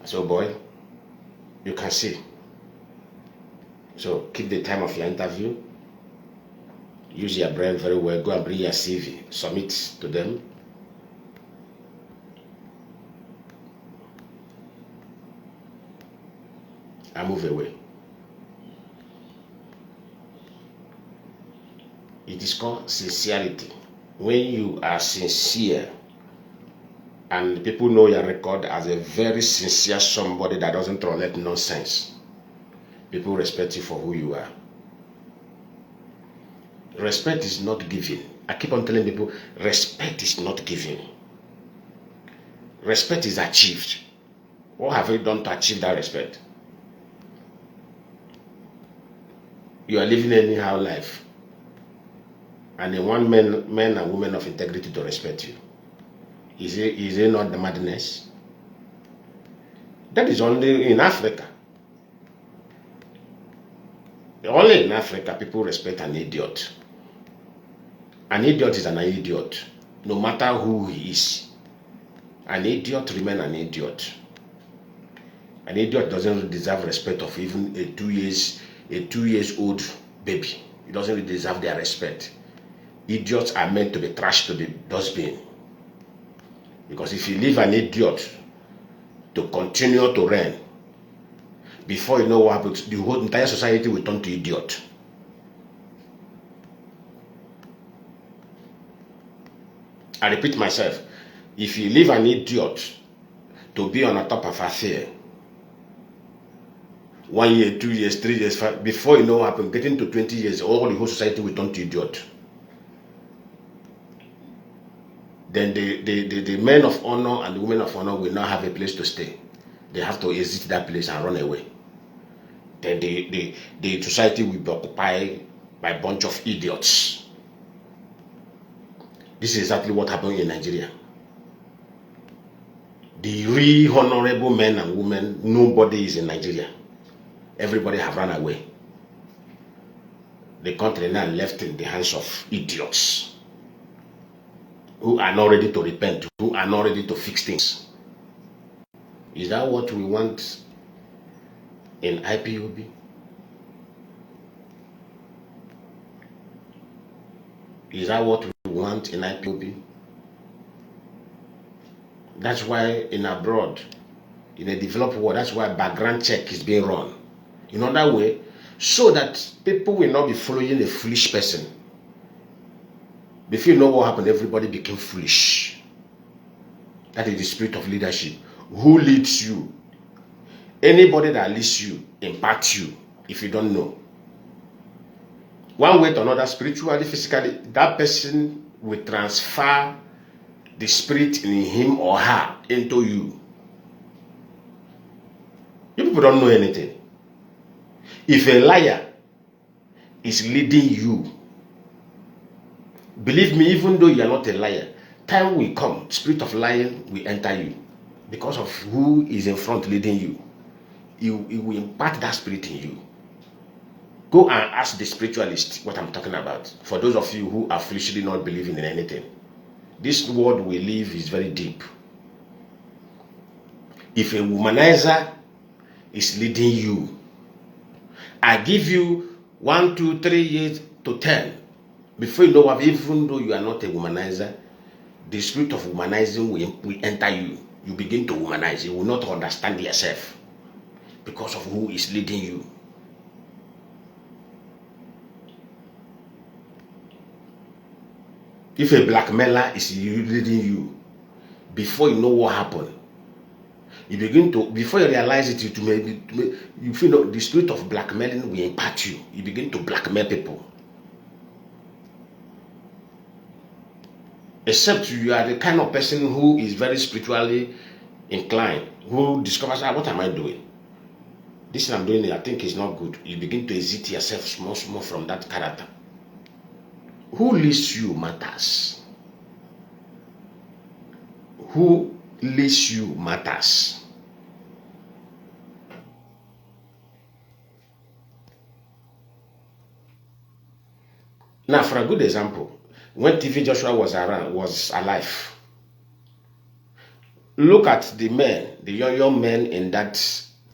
I said, oh boy, you can see. So keep the time of your interview. Use your brain very well. Go and bring your CV. Submit to them. I move away. It is called sincerity. When you are sincere and people know your record as a very sincere somebody that doesn't tolerate nonsense, people respect you for who you are. Respect is not given. I keep on telling people, respect is not given. Respect is achieved. What have you done to achieve that respect? You are living anyhow life, and they want men and women of integrity to respect you. Is it not the madness? That is only in Africa. Only in Africa people respect an idiot. An idiot is an idiot, no matter who he is. An idiot remains an idiot. An idiot doesn't deserve respect of even a 2 years old baby. He doesn't really deserve their respect. Idiots are meant to be trashed to the dustbin. Because if you leave an idiot to continue to reign, before you know what happens, the whole entire society will turn to idiot. I repeat myself, if you leave an idiot to be on the top of a affair, 1 year, 2 years, 3 years, 5, before you know what happens, getting to 20 years, all the whole society will turn to idiot. Then the men of honor and the women of honor will not have a place to stay. They have to exit that place and run away. Then the society will be occupied by a bunch of idiots. This is exactly what happened in Nigeria. The real honorable men and women, nobody is in Nigeria. Everybody have run away. The country now left in the hands of idiots who are not ready to repent, who are not ready to fix things. Is that what we want in IPOB? Is that what we want in IPOB? That's why in abroad, in a developed world, that's why background check is being run. In other way, so that people will not be following a foolish person. If you know what happened, everybody became foolish. That is the spirit of leadership. Who leads you? Anybody that leads you impacts you if you don't know. One way or another, spiritually, physically, that person will transfer the spirit in him or her into you. You people don't know anything. If a liar is leading you, believe me, even though you are not a liar, time will come, spirit of lying will enter you because of who is in front leading you. It will impart that spirit in you. Go and ask the spiritualist what I'm talking about. For those of you who are foolishly not believing in anything, this world we live is very deep. If a womanizer is leading you, I give you 1, 2, 3 years to 10. Before you know what, even though you are not a womanizer, the spirit of womanizing will enter you. You begin to womanize. You will not understand yourself because of who is leading you. If a blackmailer is leading you, before you know what happened, you begin to, before you realize it, you feel the spirit of blackmailing will impact you. You begin to blackmail people. Except you are the kind of person who is very spiritually inclined, who discovers, what am I doing? This thing I'm doing, I think is not good. You begin to exit yourself small from that character. Who leads you matters. Who leads you matters. Now, for a good example, when TV Joshua was alive, Look at the men, the young men in that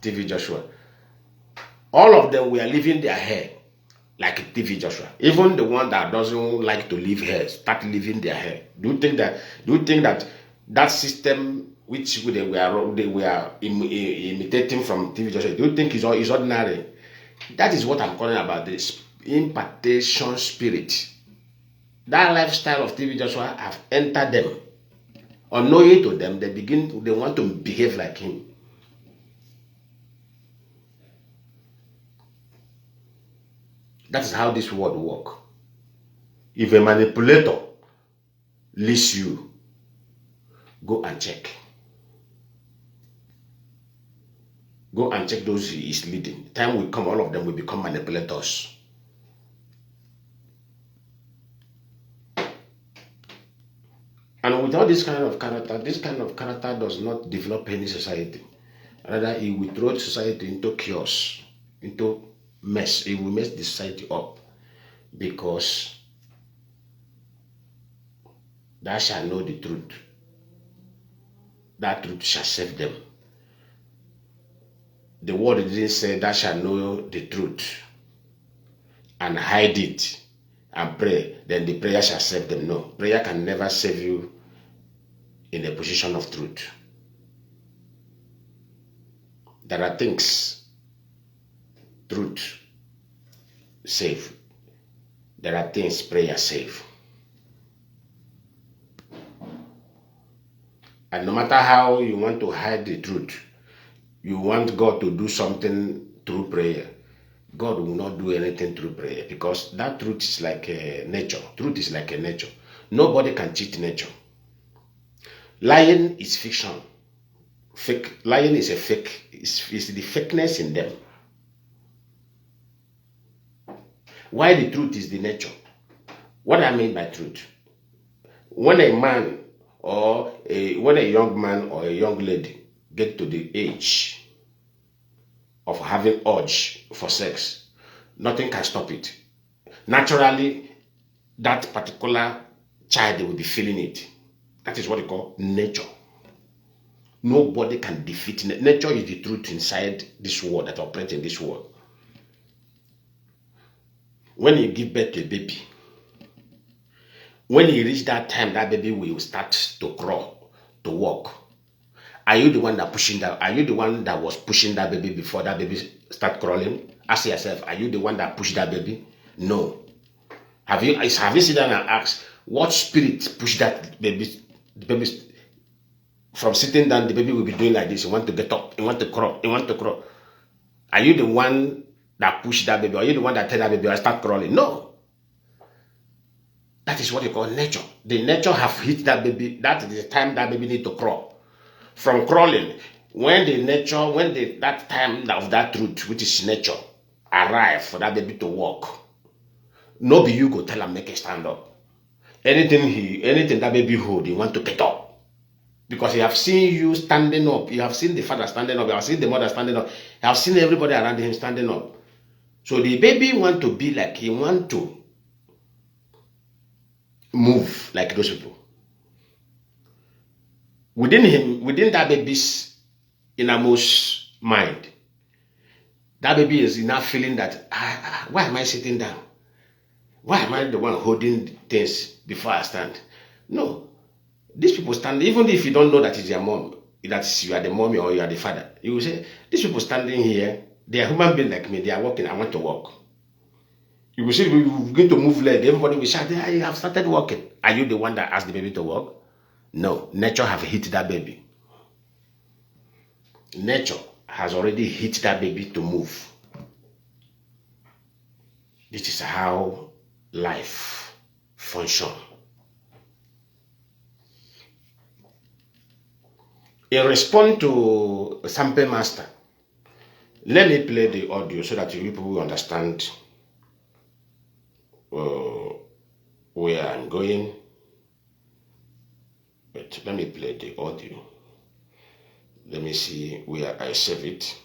TV Joshua. All of them were leaving their hair like TV Joshua. Even the one that doesn't like to leave hair, start leaving their hair. Do you think that that system which they were imitating from TV Joshua, do you think is ordinary? That is what I'm calling about, this impartation spirit. That lifestyle of TV Joshua have entered them. Unknowing to them, they want to behave like him. That is how this world works. If a manipulator leads you, go and check. Go and check those he is leading. Time will come, all of them will become manipulators. And without this kind of character does not develop any society. Rather, it will throw society into chaos, into mess. It will mess the society up. Because thou shalt know the truth. That truth shall save them. The word didn't say thou shalt know the truth and hide it and pray, then the prayer shall save them. No, prayer can never save you in a position of truth. There are things truth save. There are things prayer save. And no matter how you want to hide the truth, you want God to do something through prayer, God will not do anything through prayer, because that truth is like a nature. Truth is like a nature. Nobody can cheat nature. Lying is fiction. Fake. Lying is a fake. It's the fakeness in them. Why the truth is the nature? What I mean by truth? When a man or when a young man or a young lady get to the age of having urge for sex, nothing can stop it. Naturally, that particular child will be feeling it. That is what they call nature. Nobody can defeat nature. Nature is the truth inside this world, that operates in this world. When you give birth to a baby, when you reach that time, that baby will start to crawl, to walk. Are you the one that pushing that? Are you the one that was pushing that baby before that baby start crawling? Ask yourself, are you the one that pushed that baby? No. Have you seen that and asked what spirit pushed that baby? The baby from sitting down, the baby will be doing like this. You want to get up, you want to crawl, you want to crawl. Are you the one that pushed that baby? Are you the one that tell that baby to start crawling? No. That is what you call nature. The nature have hit that baby. That is the time that baby need to crawl. From crawling, when that time of that truth, which is nature, arrive for that baby to walk, no be you go tell him make it stand up. Anything that baby hold, he want to get up. Because he have seen you standing up, you have seen the father standing up, you have seen the mother standing up, you have seen everybody around him standing up. So the baby want to be like, he want to move like those people. Within that baby's innermost mind, that baby is now feeling that, why am I sitting down? Why am I the one holding things before I stand? No. These people stand, even if you don't know that it's your mom, that you are the mommy or you are the father, you will say, these people standing here, they are human beings like me, they are walking, I want to walk. You will see, we begin to move leg, everybody will shout, I have started walking. Are you the one that asked the baby to walk? No, nature have hit that baby. Nature has already hit that baby to move. This is how life functions. In response to Sample Master, let me play the audio so that you people will understand where I'm going. But let me play the audio. Let me see where I save it.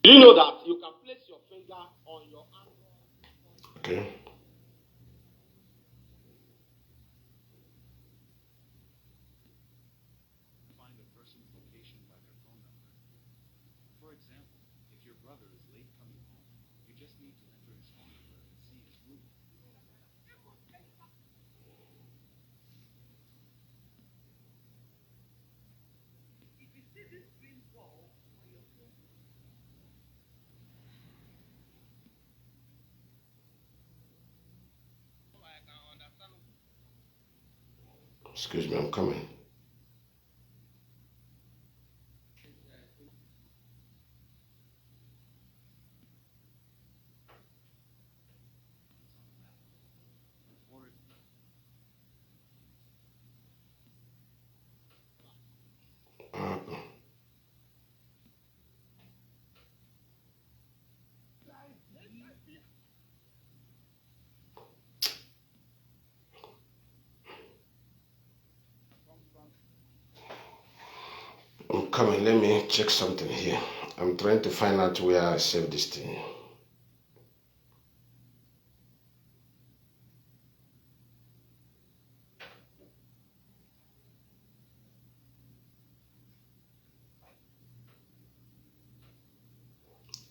Do you know that you can place your finger on your hand? Okay. Find a person's location by their phone number. For example, if your brother is late coming home, you just need to enter his phone number and see his movement. Excuse me, I'm coming. I'm coming. Let me check something here. I'm trying to find out where I saved this thing.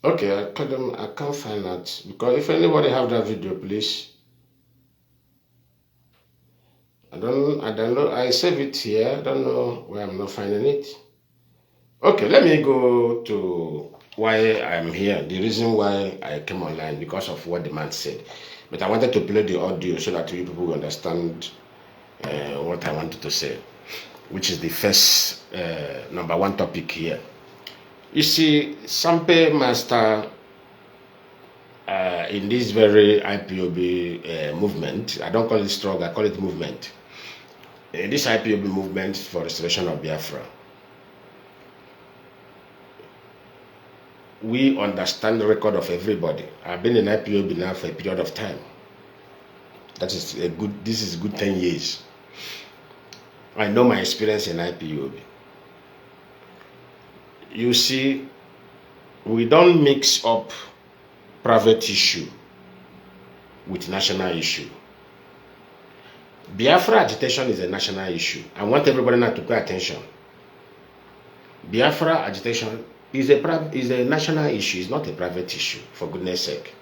Okay, I can't find that, because if anybody have that video, please. I don't know. I save it here. I don't know where I'm not finding it. Okay, let me go to why I'm here. The reason why I came online, because of what the man said. But I wanted to play the audio so that you people will understand what I wanted to say, which is the first number one topic here. You see, Sampe Master in this very IPOB movement, I don't call it struggle, I call it movement. This IPOB movement for restoration of Biafra, we understand the record of everybody. I've been in IPOB now for a period of time. This is good 10 years. I know my experience in IPOB. You see, we don't mix up private issue with national issue. Biafra agitation is a national issue. I want everybody now to pay attention. Biafra agitation is a national issue. It's not a private issue, for goodness sake.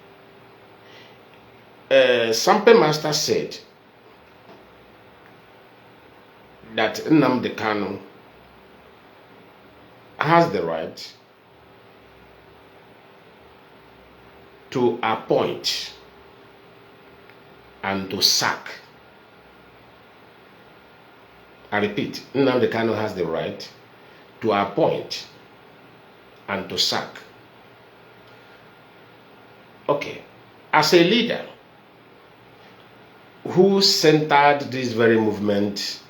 Sampe Master said that Nnamdi Kanu has the right to appoint and to sack. I repeat, Nnamdi Kanu has the right to appoint and to sack. Okay, as a leader who centered this very movement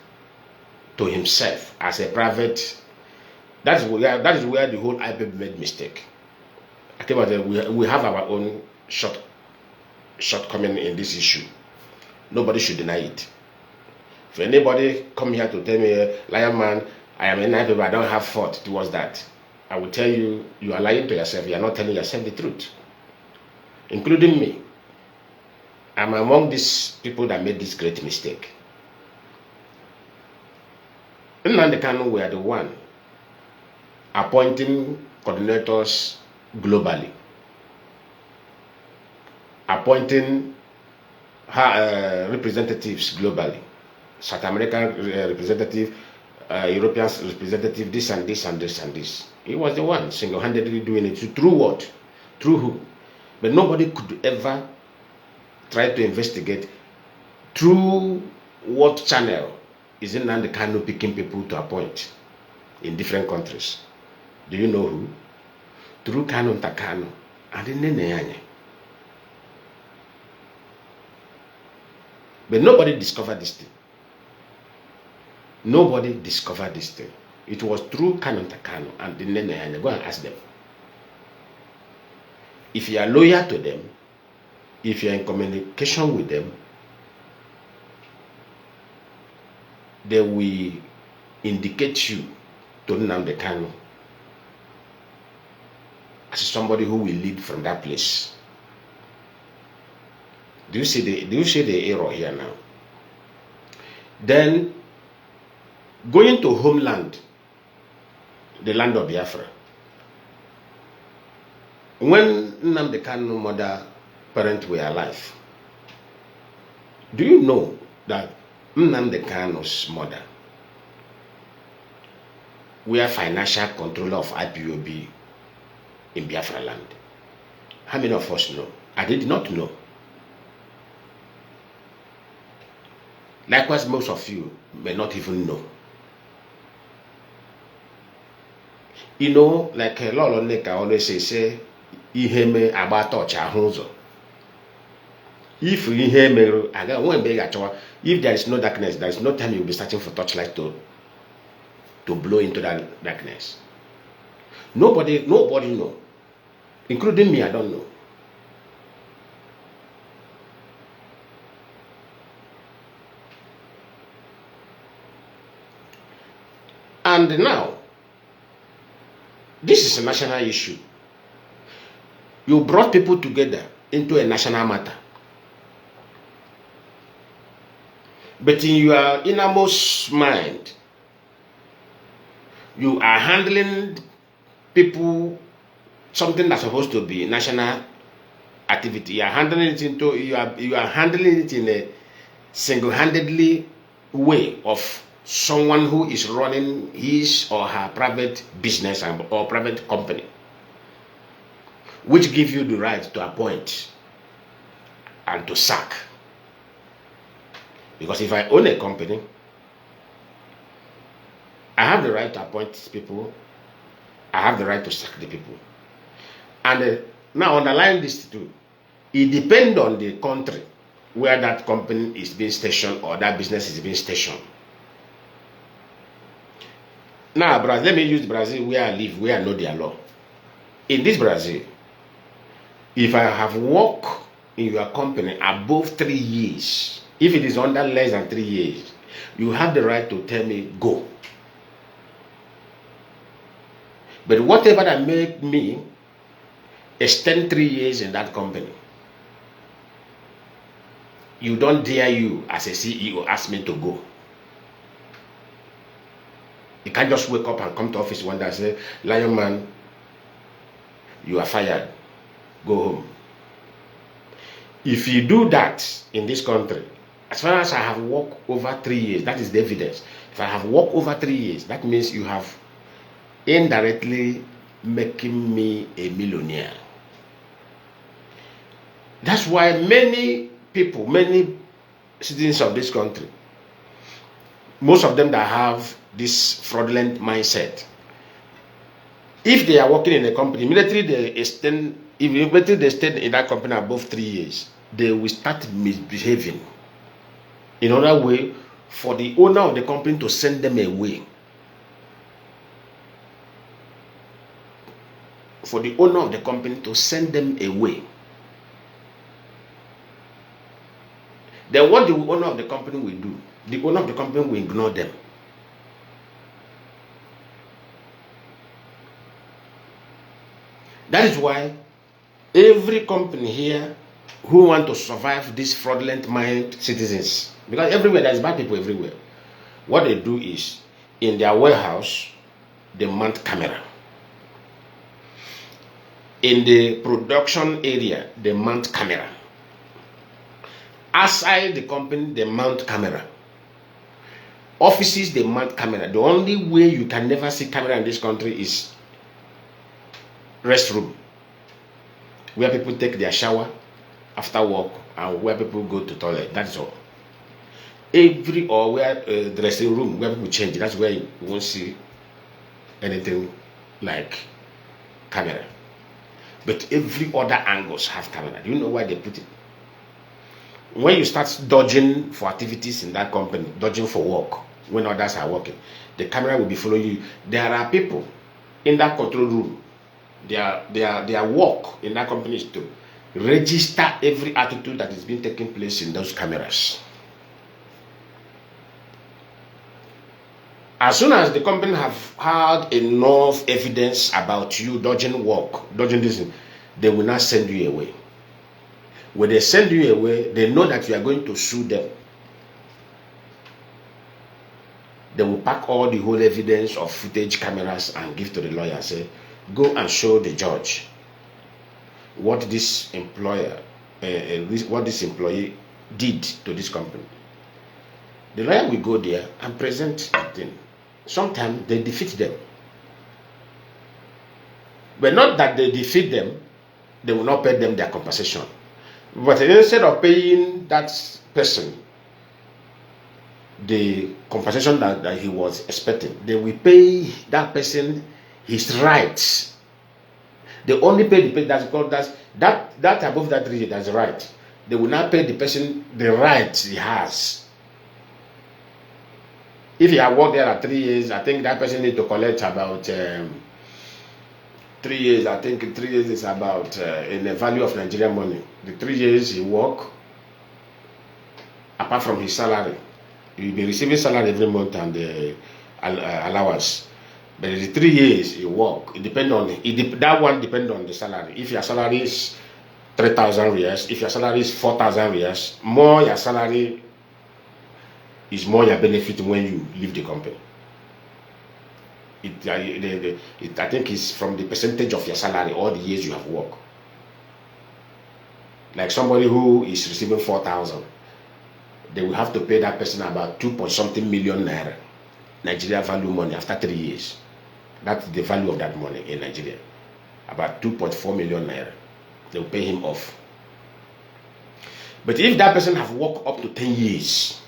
to himself as a private, that is where the whole IPOB made mistake. I came out there, we have our own shortcoming in this issue. Nobody should deny it. If anybody come here to tell me, Lionman, I am in IPOB, I don't have fault towards that, I will tell you, you are lying to yourself. You are not telling yourself the truth, including me. I'm among these people that made this great mistake. Nnamdi Kanu were the one appointing coordinators globally, appointing representatives globally, South American representative, European representative, this and this and this and this. He was the one single-handedly doing it. Through what? Through who? But nobody could ever try to investigate through what channel is Nnamdi Kanu picking people to appoint in different countries. Do you know who? Through Kanu Takano and Nene. But nobody discovered this thing. Nobody discovered this thing. It was through Kanu Takano and Nene. Go and ask them. If you are loyal to them, if you are in communication with them, they will indicate you to Nnamdi Kanu as somebody who will lead from that place. Do you see the error here now? Then going to homeland, the land of Biafra. When Nnamdi Kanu mother parents were alive, do you know that Nnamdi Kanu's mother were financial controller of Ipob in Biafra land? How many of us know? I did not know. Likewise, most of you may not even know. You know, like Lolo Neka always say, Iheme about touch a hunzo. If Iheme, if there is no darkness, there is no time you'll be searching for torchlight to blow into that darkness. Nobody know. Including me, I don't know. And now, this is a national issue. You brought people together into a national matter. But in your innermost mind, you are handling people, something that's supposed to be national activity. You are handling it in a single-handedly way of someone who is running his or her private business or private company, which gives you the right to appoint and to sack. Because if I own a company, I have the right to appoint people, I have the right to sack the people. And now underline this too, it depends on the country where that company is being stationed or that business is being stationed. Now, Brazil, let me use Brazil where I live, where I know their law. In this Brazil, if I have worked in your company above 3 years, if it is under less than 3 years, you have the right to tell me, go. But whatever that made me extend 3 years in that company, you don't dare you as a CEO ask me to go. You can't just wake up and come to office one day and say, Lionman, you are fired. Go home. If you do that in this country, as far as I have worked over 3 years, that is the evidence. If I have worked over 3 years, that means you have indirectly making me a millionaire. That's why many people, many citizens of this country, most of them that have this fraudulent mindset, if they are working in a company, immediately they stay in that company above 3 years, they will start misbehaving. In other way, for the owner of the company to send them away. For the owner of the company to send them away. Then what the owner of the company will do? The owner of the company will ignore them. That is why every company here who want to survive these fraudulent mind citizens, because everywhere there's bad people everywhere, what they do is in their warehouse they mount camera. In the production area they mount camera. Outside the company they mount camera. Offices they mount camera. The only way you can never see camera in this country is restroom, where people take their shower after work and where people go to toilet. That's all. Or where the dressing room where people change, that's where you won't see anything like camera. But every other angles have camera. Do you know why they put it? When you start dodging for activities in that company, dodging for work when others are working, the camera will be following you. There are people in that control room. Their work in that company is to register every attitude that is being taking place in those cameras. As soon as the company have had enough evidence about you dodging work, dodging this, they will not send you away. When they send you away, they know that you are going to sue them. They will pack all the whole evidence of footage cameras and give to the lawyer and say, go and show the judge what this employer, what this employee did to this company. The lawyer will go there and present the thing. Sometimes they defeat them. But not that they defeat them, they will not pay them their compensation. But instead of paying that person the compensation that he was expecting, they will pay that person his rights. They only pay the person that's called that above that region, that's right. They will not pay the person the rights he has. If he had worked there at 3 years, I think that person need to collect about 3 years. I think 3 years is about in the value of Nigerian money. The 3 years he work, apart from his salary, he will be receiving salary every month and the allowance. But the 3 years he work, it depend on that one depend on the salary. If your salary is 3,000 riyals, if your salary is 4,000 riyals, more your salary is more your benefit when you leave the company. I think it's from the percentage of your salary all the years you have worked. Like somebody who is receiving 4,000, they will have to pay that person about 2.something million naira, Nigeria value money after 3 years. That's the value of that money in Nigeria. About 2.4 million naira. They will pay him off. But if that person have worked up to 10 years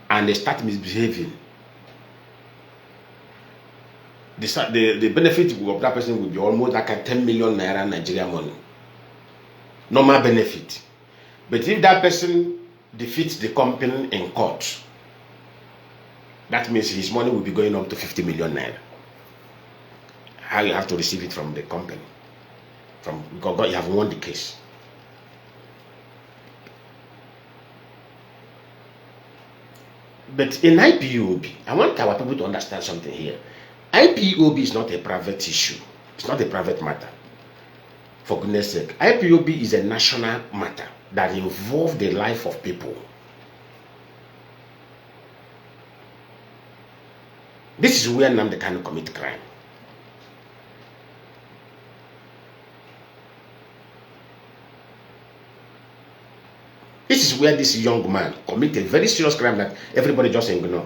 and they start misbehaving, the benefit of that person will be almost like a 10 million naira Nigeria money. Normal benefit. But if that person defeats the company in court, that means his money will be going up to 50 million naira. How you have to receive it from the company? Because you have won the case. But in IPOB, I want our people to understand something here. IPOB is not a private issue. It's not a private matter. For goodness sake, IPOB is a national matter that involves the life of people. This is where Nnamdi Kanu commit crime. This is where this young man committed a very serious crime that everybody just ignore.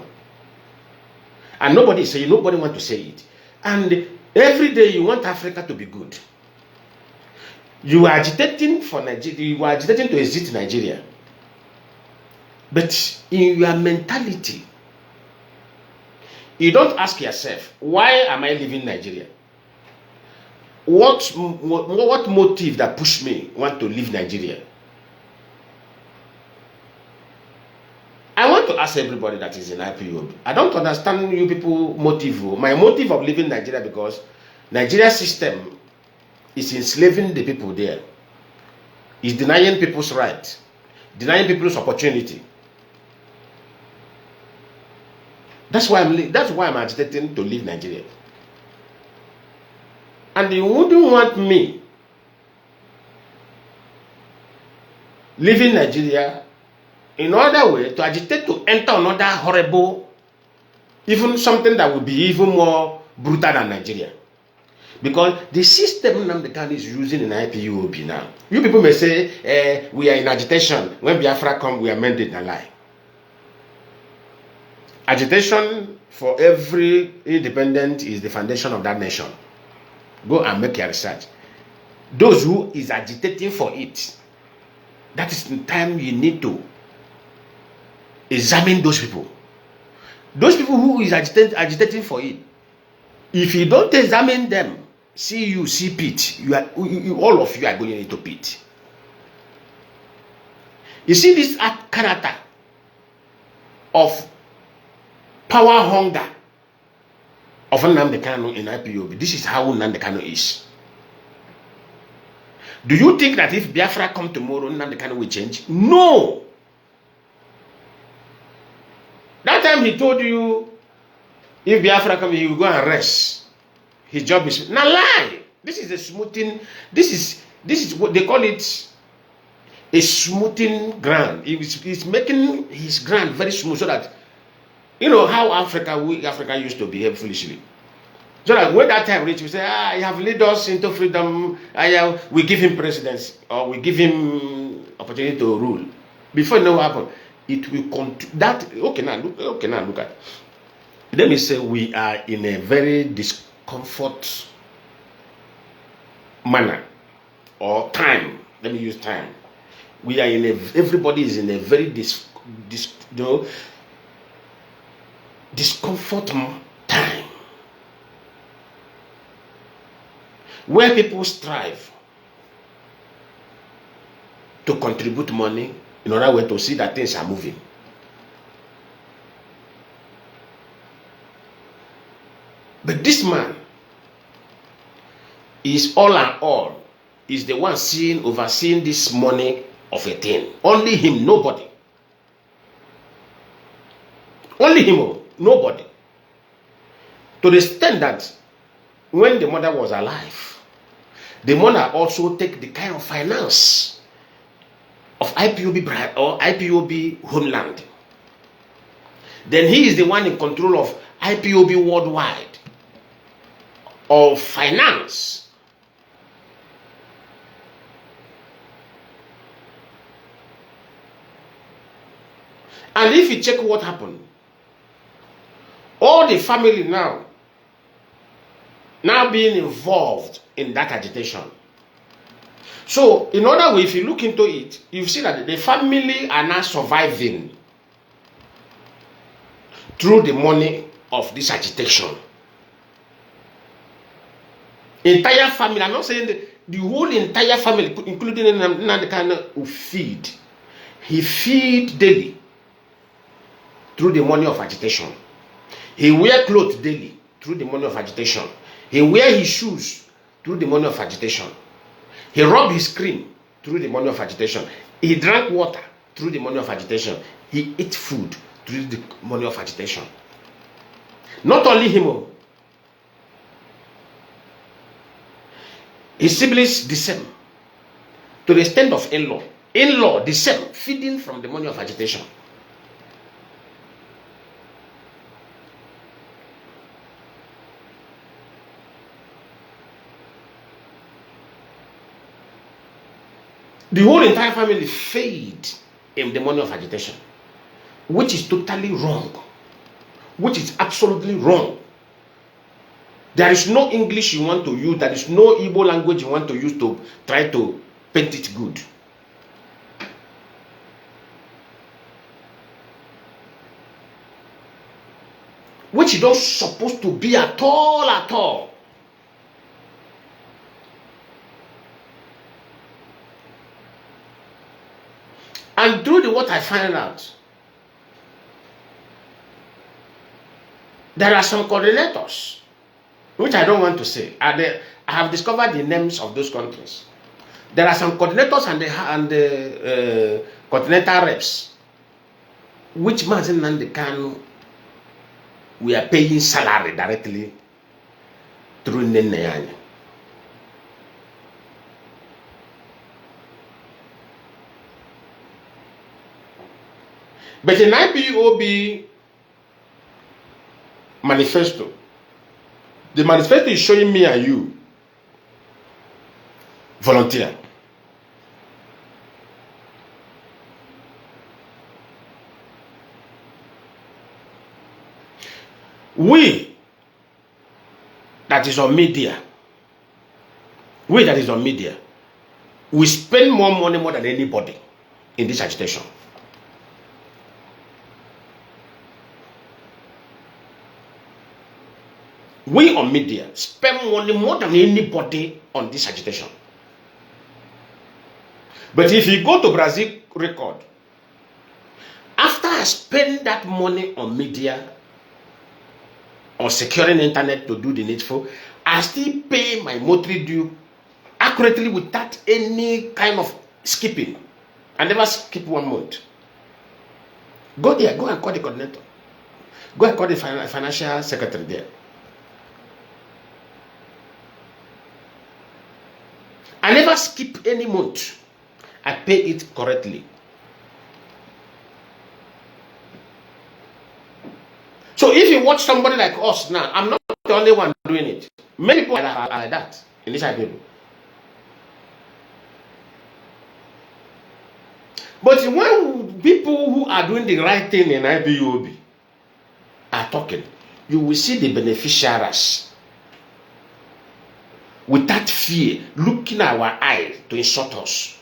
And nobody say, nobody want to say it. And every day you want Africa to be good. You are agitating for Nigeria, you are agitating to exit Nigeria. But in your mentality, you don't ask yourself, why am I leaving Nigeria? What motive that pushed me want to leave Nigeria? I want to ask everybody that is in IPOB. I don't understand you people motive. My motive of leaving Nigeria because Nigeria system is enslaving the people there. It's denying people's rights, denying people's opportunity. That's why I'm agitating to leave Nigeria. And you wouldn't want me leaving Nigeria in other way to agitate to enter another horrible, even something that would be even more brutal than Nigeria. Because the system Nnamdi Kanu is using in IPOB now. You people may say, we are in agitation. When Biafra come, we are mending a lie. Agitation for every independent is the foundation of that nation. Go and make your research. Those who is agitating for it, that is the time you need to examine those people. Those people who is agitating for it, if you don't examine them, see pit, all of you are going into pit. You see this character of power hunger of Nnamdi Kanu in IPOB. This is how Nnamdi Kanu is. Do you think that if Biafra come tomorrow, Nnamdi Kanu will change? No. That time time he told you, if Biafra come, he will go and rest. His job is not lie. This is a smoothing. This is what they call it, a smoothing ground. He's making his ground very smooth so that you know how we Africa used to behave foolishly. So that when that time reach, we say, you have lead us into freedom. We give him presidency or we give him opportunity to rule. Before you know what happened, it will continue. That okay now look at. Let me say we are in a very discomfort manner or time. Let me use time. We are everybody is in a very discomfort time where people strive to contribute money in order way to see that things are moving. But this man is all and all, is the one overseeing this money of a thing. Only him, nobody. Only him, nobody. To the extent that when the mother was alive, the mother also take the kind of finance of IPOB brand or IPOB homeland. Then he is the one in control of IPOB worldwide of finance. And if you check what happened, all the family now being involved in that agitation. So, in other way, if you look into it, you see that the family are now surviving through the money of this agitation. Entire family, I'm not saying the whole entire family, including Nnamdi Kanu, who feed. He feed daily through the money of agitation. He wear clothes daily through the money of agitation. He wear his shoes through the money of agitation. He rub his cream through the money of agitation. He drank water through the money of agitation. He ate food through the money of agitation. Not only him, his siblings the same. To the extent of in-law. In-law the same, feeding from the money of agitation. The whole entire family feed in the money of agitation, which is totally wrong, which is absolutely wrong. There is no English you want to use, there is no Igbo language you want to use to try to paint it good. Which is not supposed to be at all, at all. And through what I find out, there are some coordinators, which I don't want to say. I have discovered the names of those countries. There are some coordinators and the continental reps, which Mazi Nnamdi Kanu we are paying salary directly through Nnamdi. But in IPOB manifesto, the manifesto is showing me and you volunteer. We that is on media, we spend more money more than anybody in this agitation. We on media spend money more than anybody on this agitation. But if you go to Brazil record, after I spend that money on media or securing internet to do the needful, I still pay my monthly due accurately without any kind of skipping. I never skip 1 month. Go there, go and call the coordinator. Go and call the financial secretary there. I never skip any month. I pay it correctly. So if you watch somebody like us now, I'm not the only one doing it. Many people are like that in this people. But when people who are doing the right thing in IPOB are talking, you will see the beneficiaries without fear, looking at our eyes to insult us,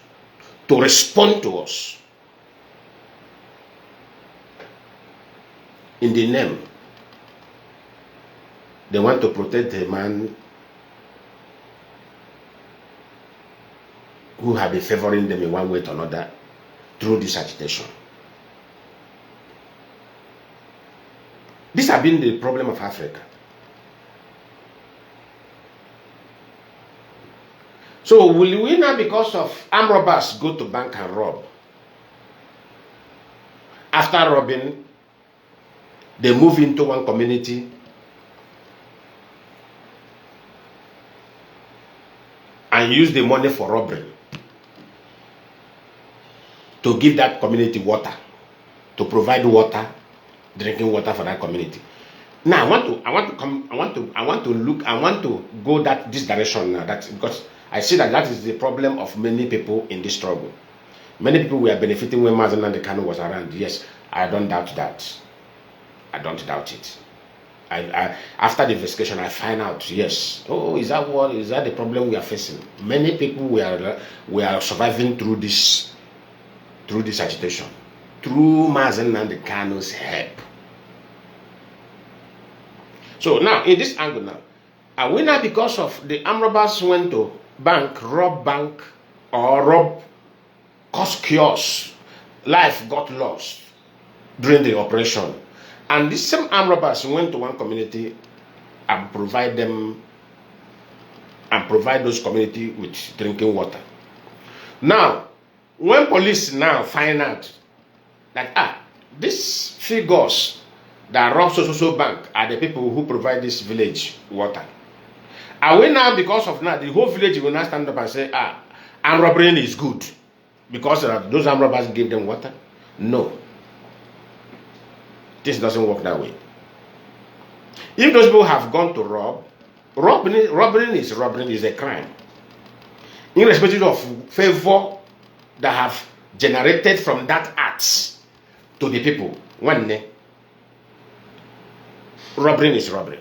to respond to us. In the name, they want to protect a man who have been favoring them in one way or another through this agitation. This has been the problem of Africa. So will we now, because of armed robbers, go to bank and rob? After robbing, they move into one community and use the money for robbery to give that community water, to provide water, drinking water for that community. Now I want to go this direction now. That's because I see that is the problem of many people in this struggle. Many people were benefiting when Mazi and Kanu was around. Yes, I don't doubt that. I don't doubt it. I after the investigation, I find out, yes, is that the problem we are facing? Many people we are surviving through this agitation, through Mazi and Kanu's help. So now, in this angle now, are we now, because of the armed robbers went to rob bank, or rob cost kiosks, life got lost during the operation, and these same armed robbers went to one community and provide those community with drinking water. Now, when police now find out that these figures that rob so bank are the people who provide this village water, are we now, because of now, the whole village will now stand up and say, armed robbery is good because those armed robbers gave them water? No. This doesn't work that way. If those people have gone to robbery is a crime. Irrespective of favor that have generated from that act to the people, robbery is robbery.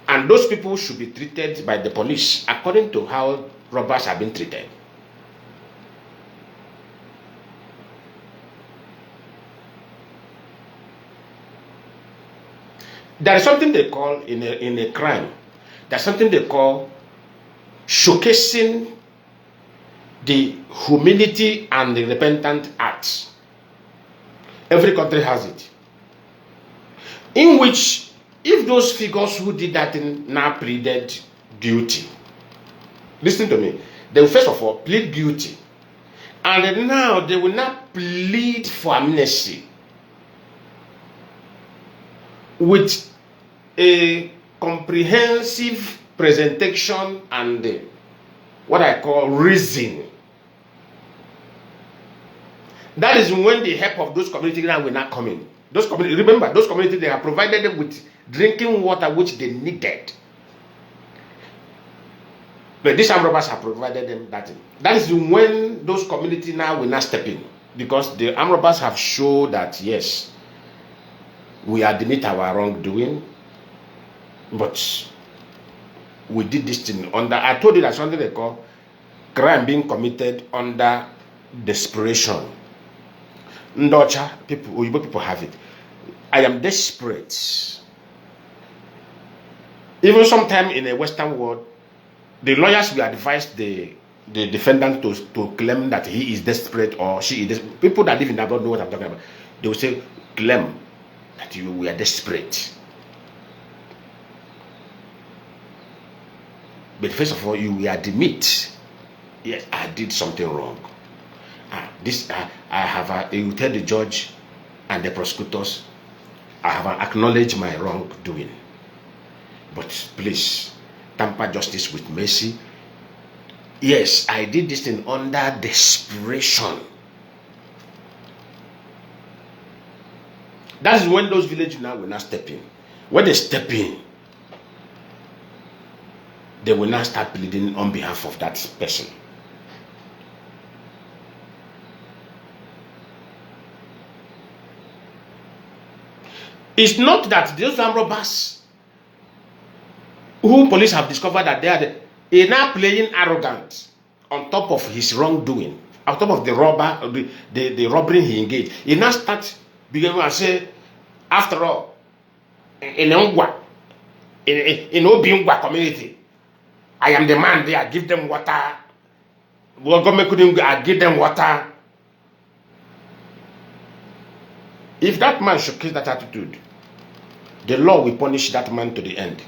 And those people should be treated by the police according to how robbers have been treated. There is something they call in a crime. There's something they call showcasing the humility and the repentant acts. Every country has it. In which, if those figures who did that thing now pleaded guilty, listen to me, they will first of all plead guilty, and then now they will not plead for amnesty with a comprehensive presentation and what I call reason. That is when the help of those communities now will not come in. Remember, those communities, they have provided them with drinking water which they needed. But these armed robbers have provided them that. That is when those communities now will not step in. Because the armed robbers have shown that, yes, we admit our wrongdoing, but we did this thing under, I told you that something they call crime being committed under desperation. Ndocha, people have it. I am desperate. Even sometime in a Western world, the lawyers will advise the defendant to claim that he is desperate or she is desperate. People that live in abroad know what I'm talking about. They will say, claim that we are desperate. But first of all, you will admit, yes, I did something wrong. You tell the judge and the prosecutors, I have acknowledged my wrongdoing. But please, tamper justice with mercy. Yes, I did this thing under desperation. That is when those villages now will not step in. When they step in, they will now start pleading on behalf of that person. It's not that those armed robbers who police have discovered that they are now playing arrogant on top of his wrongdoing, on top of the robber, the robbery he engaged. He now starts beginning to say, after all, in Obingwa community, I am the man there, give them water. Well, government couldn't give them water. If that man should keep that attitude, the law will punish that man to the end.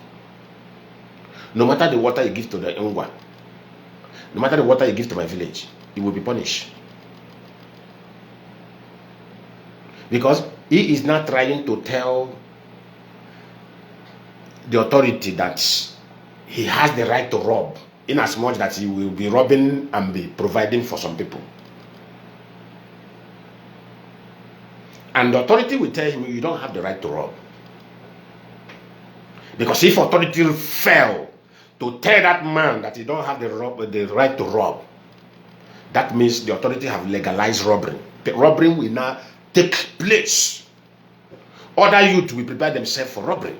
No matter the water you give to the Ngwa, no matter the water you give to my village, he will be punished. Because he is not trying to tell the authority that he has the right to rob, in as much that he will be robbing and be providing for some people. And the authority will tell him, you don't have the right to rob. Because if authority fail to tell that man that he don't have the right to rob, that means the authority have legalized robbery. The robbery will now take place. Other youth will prepare themselves for robbery.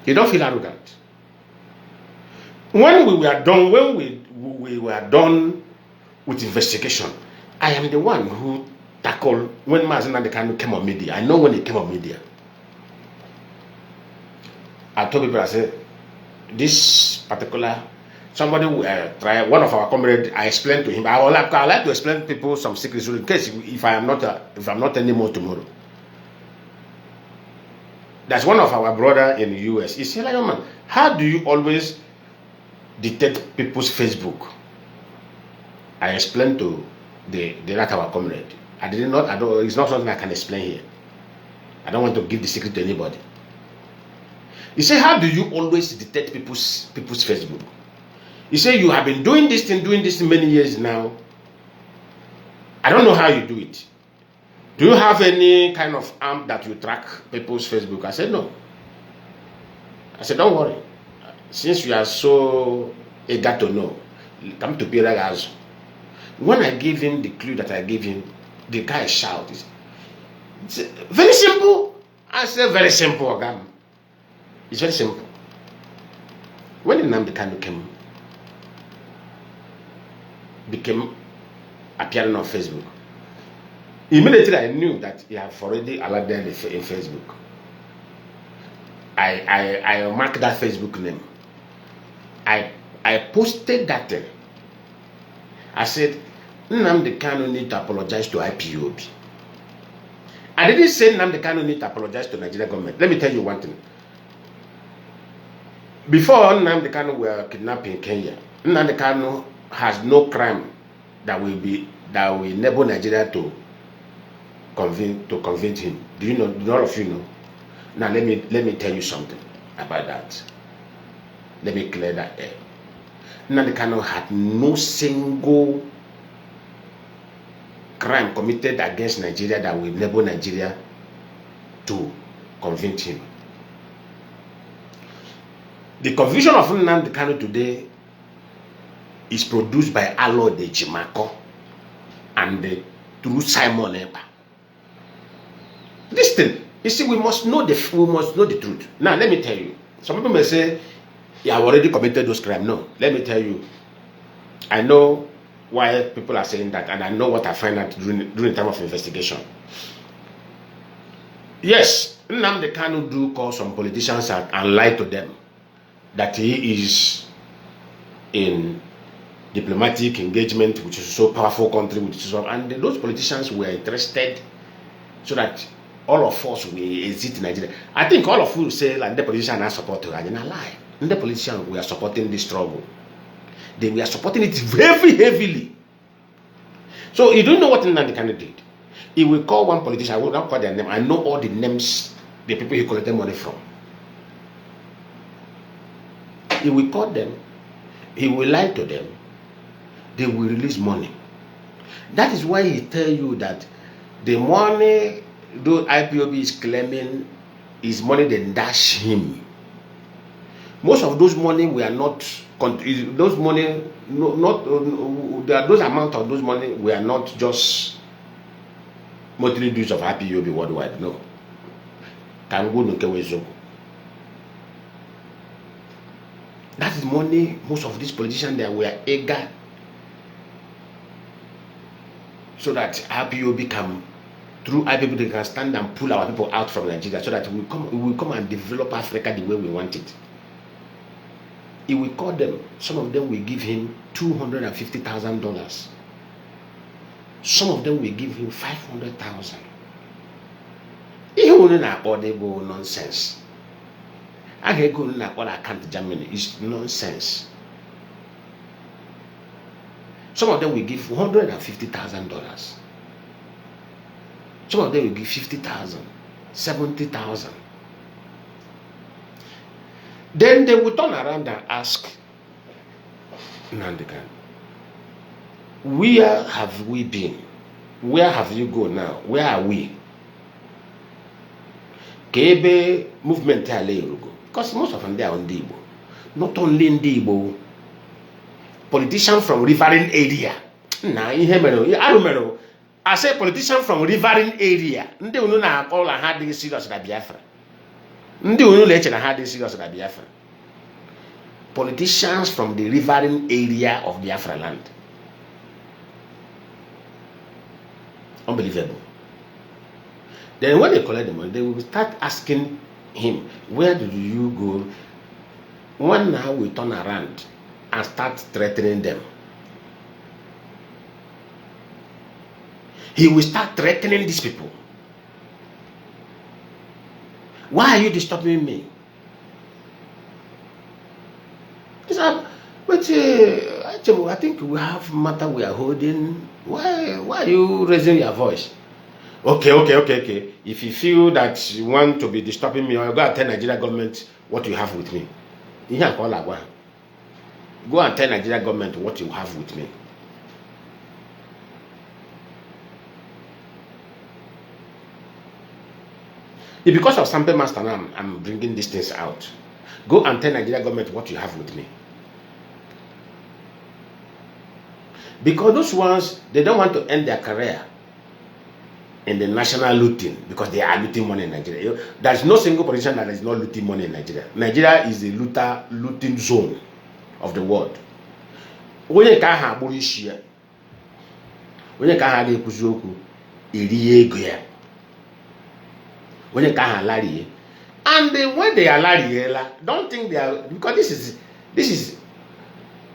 You don't feel arrogant. When we were done with investigation, I am the one who tackled when Mazi and the Kanu came on media. I know when he came on media. I told people, I said, this particular somebody try one of our comrades. I explained to him. I like to explain to people some secrets in case if I'm not anymore tomorrow. That's one of our brother in the US. He said, Lionman, how do you always detect people's Facebook? I explained to that our comrade. It's not something I can explain here. I don't want to give the secret to anybody. He said, how do you always detect people's Facebook? He said, you have been doing this many years now. I don't know how you do it. Do you have any kind of app that you track people's Facebook? I said, no. I said, don't worry. Since you are so eager to know, come to Piragazo. When I gave him the clue that I gave him, the guy shouted, it's very simple. I said, very simple, Agam. It's very simple. When Nnamdi Kanu became appearing on Facebook, immediately I knew that he had already allowed them in Facebook. I marked that Facebook name. I posted that thing. I said, Nnamdi Kanu need to apologize to Ipob. I didn't say Nnamdi Kanu need to apologize to Nigeria government. Let me tell you one thing. Before Nnamdi Kanu were kidnapped in Kenya, Nnamdi Kanu has no crime that will enable Nigeria to convince him. Do you know? Do all of you know? Now let me tell you something about that. Let me clear that air. Nnamdi Kanu had no single crime committed against Nigeria that will enable Nigeria to convince him. The conviction of Nnamdi Kanu today is produced by Alo de Jimako and through Simon Eba. Listen, you see, we must know the truth. Now, let me tell you. Some people may say, you have already committed those crimes. No, let me tell you. I know why people are saying that, and I know what I find out during time of investigation. Yes, Nnamdi Kanu do call some politicians and lie to them that he is in diplomatic engagement, which is so powerful country, and those politicians were interested so that all of us will exit Nigeria. I think all of you say like the politicians are supporting her, and I lie. And the politicians were supporting this struggle. They were supporting it very heavily. So you don't know what Nnamdi Kanu did. He will call one politician, I will not call their name. I know all the names, the people he collected money from. He will call them, he will lie to them, they will release money. That is why he tell you that the money though IPOB is claiming is money they dash him. Most of those money were not those money those amount of those money were not just monthly dues of IPOB worldwide. No. That is money most of these politicians there were eager so that IPOB can, through IPOB they can stand and pull our people out from Nigeria so that we will come and develop Africa the way we want it. He will call them, some of them will give him $250,000. Some of them will give him 500,000. Even in affordable nonsense. I can go in what I can't Germany is nonsense. Some of them will give $150,000. Some of them will give 50,000, 70,000. Then they will turn around and ask Nnamdi Kanu, where have we been? Where have you gone now? Where are we? Kebe movement because most of them they are on Igbo. Not only in Igbo, politicians from riverine area. I say politicians from riverine area. They will not call a hard serious at Biafra. They will not hard serious at Biafra. Politicians from the riverine area of Biafra land. Unbelievable. Then when they collect the money, they will start asking him, where did you go? One now we turn around and start threatening them. He will start threatening these people. Why are you disturbing me? But I think we have matter we are holding. Why are you raising your voice? Okay. If you feel that you want to be disturbing me, or go and tell Nigeria government what you have with me. Go and tell Nigeria government what you have with me. It's because of Sampe Master now I'm bringing these things out. Go and tell Nigeria government what you have with me. Because those ones, they don't want to end their career in the national looting because they are looting money in Nigeria. There is no single politician that is not looting money in Nigeria. Nigeria is a looting zone of the world. When you can't have bullshit, when you can't have a kuzoku, when you can't have lari, and when they are lari, don't think they are, because this is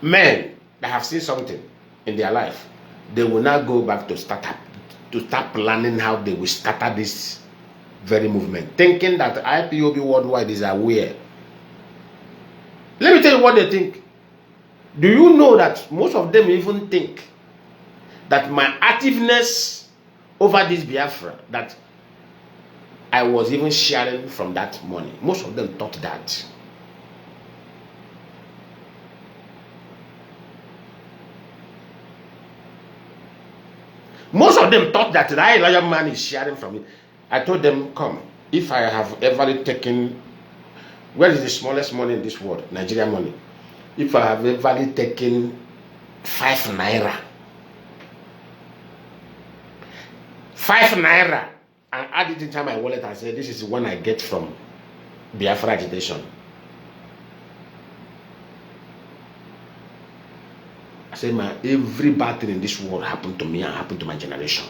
men that have seen something in their life. They will now go back to start planning how they will scatter this very movement, thinking that IPOB worldwide is aware. Let me tell you what they think. Do you know that most of them even think that my activeness over this Biafra, that I was even sharing from that money? Most of them thought that. Most of them thought that Lionman is sharing from it. I told them, come, if I have ever taken, where is the smallest money in this world? Nigeria money. If I have ever taken 5 naira, 5 naira, and add it into my wallet and say, this is the one I get from Biafra agitation. I say, every bad thing in this world happened to me and happened to my generation.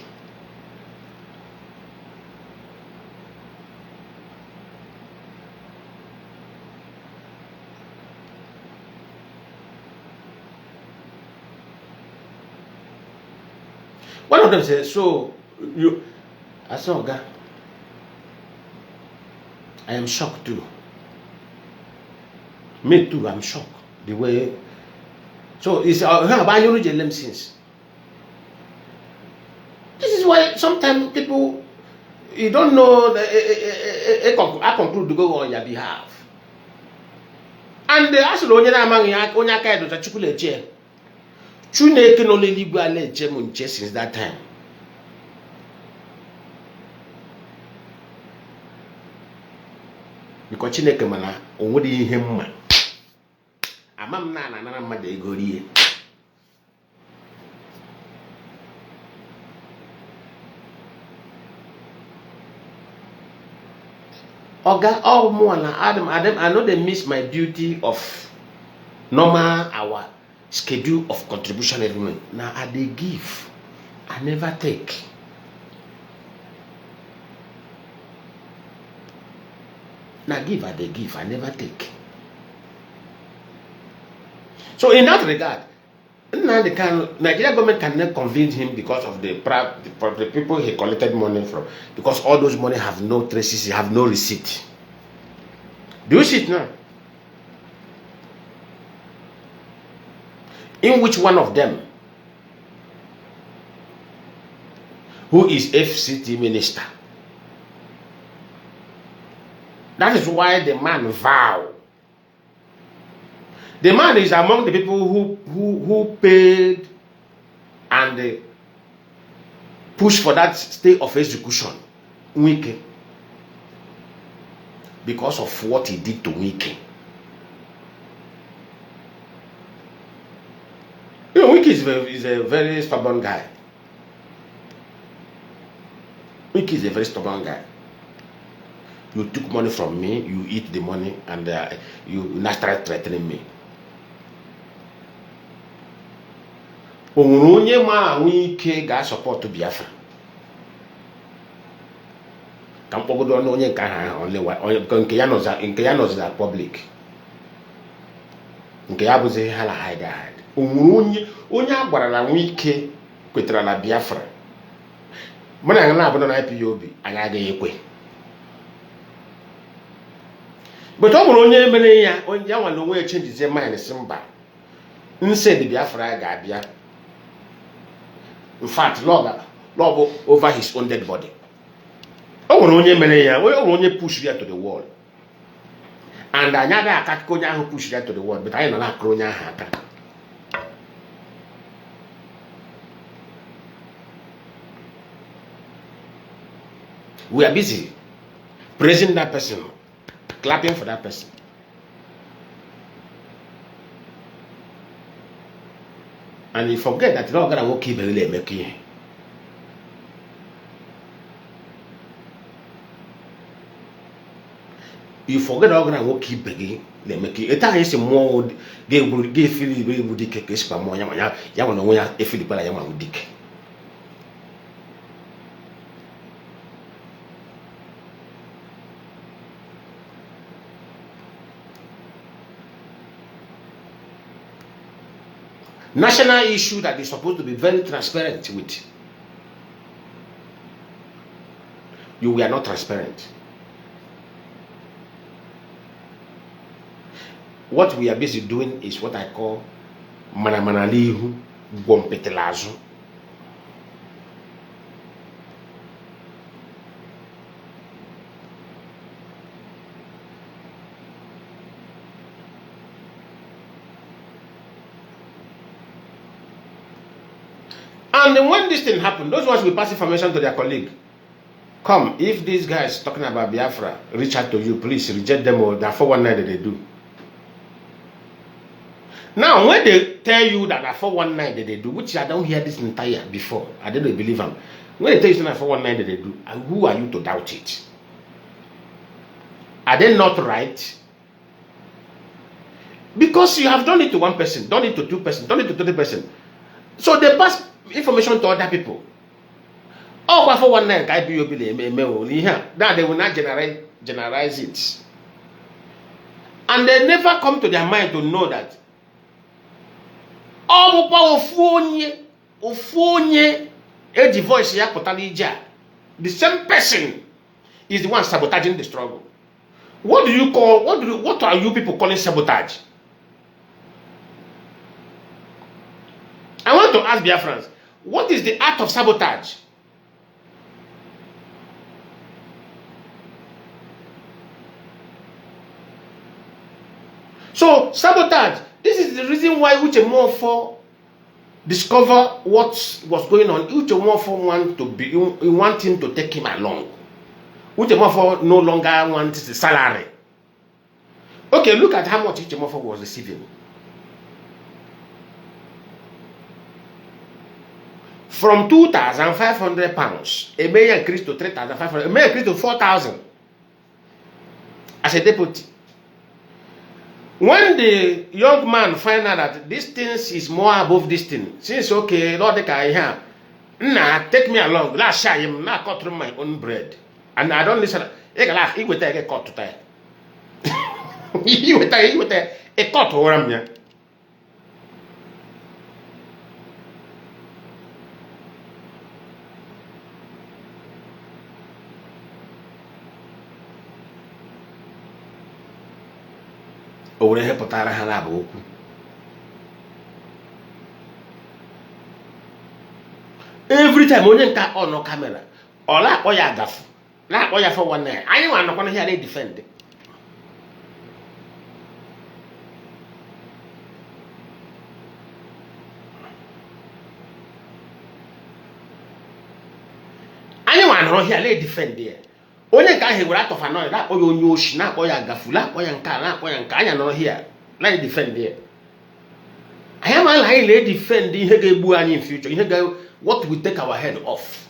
One of them said, so I said, Oga, I am shocked too. Me too, I'm shocked. The way. So it's about you since. This is why sometimes people, you don't know, I conclude to go on your behalf. And the actual onye among onye aka edo chukule che. Chineke no le ligwa le che munche since that time. Because Chineke mana onwere ihe mma. Amam na anara mmadu ego rie. Oga, all more Adam, I know they miss my duty of normal our schedule of contribution every month. Now I they give, I never take. Now give, I they give, I never take. So in that regard, now the Nigeria government cannot convince him because of the people he collected money from, because all those money have no traces, have no receipt. Do you see it now? In which one of them, who is FCT minister? That is why the man vowed. The man is among the people who paid and pushed for that stay of execution, Wike, because of what he did to Wike. You know, Wike is a very stubborn guy. Wike is a very stubborn guy. You took money from me, you eat the money, and you now start threatening me. Onye ma Wike ga support Biafra. Kam pogodo onye nke ha only nke ya knows that public. Nke ya buzi hala hide. Onye agwara na Wike kwetara na Biafra. Mana na abodo na Ipob anya ga ekwe. But onye mere ya onye nwa no we change his mind simba. Nse the Biafra ga abia. In fact, Lord over his own dead body. Onye push you to the wall. And another akakonya who push you to the wall, but I know that kronya haka. We are busy praising that person, clapping for that person. And you forget that you're not going to keep really making. You forget you're going to keep begging. They make it. It's time more. They will give Philip. They will dick. It's for more. Ya wanna know ya. Philip la ya wanna dick. National issue that is supposed to be very transparent with. You were not transparent. What we are busy doing is what I call manamanalihu gompetelazo. And when this thing happened, those ones will pass information to their colleague. Come, if these guys talking about Biafra reach out to you, please reject them or that 419 that they do. Now, when they tell you that that 419 that they do, which I don't hear this entire before, I don't believe them. When they tell you that 419 that they do, who are you to doubt it? Are they not right? Because you have done it to one person, done it to two persons, done it to 30 persons. So they pass information to other people. Oh, but 419, now they will not generalize it. And they never come to their mind to know that the voice the same person is the one sabotaging the struggle. What do you call, what are you people calling sabotage? I want to ask Biafrans, what is the art of sabotage? So, sabotage, this is the reason why Uche Mofo discover what was going on. Uche Mofo want him to take him along. Uche Mofo no longer wants the salary. Okay, look at how much Uche Mofo was receiving. From 2,500 pounds, a may increase to 3,500, a may increase to 4,000 as a deputy. When the young man find out that this thing is more above this thing, since okay, Lord, take me along, let's share him, now cut through my own bread. And I don't listen. He will take a cut to tie. He will take a cut over him. Every time when you on no camera, or like oya gaff, like oya for one night. I want to hear they defend it. I want to hear they defend it. Only guy he will out of annoy that oyo nyosh na oya gafula oya nka anya no here let defend there. I am like let defend the hege bu any in future. What will take our head off?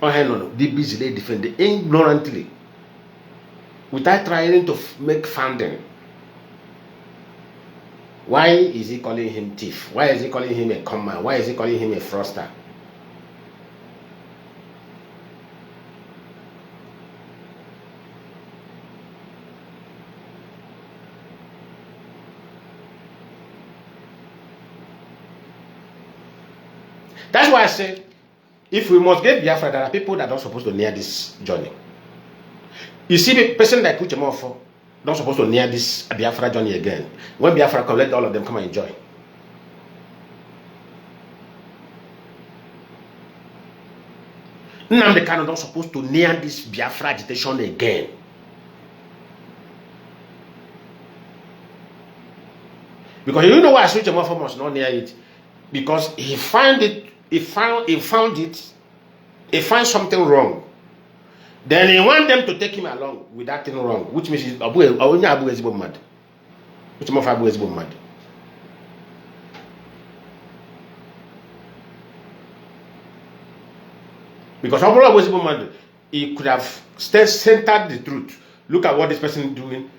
Oh no, they busy they defend ignorantly without trying to make funding. Why is he calling him thief? Why is he calling him a conman? Why is he calling him a fraudster? That's why I say, if we must get Biafra, there are people that are not supposed to near this journey. You see, the person that put them off, not supposed to near this Biafra journey again. When Biafra come, let all of them come and enjoy. Nnamdi Kanu not supposed to near this Biafra agitation again. Because you know why Switch Mofo must not near it? Because he found something wrong. Then he want them to take him along with that thing wrong, which means Abu is mad. Which more Abu is mad. Because Abu is mad, he could have centered the truth. Look at what this person is doing.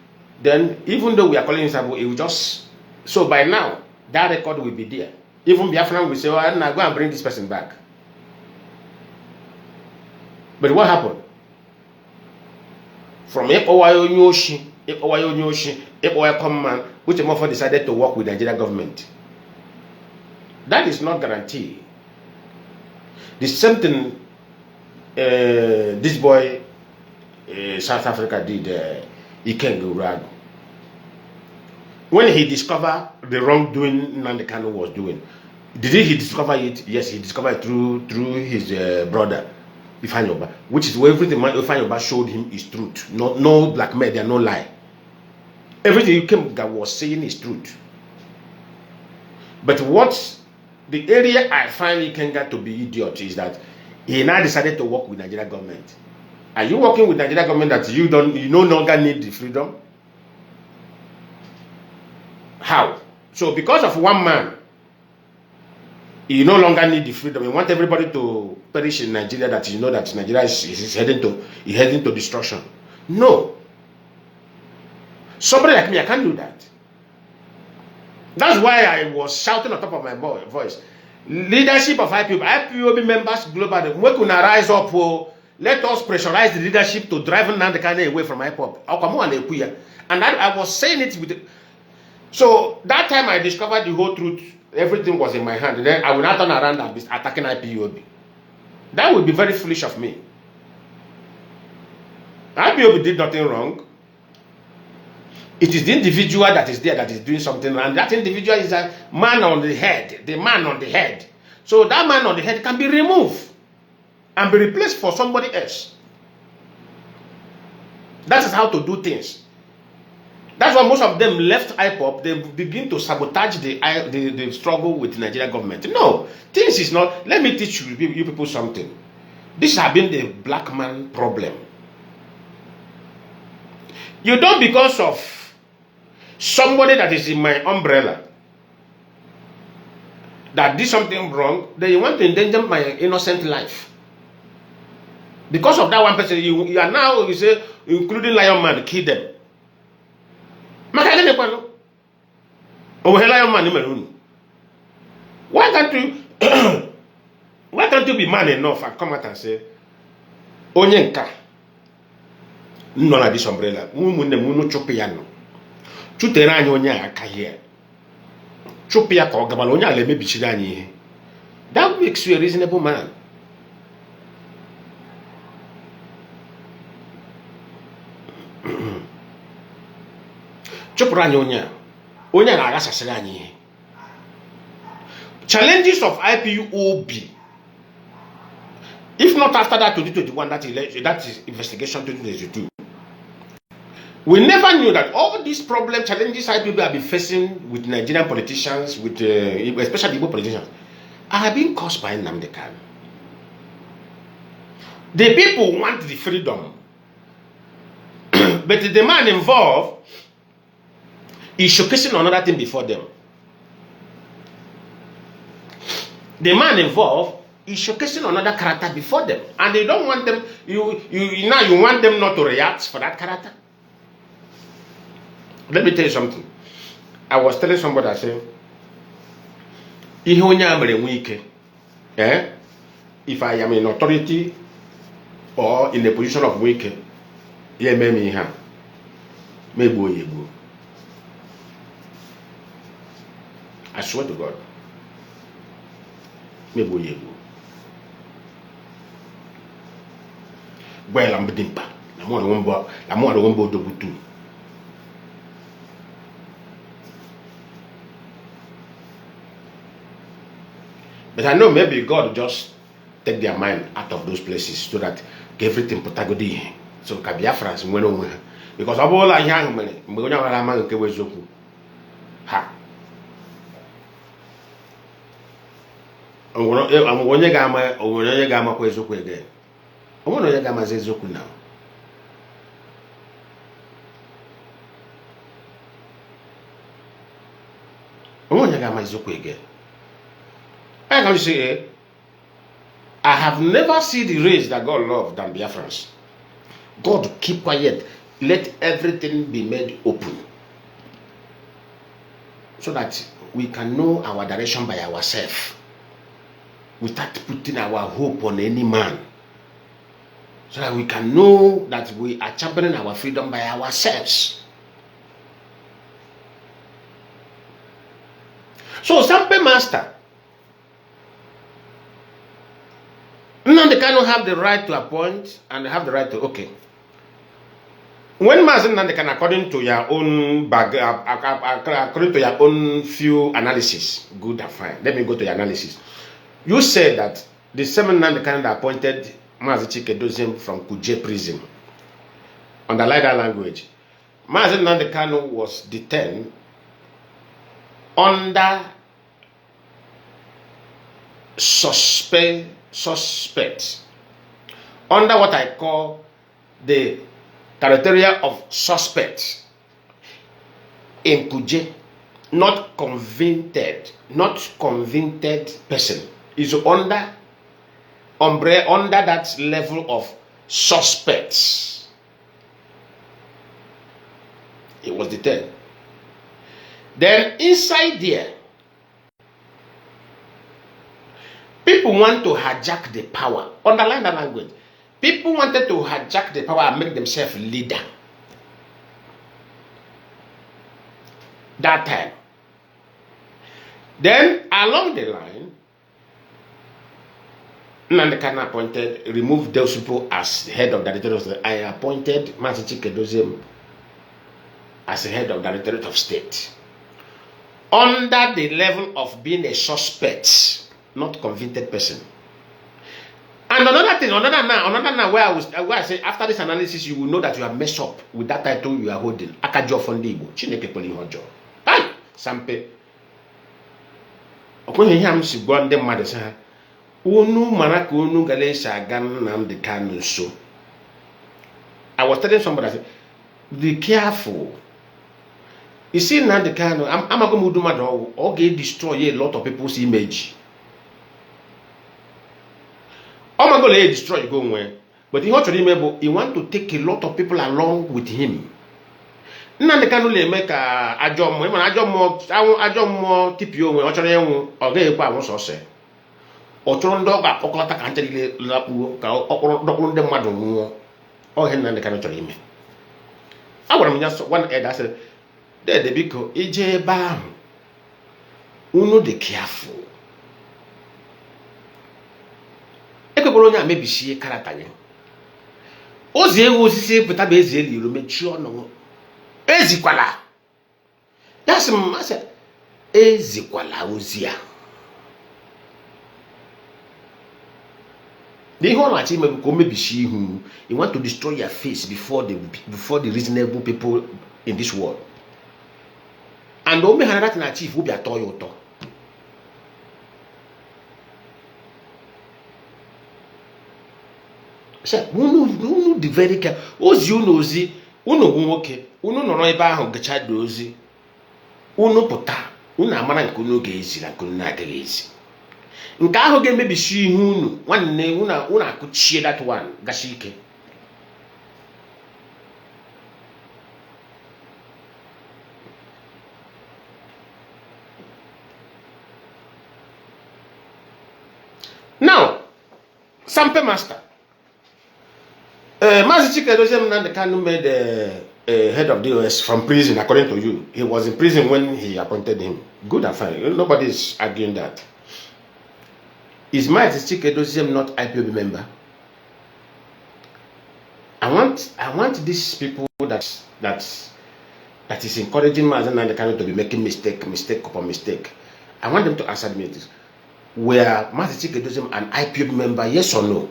Then, even though we are calling him Abu, he will just. So by now, that record will be there. Even Biafran will say, oh, I'm not going to bring this person back. But what happened? From Ipob command, which Mofo decided to work with the Nigerian government. That is not guaranteed. The same thing this boy South Africa did, Ikengu. When he discovered the wrongdoing Nnamdi Kanu was doing, did he discover it? Yes, he discovered it through his brother, Ifanyoba, which is where everything Ifanyoba showed him is truth. No blackmail, there no lie. Everything Ikenga was saying is truth. But what the area I find Ikenga to be idiot is that he now decided to work with Nigeria government. Are you working with Nigeria government that you no longer need the freedom? How? So because of one man, you no longer need the freedom. You want everybody to perish in Nigeria, that you know that Nigeria is heading to destruction. No. Somebody like me, I can't do that. That's why I was shouting on top of my voice. Leadership of IPOB members globally, we can rise up. Let us pressurize the leadership to drive Nnamdi Kanu away from Ipob. And I was saying it with. So that time I discovered the whole truth. Everything was in my hand. Then I will not turn around and be attacking IPOB. That would be very foolish of me. IPOB did nothing wrong. It is the individual that is there that is doing something, and that individual is a man on the head, the man on the head. So that man on the head can be removed and be replaced for somebody else. That is how to do things. That's why most of them left IPOB. They begin to sabotage the struggle with the Nigerian government. No, things is not. Let me teach you people something. This has been the black man problem. You don't, because of somebody that is in my umbrella that did something wrong, then you want to endanger my innocent life. Because of that one person, you are now, you say, including Lionman, kill them. Why can't you why can't you be man enough and come out and say, Onyenka, no na this umbrella, no chopiano. Chuterani onya aka here. Chopia ka ogabalo onya le mebichiri anyi ihe. That makes you a reasonable man. Chopurani onya na agasasiri anyi ihe. Challenges of IPOB. If not after that 2021, that is investigation 2022. We never knew that all these problems, challenges IPOB have been facing with Nigerian politicians, with especially Igbo politicians, are being caused by Nnamdi Kanu. The people want the freedom, but the man involved is showcasing another thing before them. The man involved is showcasing another character before them, and they don't want them. You want them not to react for that character. Let me tell you something. I was telling somebody, I said, if I am in authority or in a position of weak, maybe I swear to God. Well, I'm bedimpa. I'm one too. But I know maybe God just take their mind out of those places so that everything protagodi. So Biafran went on because of all I young men, ha. I'm going to gamma Kwezoku again. I want to gamma Zezoku now. I want to gamma Zoku again. I can say, I have never seen the race that God loved than Biafrans. God, keep quiet. Let everything be made open. So that we can know our direction by ourselves. Without putting our hope on any man. So that we can know that we are championing our freedom by ourselves. So, Sampe Master, Nnamdi Kanu have the right to appoint and they have the right to, okay. When Mazi Nnamdi Kanu, according to your own according to your own few analysis, good and fine. Let me go to your analysis. You said that the 7 Nnamdi Kanu that appointed Mazi Chike from Kuje prison, underline that language. Mazi Nnamdi Kanu was detained under suspect, under what I call the criteria of suspect in Kuje, not convicted person. Is under that level of suspects. He was detained. Then inside there, people want to hijack the power. Underline that language. People wanted to hijack the power and make themselves leader. That time. Then along the line, Nnamdi Kanu appointed, removed those people as head of the Directorate of State. I appointed Mazi Chikedozie as the head of the Directorate of State. Under the level of being a suspect, not convicted person. And another thing, another now, where I say after this analysis, you will know that you have messed up with that title you are holding. Akajo Fondibo, Chineke Polihojo. Hey, Sampe. Okwenye him si gwande mmadụ sa unu mara ka unu gale isa aga Nnamdi Kanu nso. I was telling somebody, I said, be careful. You see Nnamdi Kanu, I'm going to do my dog, okay, destroy a lot of people's image. I'm going to destroy go away. But he want to remember, he want to take a lot of people along with him. Nnamdi Kanu le make a ajomo, even ajomo TPO when ochore enwu oga ekwa awon so se. Ochoro ndo ga pokolata kan tele lapu ka okoro dokoro nde mmadu nwo. O he Nnamdi Kanu choro ime. Agwara m just one elder said, "There biko ije ebe ahụ. Unu dey careful." Ekwekwara onye amebisie karata ya. Ozi ewu osisi pụta bụ ezi eli iro mechie ọnụ. Ezikwala. That's I said, Ezikwala ozi a. The whole achievement will mebisi ihu. You want to destroy your face before the reasonable people in this world. And the only that na achieve will be a Toyota. So, unu the very care. Ozi unu ozi, unu nwoke, unu nọrọ ebe ahụ gacha dozi. Unu pụta, unu amara nke unu ga-ezi na nke unu na-agaghị ezi. Nke ahụ ga-emebisi ihe unu, nwanne unu akụchie that one gashi ike. Now, Sampe Master. Mazi Chikedozie Nnamdi Kanu made head of DOS from prison, according to you. He was in prison when he appointed him. Good and fine. Nobody is arguing that. Is Mazi Chikedozie not IPOB member? I want these people that is encouraging Mazi Nnamdi Kanu to be making mistake upon mistake. I want them to answer me this. Were Mazi Chikedozie an IPOB member, yes or no?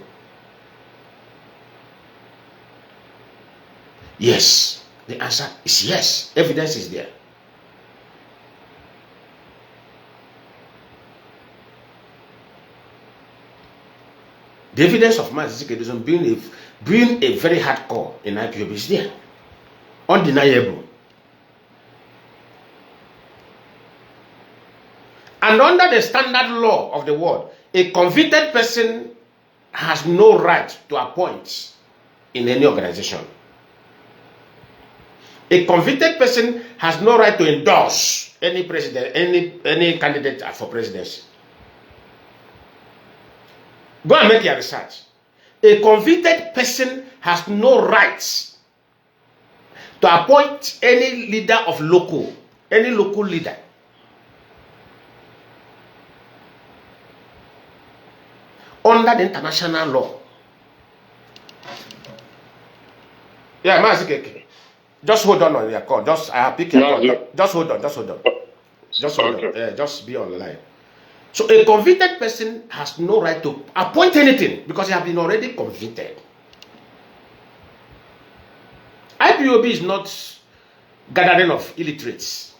Yes. The answer is yes. Evidence is there. The evidence of Mazi Chikedozie being a very hardcore in IPOB is there. Undeniable. And under the standard law of the world, a convicted person has no right to appoint in any organization. A convicted person has no right to endorse any president, any candidate for presidency. Go and make your research. A convicted person has no rights to appoint any leader of any local leader. Under the international law. Yeah, Mazi. Just hold on your call. I pick your call. Yeah. Just hold on. Just hold on. Just be on the line. So a convicted person has no right to appoint anything because he has been already convicted. IPOB is not gathering of illiterates.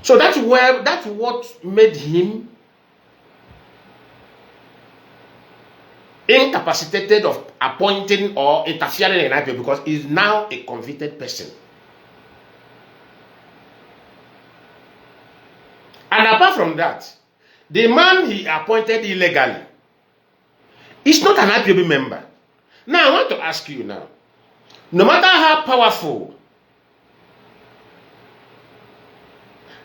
So that's what made him incapacitated of appointing or interfering in IPOB because he is now a convicted person. And apart from that, the man he appointed illegally is not an IPOB member. Now I want to ask you now, no matter how powerful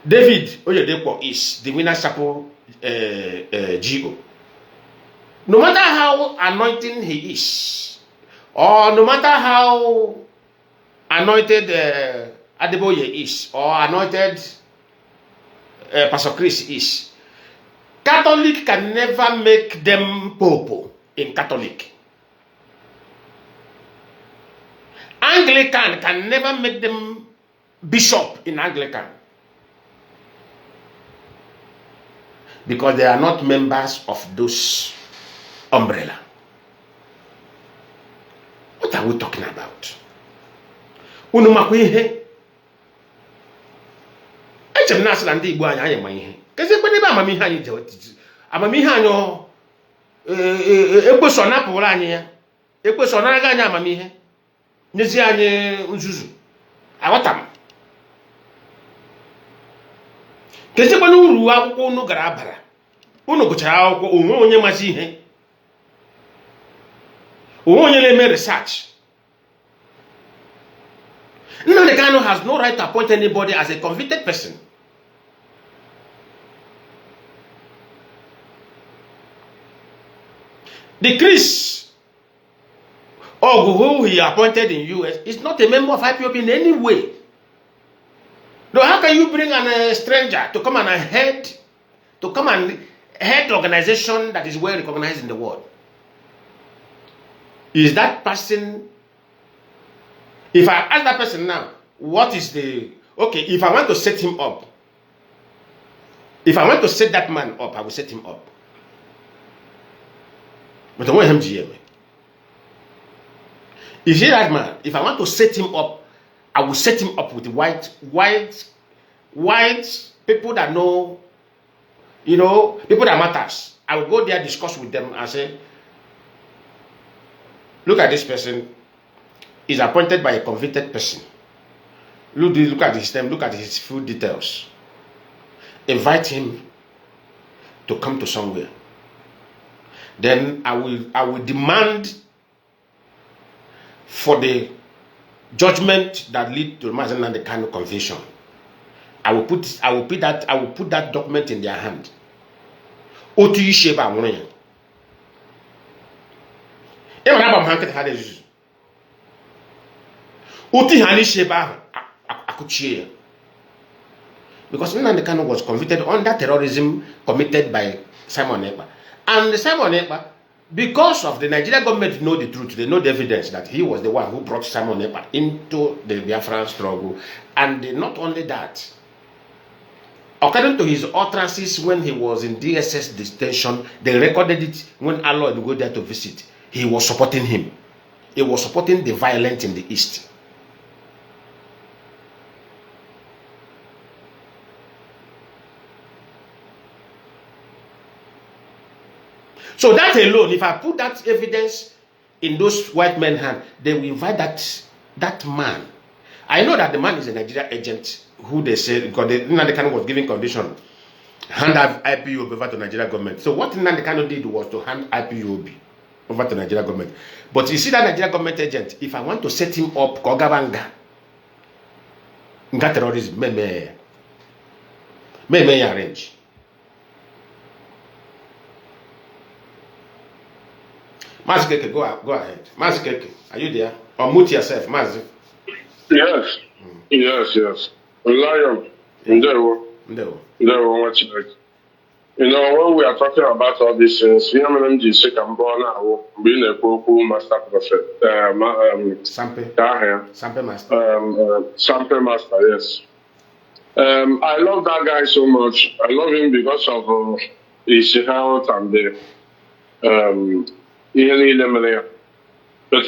David Oyedepo is, the winner Chapo GO, no matter how anointing he is, or no matter how anointed Adeboye is, or anointed Pastor Chris is, Catholic can never make them pope in Catholic. Anglican can never make them bishop in Anglican. Because they are not members of those umbrella. What are we talking about? Unu makwa ihe. Echem na asịla ndị Igbo anyị ma ihe. Kezi ekwe n'ebe amamihe anyị je. Amamihe anyị ekweso napụrụ anyị ya. Ekweso naraga anyị amamihe. Nyezi anyị nzuzu. Aghọta m. Kezi ekwe n'uru akwụkwọ unu gara abara. Unu gụchara akwụkwọ onwe onye mazi ihe. Onwe onye na-eme research. Nnamdi Kanu has no right to appoint anybody as a convicted person. The Chris Ogu, who he appointed in US, is not a member of Ipob in any way. No, how can you bring a stranger to come and head organization that is well recognized in the world? Is that person? If I ask that person now, what is the okay? If I want to set him up, if I want to set that man up, I will set him up. But I want him GM. You see that man? If I want to set him up, I will set him up with white people that know, people that matters. I will go there, discuss with them, and say, look at this person. He's appointed by a convicted person. Look at his name. Look at his full details. Invite him to come to somewhere. Then I will demand for the judgment that lead to Mazi and the Kanu conviction. I will put that document in their hand. Otu isheba nwere. E mana ba mhanket ha de. Uti hani sheba akuchie. Because Nnamdi Kanu was convicted under terrorism committed by Simon Ekpa. And Simon Ekpa, because of the Nigerian government know the truth, they know the evidence that he was the one who brought Simon Ekpa into the Biafran struggle. And not only that, according to his utterances when he was in DSS detention, they recorded it when Allah would go there to visit. He was supporting him. He was supporting the violent in the East. So that alone, if I put that evidence in those white men's hand, they will invite that man. I know that the man is a Nigerian agent who they say, because Nnamdi Kanu was giving condition, hand IPOB over to Nigerian government. So what Nnamdi Kanu did was to hand IPOB over to Nigerian government. But you see that Nigerian government agent, if I want to set him up, Kogabanga, nga terrorism, me arrange. Mazi Keke, go ahead. Mazi Keke, are you there? Or mute yourself, Mazi. Yes. Yes. Lion, there, watch it. When we are talking about all these things, Nnamdi say can go now, being a Poku master prophet, Sampe master. Sampe master, yes. I love that guy so much. I love him because of his health and the but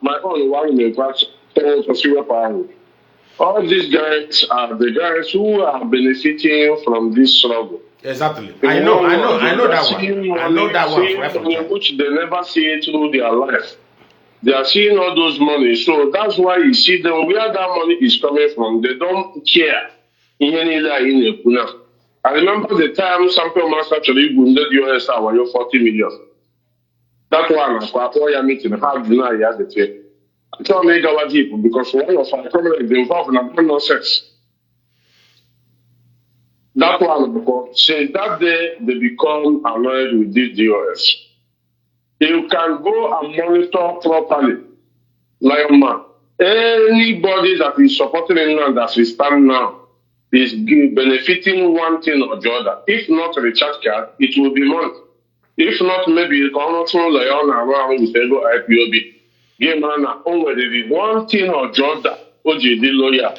my own one in the all these guys are the guys who are benefiting from this struggle. Exactly. I know that one. I know that one. Which they never see it through their life. They are seeing all those money. So that's why you see them where that money is coming from. They don't care. I remember the time Sample Master actually wounded US our 40 million. That one, I meeting, how deny the thing. I tell me our people because one of our comrades involved in a nonsense. That one, because since that day they become annoyed with this DOS. You can go and monitor properly, Lionman. Anybody that is supporting England as we stand now, is benefiting one thing or the other. If not recharge card, it will be money. If not, maybe the conventional lawyer around with ego IPOB. Game man, only one thing or the other, OJD lawyer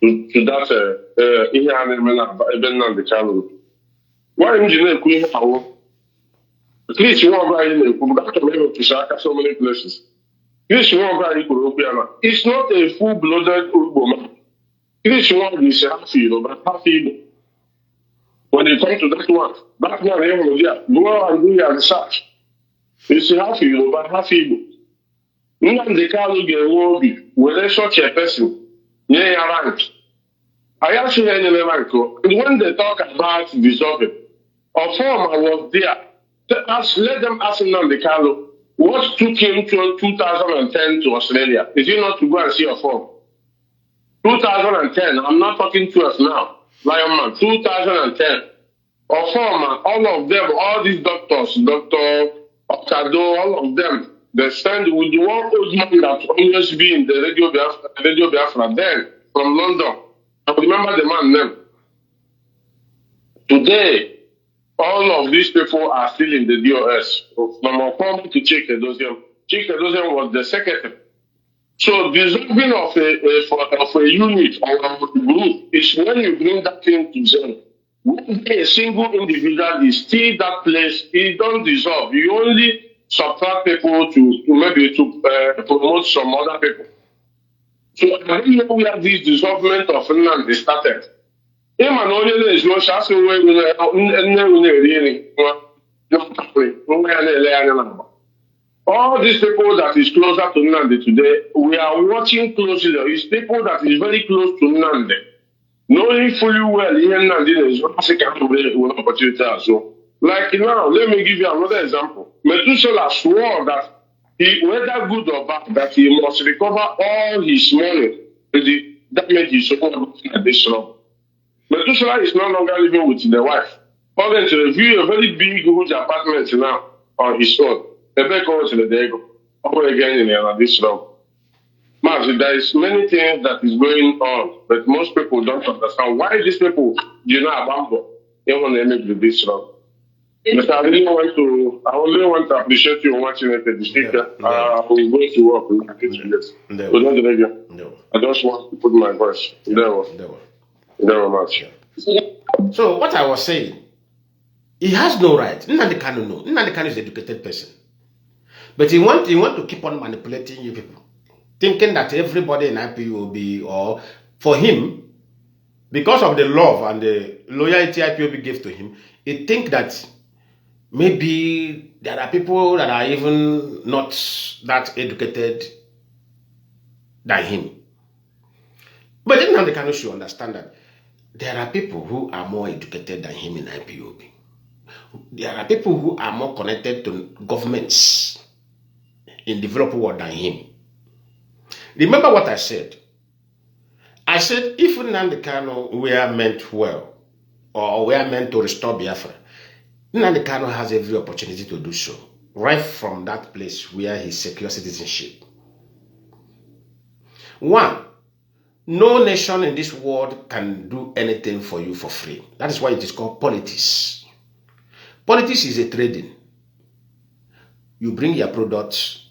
to that ihe a na-eme na ebe Nnamdi Kanu. Why am I na-ekwu ihe ahụ? Chris Nwogwu anyị na-ekwu, but after maybe to shaka so many places. Chris Nwogwu anyị kwuru okwu ya na, it's not a full-blooded Igbo man. Chris Nwogwu is half Igbo, but half Igbo. When you come to that one go and do your research. It's half Igbo, but half Igbo. Nnamdi Kanu ga-enwe obi were such a person nye ya rank. I actually had a rank. And when they talk about dissolving, Ofoma was there. Let them ask Nnamdi Kanu what took him to 2010 to Australia. Is he not to go and see a form? 2010, I'm not talking to us now. Lionman, 2010. Ofoma, all of them, all these doctors, Dr. Okado, all of them, they stand with the one old man that always be in the Radio Biafra then, from London. I remember the man name. Today, all of these people are still in the DOS. From Ofoma to Chikedozium. Chikedozium was the secretary. So dissolving of a unit or a group is when you bring that thing to them. When a single individual is still that place, it don't dissolve. You only subtract people to maybe to promote some other people. So I don't know where this dissolvement of Nnamdi started. All these people that is closer to Nnamdi today, we are watching closely. It's people that is very close to Nnamdi. Knowing fully well, Nnamdi is one opportunity as well. Like now, let me give you another example. Methuselah swore that whether good or bad, that he must recover all his money to the damage he suffered at this time. Methuselah is no longer living with the wife. According to review, a very big, huge apartment now on his own. Over again in this room. Mazi, there is many things that is going on, but most people don't understand why these people do not abandon even in this room. But I really want to appreciate you watching it at the speaker. I will go to work in 15 minutes. I just want to put my voice. There much. So what I was saying, he has no right. Nnamdi Kanu no. Nnamdi Kanu is an educated person. But he want to keep on manipulating you people. Thinking that everybody in IPU will be, or for him, because of the love and the loyalty IPOB gave to him, he think that maybe there are people that are even not that educated than him. But then Nnamdi Kanu should understand that there are people who are more educated than him in IPOB. There are people who are more connected to governments in developed world than him. Remember what I said? I said if Nnamdi Kanu were meant well, or were meant to restore Biafra, Nnamdi Kanu has every opportunity to do so, right from that place where he secures citizenship. One, no nation in this world can do anything for you for free. That is why it is called politics. Politics is a trading. You bring your products,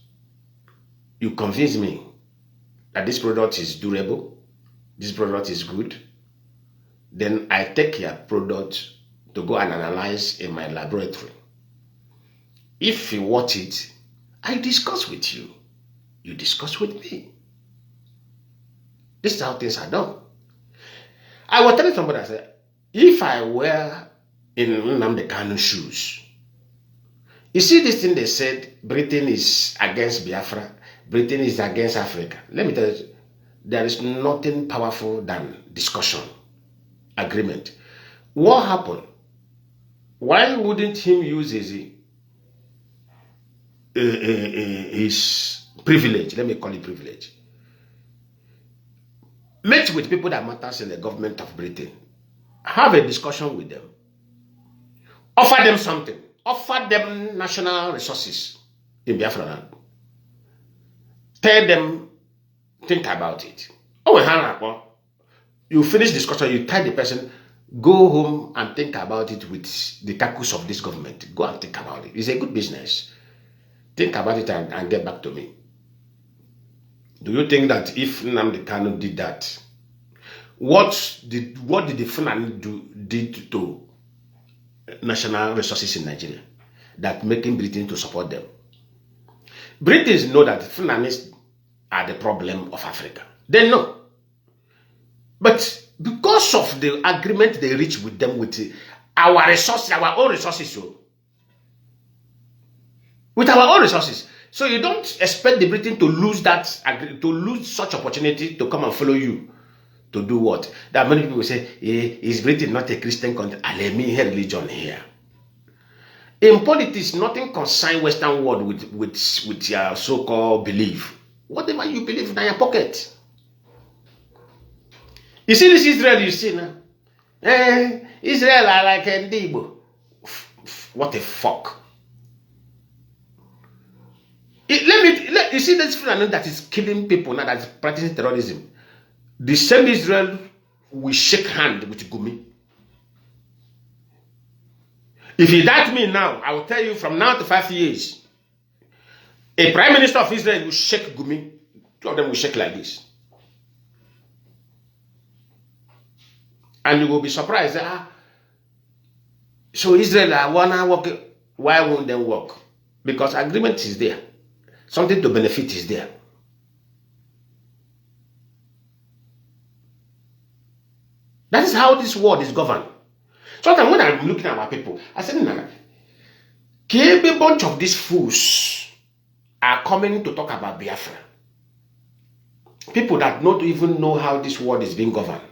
you convince me that this product is durable, this product is good, then I take your product to go and analyze in my laboratory. If you want it, I discuss with you. You discuss with me. This is how things are done. I was telling somebody, I said, if I were in Nnamdi Kanu's shoes, you see this thing they said, Britain is against Biafra, Britain is against Africa. Let me tell you, there is nothing powerful than discussion, agreement. What happened? Why wouldn't him use his privilege? Let me call it privilege. Meet with people that matters in the government of Britain. Have a discussion with them. Offer them something. Offer them national resources in Biafra land. Tell them, think about it. Oh, You finish discussion, you tell the person, go home and think about it with the caucus of this government. Go and think about it. It's a good business. Think about it and get back to me. Do you think that if Nnamdi Kanu did that, what did the Fulani did to national resources in Nigeria that making Britain to support them? Britons know that Fulanis are the problem of Africa. They know. But because of the agreement they reach with them with our resources, our own resources, so you don't expect the Britain to lose such opportunity to come and follow you to do what? That many people say, is Britain not a Christian country? Let me hear religion here. In politics, nothing concerns Western world with your so-called belief. Whatever you believe in your pocket. You see this Israel you see now? Israel are like Ndibo. What a fuck. You see this phenomenon that is killing people now, that is practicing terrorism. The same Israel will shake hand with Gumi. If you doubt me now, I will tell you from now to 5 years, a prime minister of Israel will shake Gumi. Two of them will shake like this. And you will be surprised. So Israel wanna work. Why won't they work? Because agreement is there. Something to benefit is there. That is how this world is governed. Sometimes when I'm looking at our people, I say, Nana, a bunch of these fools are coming to talk about Biafra. People that don't even know how this world is being governed.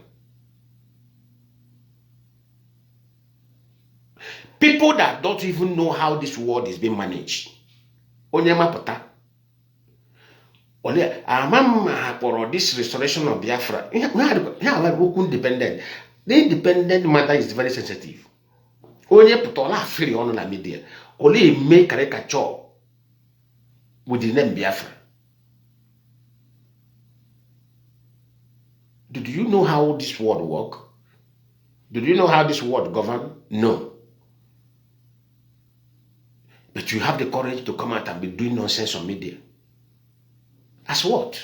People that don't even know how this world is being managed. Onyema pota. For this restoration of Biafra, here are independent. The independent matter is very sensitive. Onye putola free on the media. Only make caricature with the name Biafra. Do you know how this world works? Do you know how this world governs? No. But you have the courage to come out and be doing nonsense on media. As what?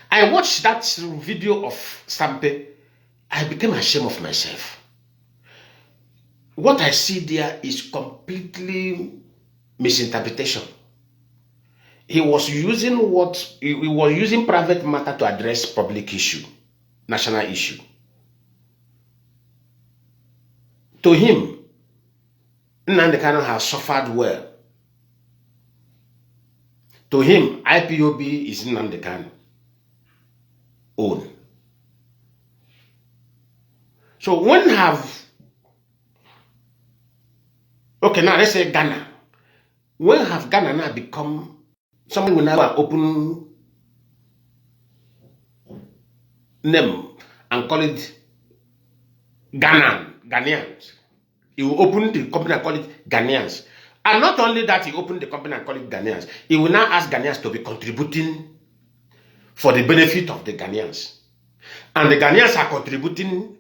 I watched that video of Stampe. I became ashamed of myself. What I see there is completely misinterpretation. He was using private matter to address public issue, national issue. To him, Nnamdi Kanu has suffered well. To him, IPOB is Nnamdi Kanu own. So when now let's say Ghana. When have Ghana now become, someone will now open name and call it Ghanaians. He will open the company and call it Ghanaians. And not only that, he opened the company and call it Ghanaians. He will now ask Ghanaians to be contributing for the benefit of the Ghanaians. And the Ghanaians are contributing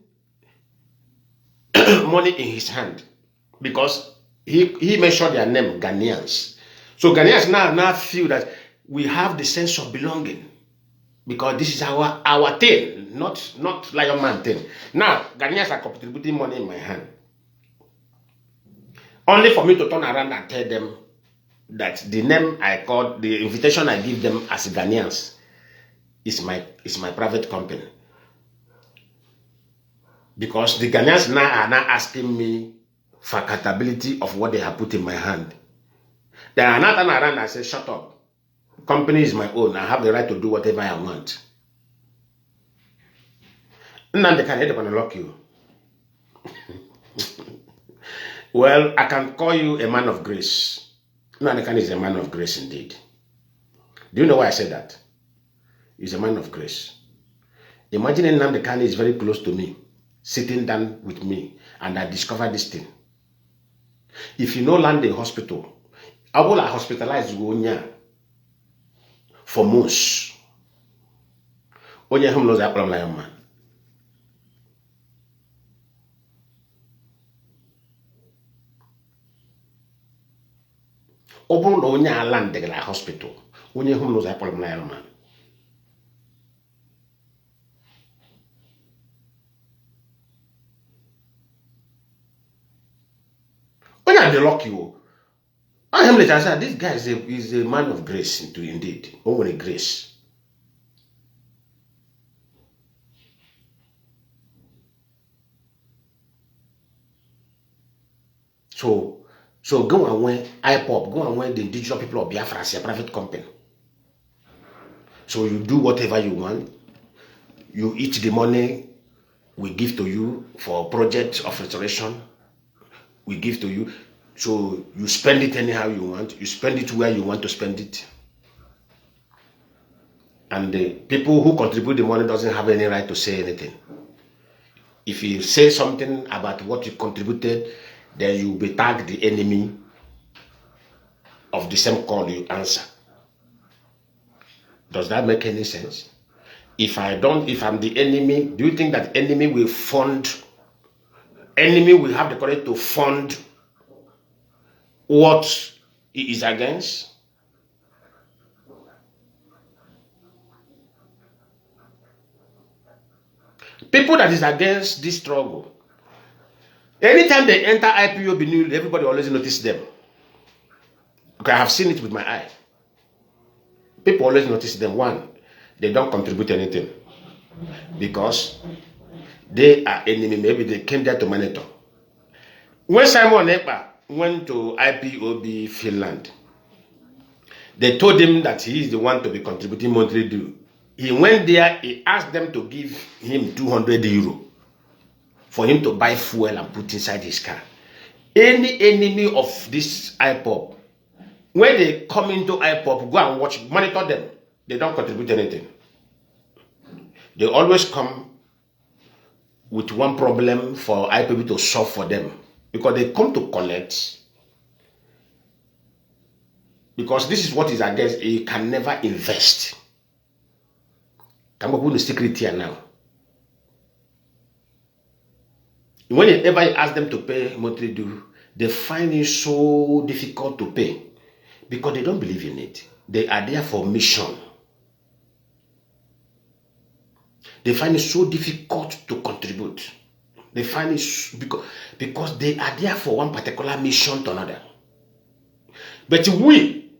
money in his hand because he mentioned their name, Ghanaians. So Ghanaians now feel that we have the sense of belonging because this is our thing, not Lionman thing. Now, Ghanaians are contributing money in my hand. Only for me to turn around and tell them that the name I called, the invitation I give them as Ghanaians is my private company. Because the Ghanaians now are now asking me for accountability of what they have put in my hand. They are not turning around and say, shut up. Company is my own. I have the right to do whatever I want. Nnamdi Kanu, they're going to lock you. Well, I can call you a man of grace. Nnamdi Kanu is a man of grace indeed. Do you know why I say that? He's a man of grace. Imagine Nnamdi Kanu is very close to me, sitting down with me, and I discovered this thing. If you know land a hospital, I will hospitalize Wonya for months. Onye hum knows I call him Lionman. Open onye land the hospital. Onye hum knows I call him Lionman. Onye the lucky you. I am later said this guy is a man of grace indeed. Only grace. So go and win Ipob, go and win the indigenous people of Biafra as a private company. So you do whatever you want. You eat the money we give to you for projects of restoration. We give to you. So you spend it anyhow you want. You spend it where you want to spend it. And the people who contribute the money doesn't have any right to say anything. If you say something about what you contributed, then you will be tagged the enemy of the same call you answer. Does that make any sense? If I'm the enemy, do you think that enemy will have the courage to fund what he is against? People that is against this struggle, anytime they enter IPOB news, everybody always notice them. Okay, I have seen it with my eye. People always notice them. One, they don't contribute anything because they are enemy. Maybe they came there to monitor. When Simon Ekpa went to IPOB Finland, they told him that he is the one to be contributing monthly due. He went there, he asked them to give him 200 euro for him to buy fuel and put inside his car. Any enemy of this Ipob, when they come into Ipob, go and watch, monitor them. They don't contribute anything. They always come with one problem for IPOB to solve for them. Because they come to collect. Because this is what is against, you can never invest. Come up with the secret here now. Whenever you ask them to pay monthly due, they find it so difficult to pay because they don't believe in it. They are there for mission. They find it so difficult to contribute. They find it because they are there for one particular mission to another. But we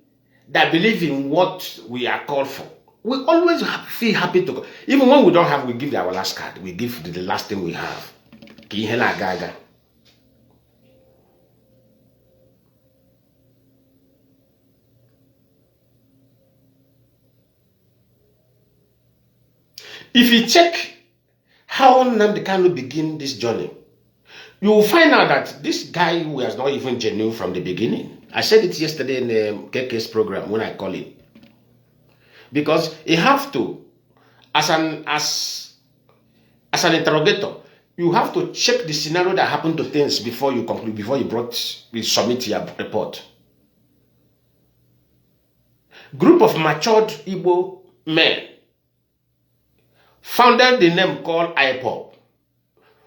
that believe in what we are called for, we always feel happy to go. Even when we don't have, we give our last card. We give the last thing we have. If you check how Nnamdi Kanu began this journey, you will find out that this guy was not even genuine from the beginning. I said it yesterday in the KK's program when I call it. Because he have to, as an interrogator, you have to check the scenario that happened to things before you conclude, before you submit your report. Group of matured Igbo men founded the name called Ipob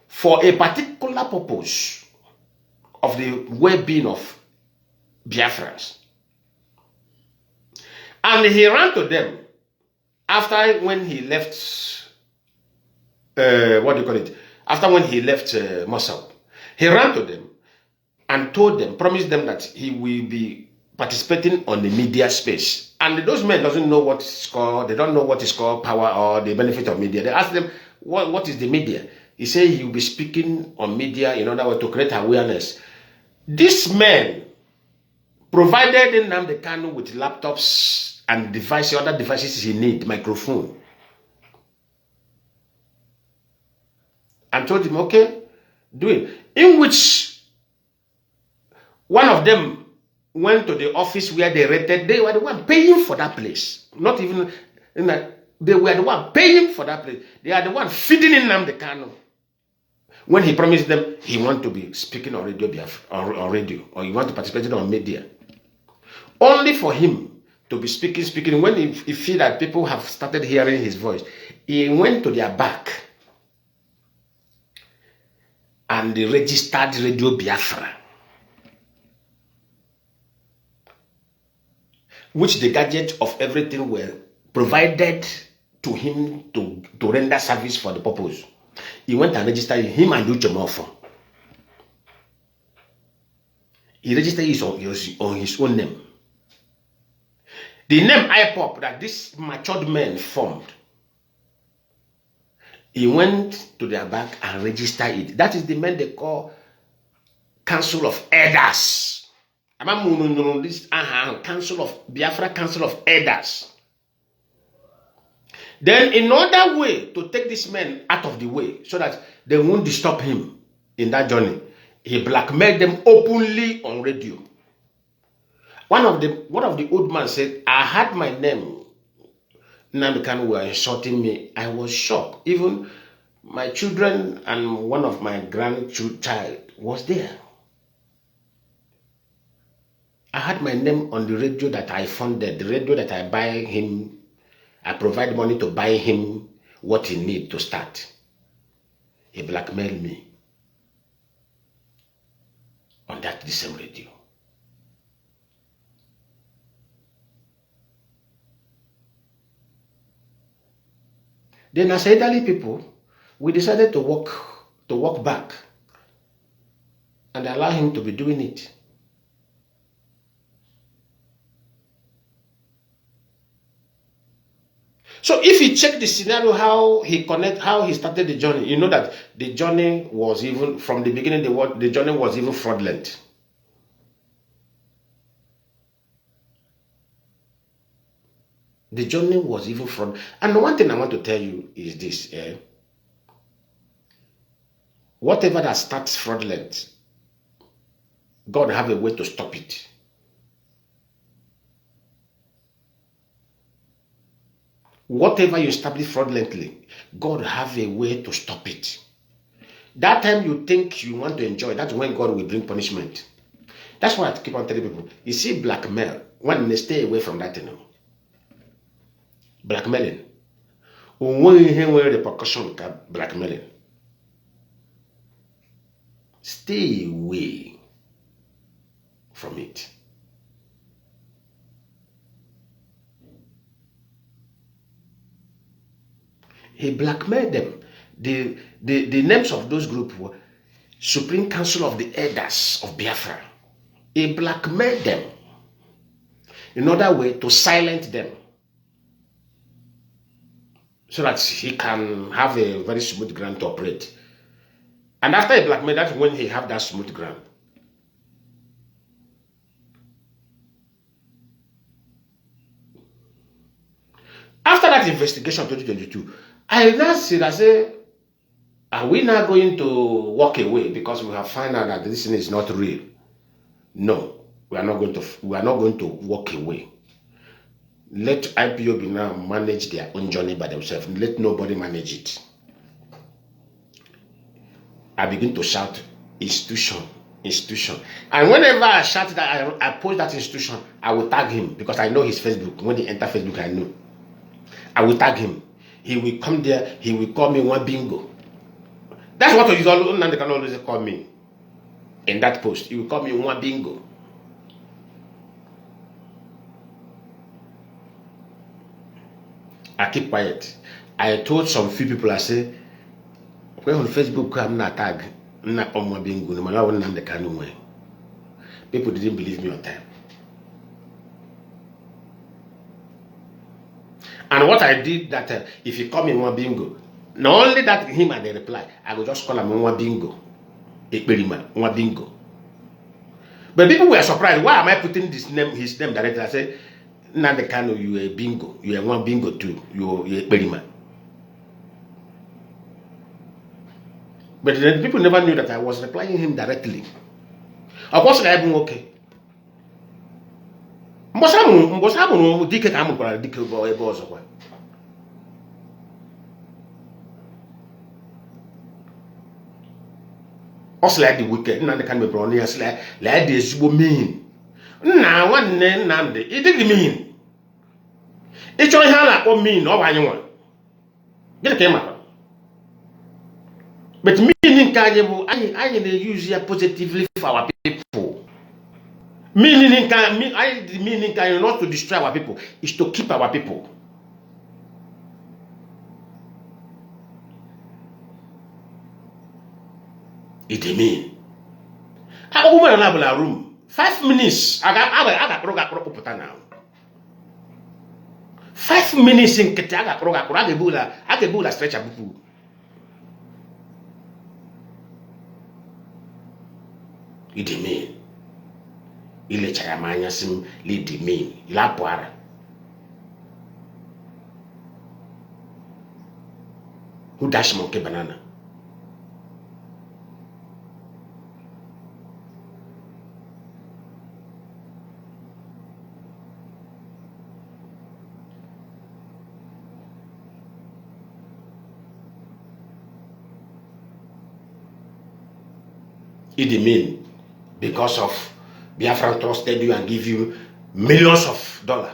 for a particular purpose of the well-being of Biafrans. And he ran to them after when he left, after when he left Mossad. He ran to them and told them, promised them that he will be participating on the media space. And those men doesn't know what is called, they don't know what is called power or the benefit of media. They asked them, what is the media? He said he will be speaking on media in order to create awareness. This man provided Nnamdi Kanu with laptops and devices, other devices he need, microphone. And told him, okay, do it. In which one of them went to the office where they rented. They were the one paying for that place. Not even, they were the one paying for that place. They are the one feeding in Nnamdi Kanu. When he promised them he want to be speaking on radio, or he want to participate on media. Only for him to be speaking. When he feel that people have started hearing his voice, He went to their back and they registered Radio Biafra, which the gadget of everything were provided to him to render service for the purpose. He went and registered him and Uchemofo. He registered it on his own name. The name Ipob that this matured man formed, he went to their back and registered it. That is the man they call Council of Elders. This Council of Biafra Council of Elders. Then another way to take this man out of the way so that they won't disturb him in that journey, he blackmailed them openly on radio. One of the old men said, I had my name. Nnamdi were insulting me. I was shocked. Even my children and one of my grandchild was there. I had my name on the radio that I funded, the radio that I buy him. I provide money to buy him what he need to start. He blackmailed me on that same radio. Then as elderly people, we decided to walk back and allow him to be doing it. So if you check the scenario, how he started the journey, you know that the journey was even, from the beginning, the journey was even fraudulent. The journey was even fraud. And one thing I want to tell you is this. Whatever that starts fraudulent, God have a way to stop it. Whatever you establish fraudulently, God have a way to stop it. That time you think you want to enjoy, that's when God will bring punishment. That's why I keep on telling people, you see blackmail, when they stay away from that, blackmailing. When you hear repercussion blackmailing, stay away from it. He blackmailed them. The names of those groups were Supreme Council of the Elders of Biafra. He blackmailed them in order way to silence them, so that he can have a very smooth ground to operate. And after he blackmailed, that's when he have that smooth ground. After that investigation 2022, I now said, are we now going to walk away because we have found out that this thing is not real? No, we are not going to walk away. Let IPOB now manage their own journey by themselves. Let nobody manage it. I begin to shout, institution. And whenever I shout that, I post that institution, I will tag him because I know his Facebook. When he enter Facebook, I know. I will tag him. He will come there. He will call me one bingo. That's what Nnamdi can always call me in that post. He will call me one bingo. I keep quiet. I told some few people, I say, when on Facebook, I'm not tag, I'm not on one bingo, no matter what Nnamdi Kanu way. People didn't believe me on time. And what I did that if he call me one bingo, not only that him and they reply, I will just call him one bingo. One bingo. But people were surprised. Why am I putting his name directly? I said, Nnamdi Kanu, you a bingo. You are one bingo too. You a Berima. But then people never knew that I was replying him directly. Of course, I am okay. Also like the wicked, Nnamdi can be brown, like this will mean. Now one name Nnamdi, it didn't mean. It's all like what mean, or anyone. Get came up. But meaning can you use it positively for our people. Meaning can not to destroy our people, is to keep our people. It mean. I go in a room. 5 minutes. I got now. 5 minutes in Ketaga Proga, I can build a stretch of food. It mean. Ile chayamanya sim lead mean. La poara. Who dash monkey banana? It mean because of Biafran trusted you and give you millions of dollars.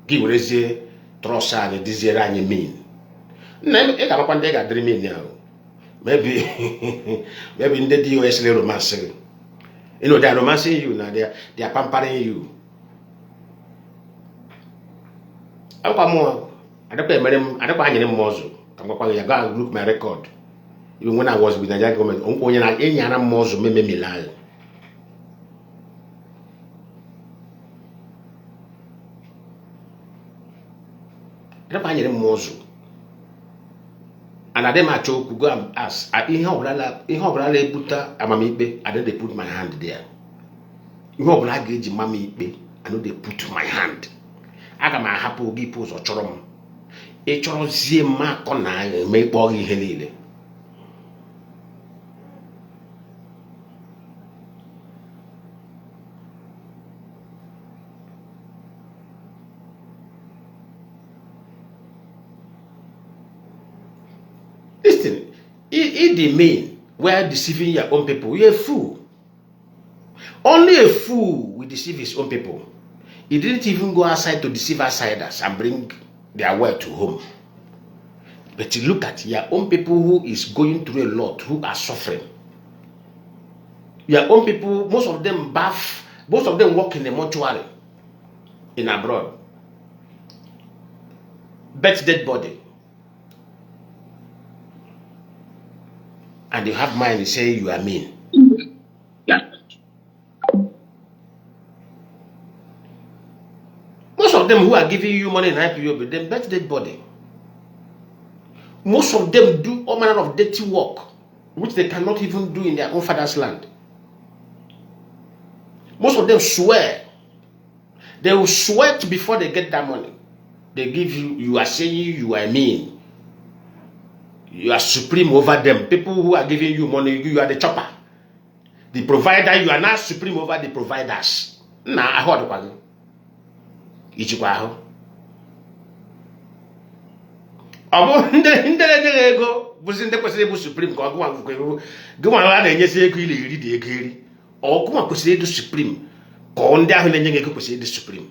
Give Reze trust and desire and you mean. Maybe maybe in the DOS romance. You know, they are romancing you now, they are pampering you. I don't pay any muzzle. I'm going to look my record. Even when I was with the Nigerian government, any other muzzle made me lie. I don't buy any muzzle. And I then could go and ask, I didn't put my hand there. You know, I gauge mammy, I know they put my hand. I got my happy gipos or chorum. A chorum see mark on I make boggy helly. Listen, it mean we're deceiving your own people. You're a fool. Only a fool will deceive his own people. He didn't even go outside to deceive outsiders and bring their word to home. But you look at your own people who is going through a lot, who are suffering. Your own people, most of them bath, most of them work in the mortuary in abroad. Bet dead body. And you have mind to say you are mean. Yeah. Most of them who are giving you money in IPO, they bet dead body. Most of them do all manner of dirty work, which they cannot even do in their own father's land. Most of them swear. They will sweat before they get that money. They give you, you are saying you are mean. You are supreme over them. People who are giving you money, you are the chopper. The provider, you are not supreme over the providers. Nah, I heard about it. Ichikwaho. Abo ndele ego buzi nde kwesịrị bụ supreme ka ọgụwa ngwekwe gụwa a na-enyesi ego ile iri dị ego eri ọgụwa kwesịrị ịdị supreme ka ndị ahụ na-enye ego kwesịrị ịdị supreme.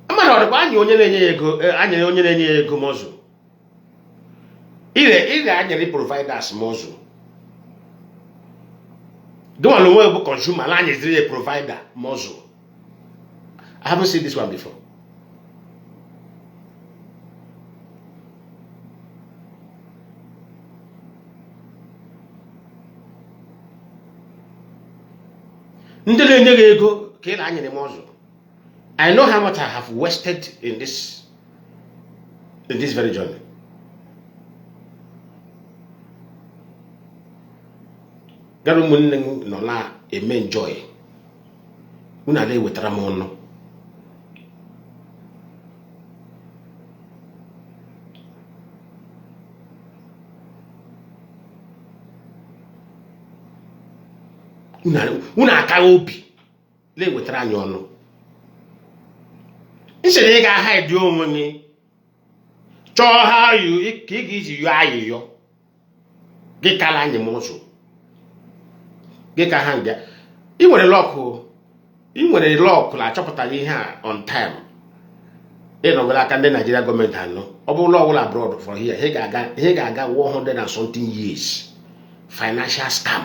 Amara ọdịkwa anyị onye na-enye ego mọzụ ire anyere providers mọzụ. Don't want to know about consumer land is really a provider muzzle. I haven't seen this one before. I know how much I have wasted in this very journey. No na enjoy. Una de wetara m ọnụ. Una aka obi le wetara anyị ọnụ. Nsere ga hide onwe gị. Chọọ ha you ka ị ga-iji yọ ayịyọ. Gị kala anyị mụzụ. Gị ka ha nga. I nwere lọkụ la achọpụtara ihe a on time. Ị nọ nwere aka ndị Nigeria gọọmenti anọ. Ọ bụ ụlọ ọbụla abroad for here. He ga-aga 100 and something years. Financial scam.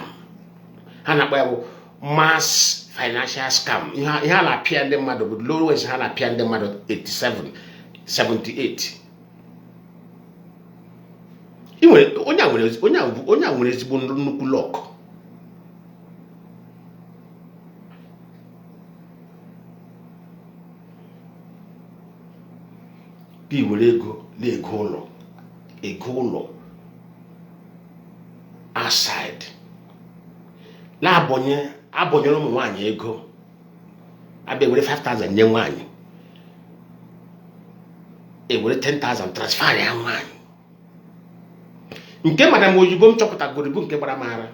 Ha na-akpọ ya bụ mass financial scam. Ihe a na-apịa ndị mmadụ bụ lowest ha na-apịa ndị mmadụ 87, 78. Onye a nwere ezigbo nnukwu lọk. Gị were ego na-ego ụlọ aside abọnyere ụmụ nwaanyị ego abịa were 5,000 nye nwaanyị ewere 10,000 transfer ya nwaanyị nke madam oyibo m chọpụtagoro bụ nke gbara mara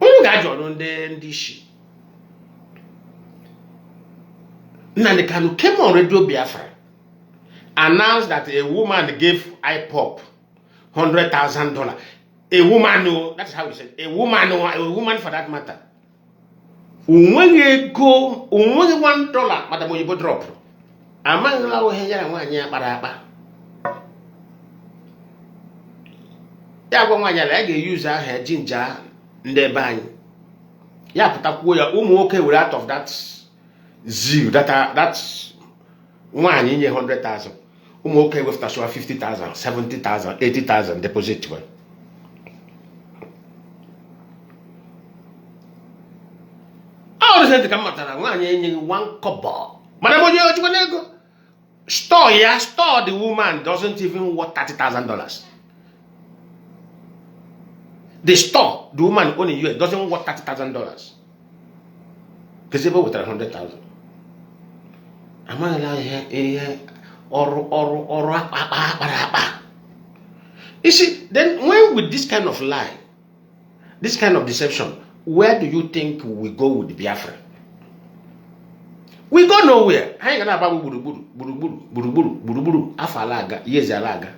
onye ga-ajụ ọrụ ndị isi Nnamdi Kanu came on Radio Biafra, announced that a woman gave Ipob $100,000. A woman, no, that's how he said. A woman for that matter. When go, $1, Madam Oyibo drop. Among la ohenyara nwanyị akpara akpa. Ya gwa nwanyị la ga-use aha jinja ndị be anyị. Ya pụtakwuo ya ụmụ nwoke were out of that zeal that's nwanyị nye 100,000. Ụmụ nwoke weftasua 50,000, 70,000, 80,000 deposit. All the come matara nwanyị enye 1 kobo. Mana mo je ojukwana ego. Store the woman doesn't even worth $30,000. The woman only US doesn't worth $30,000. Because with 100,000. Amala You see, then when with this kind of lie, this kind of deception, where do you think we go with the Biafra? We go nowhere. I ain't gonna about buruburu, afalaga, yes alaga.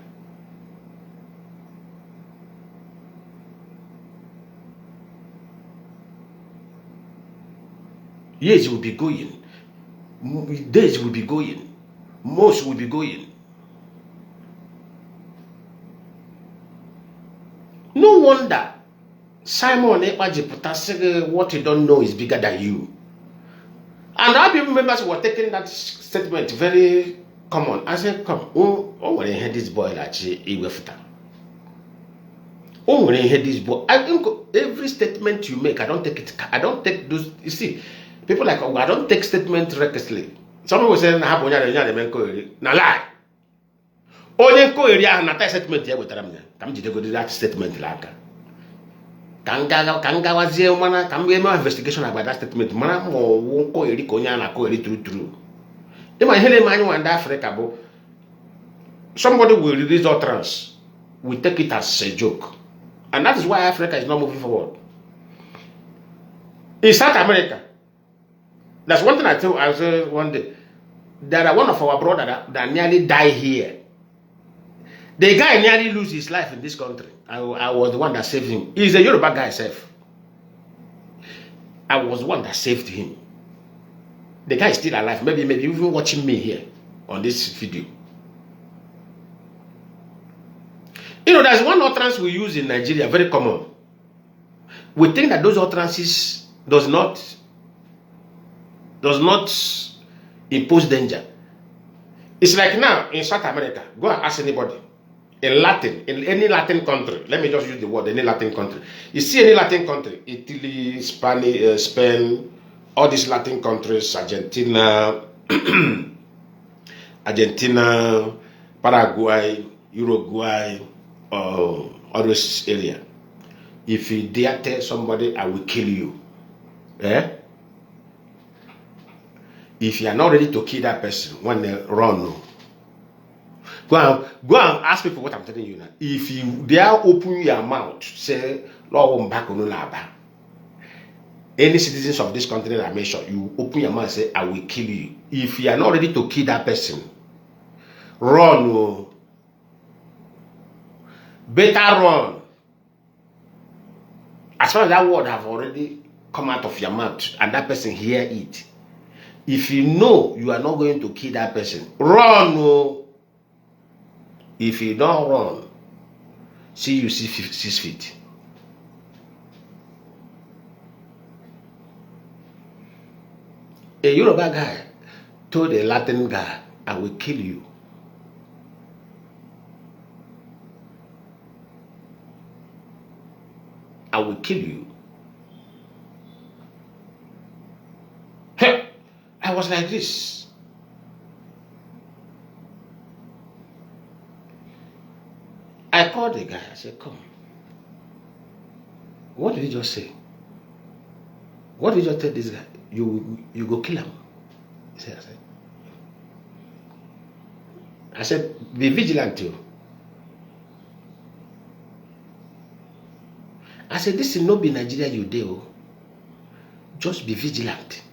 Years will be going, days will be going, months will be going. No wonder Simon Ekpaji what you don't know is bigger than you. And our people members were taking that statement very common. I said, come, when I heard this boy like Iwefuta. When I heard this boy, I think every statement you make, I don't take those, you see, people like, I don't take statements recklessly. Some people say, na lie. Onye ko area na ta statement ya wetara m ya. Kam jide go that statement laka. Kanga wazie mana kam ga investigation about that statement mana mo wo ko eri ko nya na ko eri true. Dem ma hele manyu and Africa bo. Somebody will release utterance. We take it as a joke. And that is why Africa is not moving forward. In South America, that's one thing I said one day. There are one of our brothers that nearly died here. The guy nearly lose his life in this country. I was the one that saved him. He's a Yoruba guy himself. I was the one that saved him. The guy is still alive. Maybe even watching me here on this video. You know, there's one utterance we use in Nigeria, very common. We think that those utterances does not impose danger. It's like now in South America. Go and ask anybody. In Latin, in any Latin country, let me just use the word, any Latin country. You see any Latin country, Italy, Spain, all these Latin countries, Argentina, Paraguay, Uruguay, all those areas. If you dare tell somebody, I will kill you. Eh? If you are not ready to kill that person, when they run, go and ask people what I'm telling you now. If you dare open your mouth, say, Lord, I'm back on Laba. Any citizens of this country that I make sure you open your mouth and say, I will kill you. If you are not ready to kill that person, run. better run. As far as that word have already come out of your mouth and that person hear it, if you know you are not going to kill that person, run. Oh. If you don't run, see you 6 feet. A Yoruba guy told a Latin guy, I will kill you. I will kill you. Hey, I was like this. I called the guy. I said, come. What did he just say? What did you just tell this guy? You go kill him. I said, be vigilant too. I said, this is not be Nigeria you do. Just be vigilant.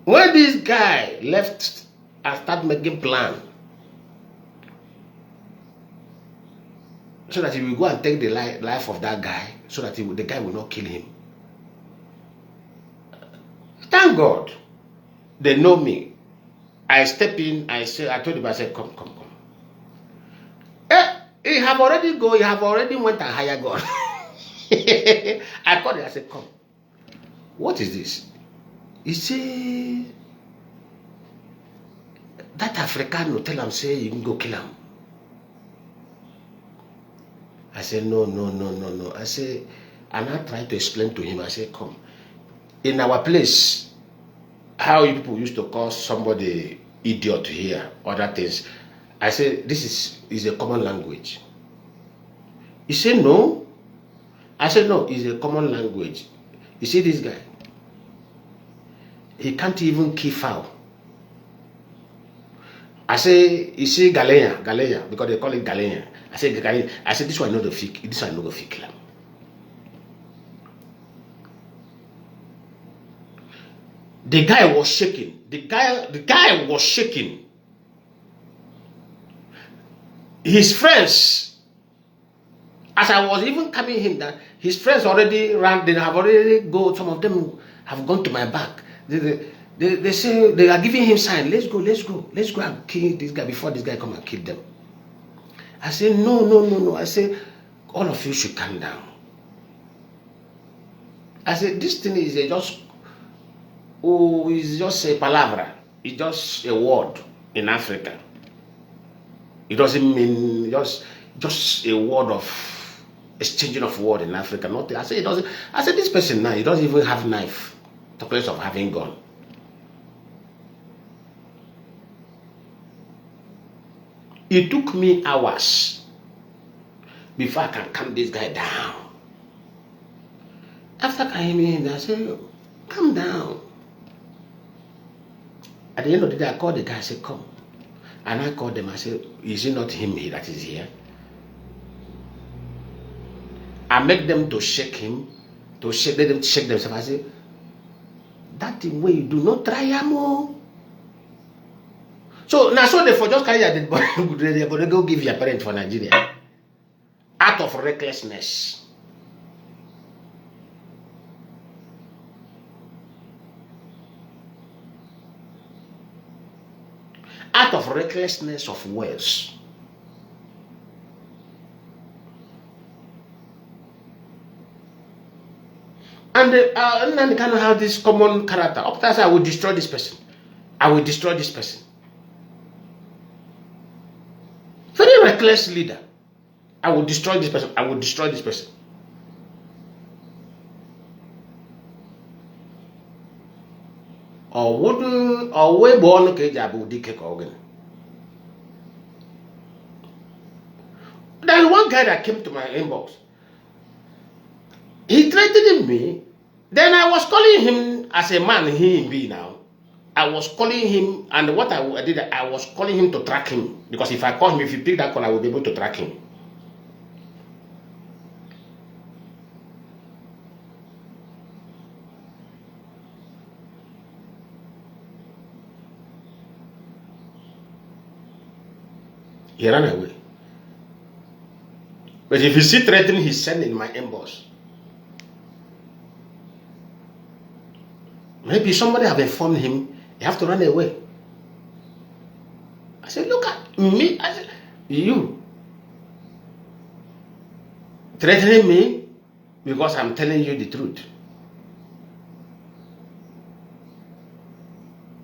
When this guy left and started making plan, so that he will go and take the life of that guy, so that the guy will not kill him. Thank God, they know me. I step in, I told him, I said, come. He have already went and hired God. I called him, I said, come. What is this? He said, that African will tell him, say, you can go kill him. I said, no. I said, and I tried to explain to him, I said, come. In our place, how you people used to call somebody idiot here, other things. I said, this is a common language. He said, no. I said, no, it's a common language. You see this guy? He can't even kill fowl. I say, you see Galenia, because they call it Galenia. I said, this one not the fake, this one not the fake. The guy was shaking. The guy was shaking. His friends, as I was even coming him down, his friends already ran. They have already go. Some of them have gone to my back. They say they are giving him sign. Let's go and kill this guy before this guy come and kill them. I say no. I say all of you should calm down. I said this thing is just a palavra. It's just a word in Africa. It doesn't mean just a word of exchanging of word in Africa. Nothing. I said it doesn't. I said this person now, he doesn't even have knife. The place of having gun. It took me hours before I can calm this guy down. After calming him, I said, calm down. At the end of the day, I called the guy, I said, come. And I called them, I said, is it not him that is here? I make them to shake him, let them shake themselves. I said, that way you do not try him. So now, so they for just carry that body, they're going to go give your parent for Nigeria. Out of recklessness. Out of recklessness of words. And Nnamdi Kanu have this common character. After I will destroy this person. I will destroy this person. Very reckless leader. I will destroy this person. I will destroy this person. Or way born There's one guy that came to my inbox. He threatened me. Then I was calling him as a man he be now. I was calling him, and what I did, I was calling him to track him. Because if I call him, if you pick that call, I will be able to track him. He ran away. But if you see threatening, he's sending my inbox. Maybe somebody have informed him, you have to run away. I said, look at me. I said, you threatening me because I'm telling you the truth.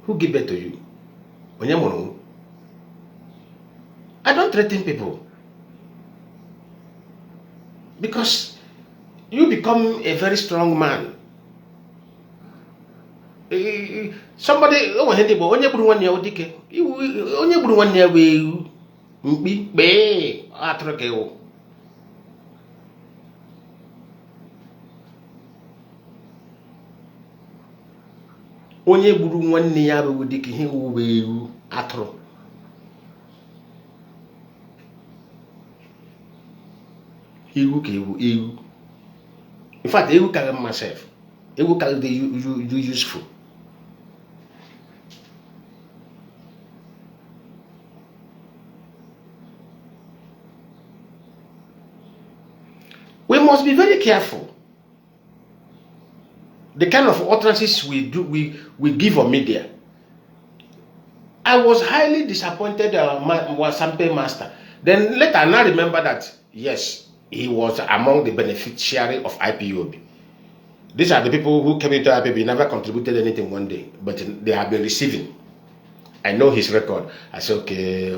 Who give birth to you? I don't threaten people. Because you become a very strong man. Somebody, onye buru nwanne ya odike, onye buru nwanne ya wee mkpi kpee atụrụ ka ewu. Onye buru nwanne ya bụ dike ihe wee ewu atụrụ. Ewu ka ewu ewu. In fact, ewu carry myself. Ewu carry the useful. We must be very careful. The kind of utterances we give on media. I was highly disappointed was Sampe Master. Then later I now remember that yes, he was among the beneficiary of IPOB. These are the people who came into IPOB, never contributed anything one day, but they have been receiving. I know his record. I said, okay.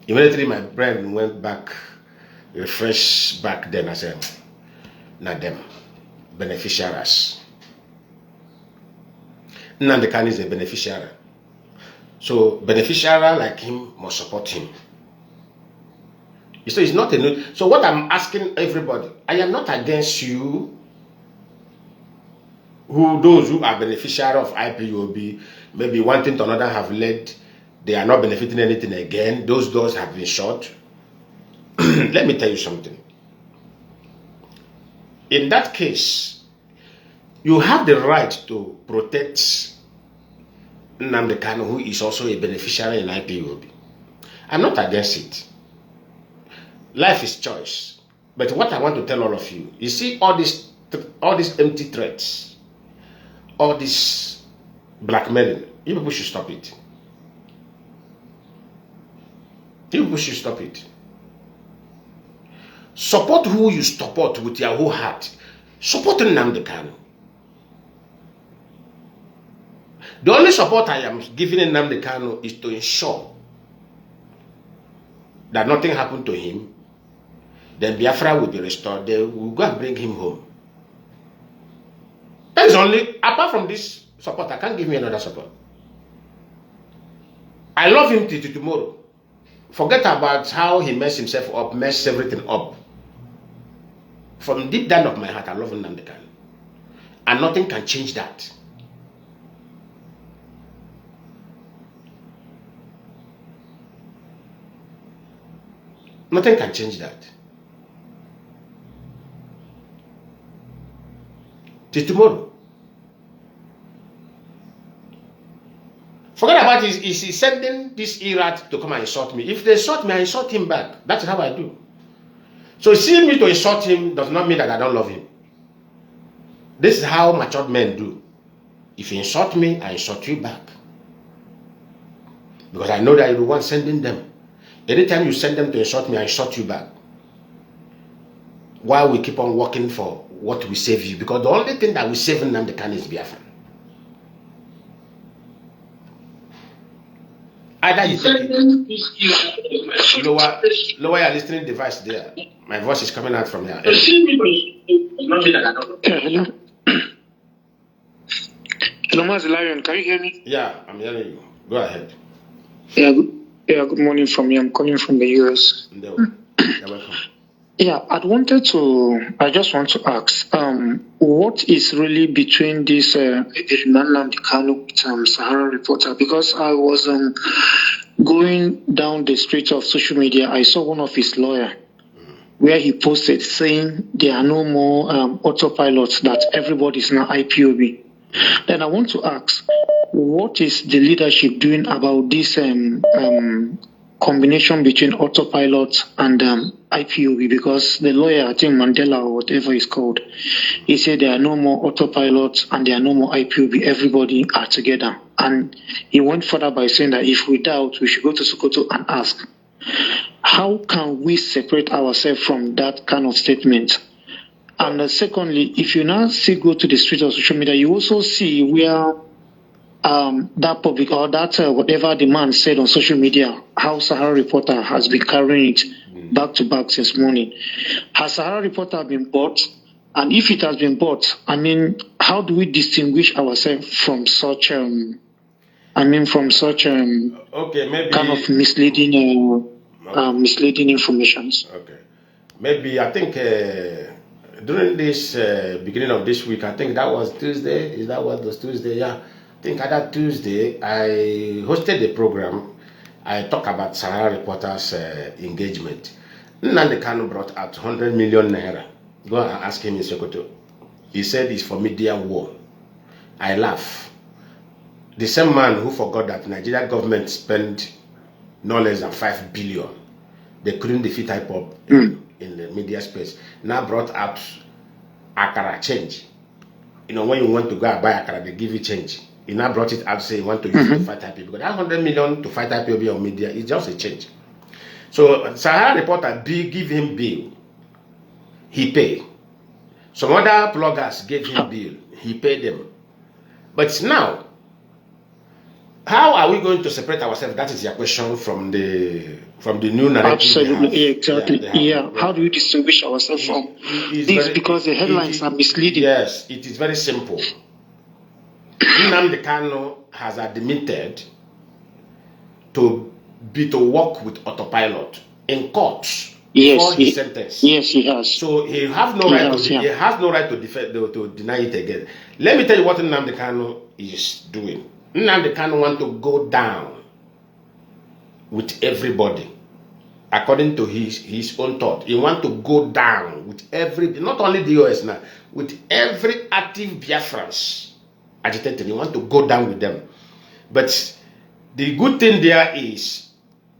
Immediately my brain went back, refreshed back then. I said, not them, beneficiaries. Nnamdi Kanu is a beneficiary. So beneficiary like him must support him. So it's not a new. So what I'm asking everybody, I am not against you, those who are beneficiary of IPOB, maybe one thing to another have led, they are not benefiting anything again. Those doors have been shut. Let me tell you something. In that case, you have the right to protect Nnamdi Kanu, who is also a beneficiary in IPOB. I'm not against it. Life is choice. But what I want to tell all of you, you see all these empty threats, all this blackmailing, you people should stop it. You people should stop it. Support who you support with your whole heart. Support Nnamdi Kanu. The only support I am giving Nnamdi Kanu is to ensure that nothing happened to him. Then Biafra will be restored. They will go and bring him home. That is only, apart from this support, I can't give me another support. I love him till tomorrow. Forget about how he messed himself up, messed everything up. From deep down of my heart, I love Nnamdi Kanu. And nothing can change that. Nothing can change that. Till tomorrow. Forget about it. He's sending this Iraq to come and insult me. If they insult me, I insult him back. That's how I do. So seeing me to insult him does not mean that I don't love him. This is how matured men do. If you insult me, I insult you back. Because I know that you're the one sending them. Anytime you send them to insult me, I insult you back. While we keep on working for what will save you. Because the only thing that will save Nnamdi Kanu is Biafran. Either you take it. Lower your listening device there. My voice is coming out from here. Hello. Hello, Mazi Lion. Can you hear me? Yeah, I'm hearing you. Go ahead. Good morning from me. I'm calling from the US. You're welcome. Yeah, I just want to ask, what is really between this Nnamdi Kanu Sahara reporter? Because I was going down the streets of social media, I saw one of his lawyers where he posted saying there are no more autopilots, that everybody is now IPOB. Then I want to ask, what is the leadership doing about this combination between autopilot and IPOB, because the lawyer, I think Mandela or whatever he's called, he said there are no more autopilot and there are no more IPOB. Everybody are together. And he went further by saying that if we doubt, we should go to Sokoto and ask. How can we separate ourselves from that kind of statement? And secondly, if you now see go to the street of social media, you also see where that public or that whatever the man said on social media, how Sahara Reporter has been carrying it back to back since morning. Has Sahara Reporter been bought? And if it has been bought, I mean, how do we distinguish ourselves from such okay, maybe kind of misleading misleading informations? Okay, maybe I think during this beginning of this week, I think that was Tuesday. Is that what was Tuesday? Yeah. I think that Tuesday I hosted a program. I talked about Sahara Reporters engagement. Nnamdi Kanu brought out 100 million naira. Go and ask him in Sokoto. He said it's for media war. I laugh. The same man who forgot that Nigeria government spent no less than 5 billion. They couldn't defeat Ipob in the media space. Now brought out Akara change. You know, when you want to go and buy Akara, they give you change. He now brought it out to say he want to use it to fight IPOB. Because that 100 million to fight IPOB on media is just a change. So Sahara Reporter give him bill. He paid. Some other bloggers gave him bill. He paid them. But now, how are we going to separate ourselves? That is your question from the new narrative. Absolutely, exactly. Yeah. How do we distinguish ourselves from this? Because the headlines are misleading. Yes, it is very simple. Nnamdi Kanu has admitted to work with autopilot in court before his sentence. Yes, he has. So he has no right. He has no right to defend to deny it again. Let me tell you what Nnamdi Kanu is doing. Nnamdi Kanu want to go down with everybody, according to his own thought. He want to go down with not only the US now, with every active Biafrans agitated. He want to go down with them. But the good thing there is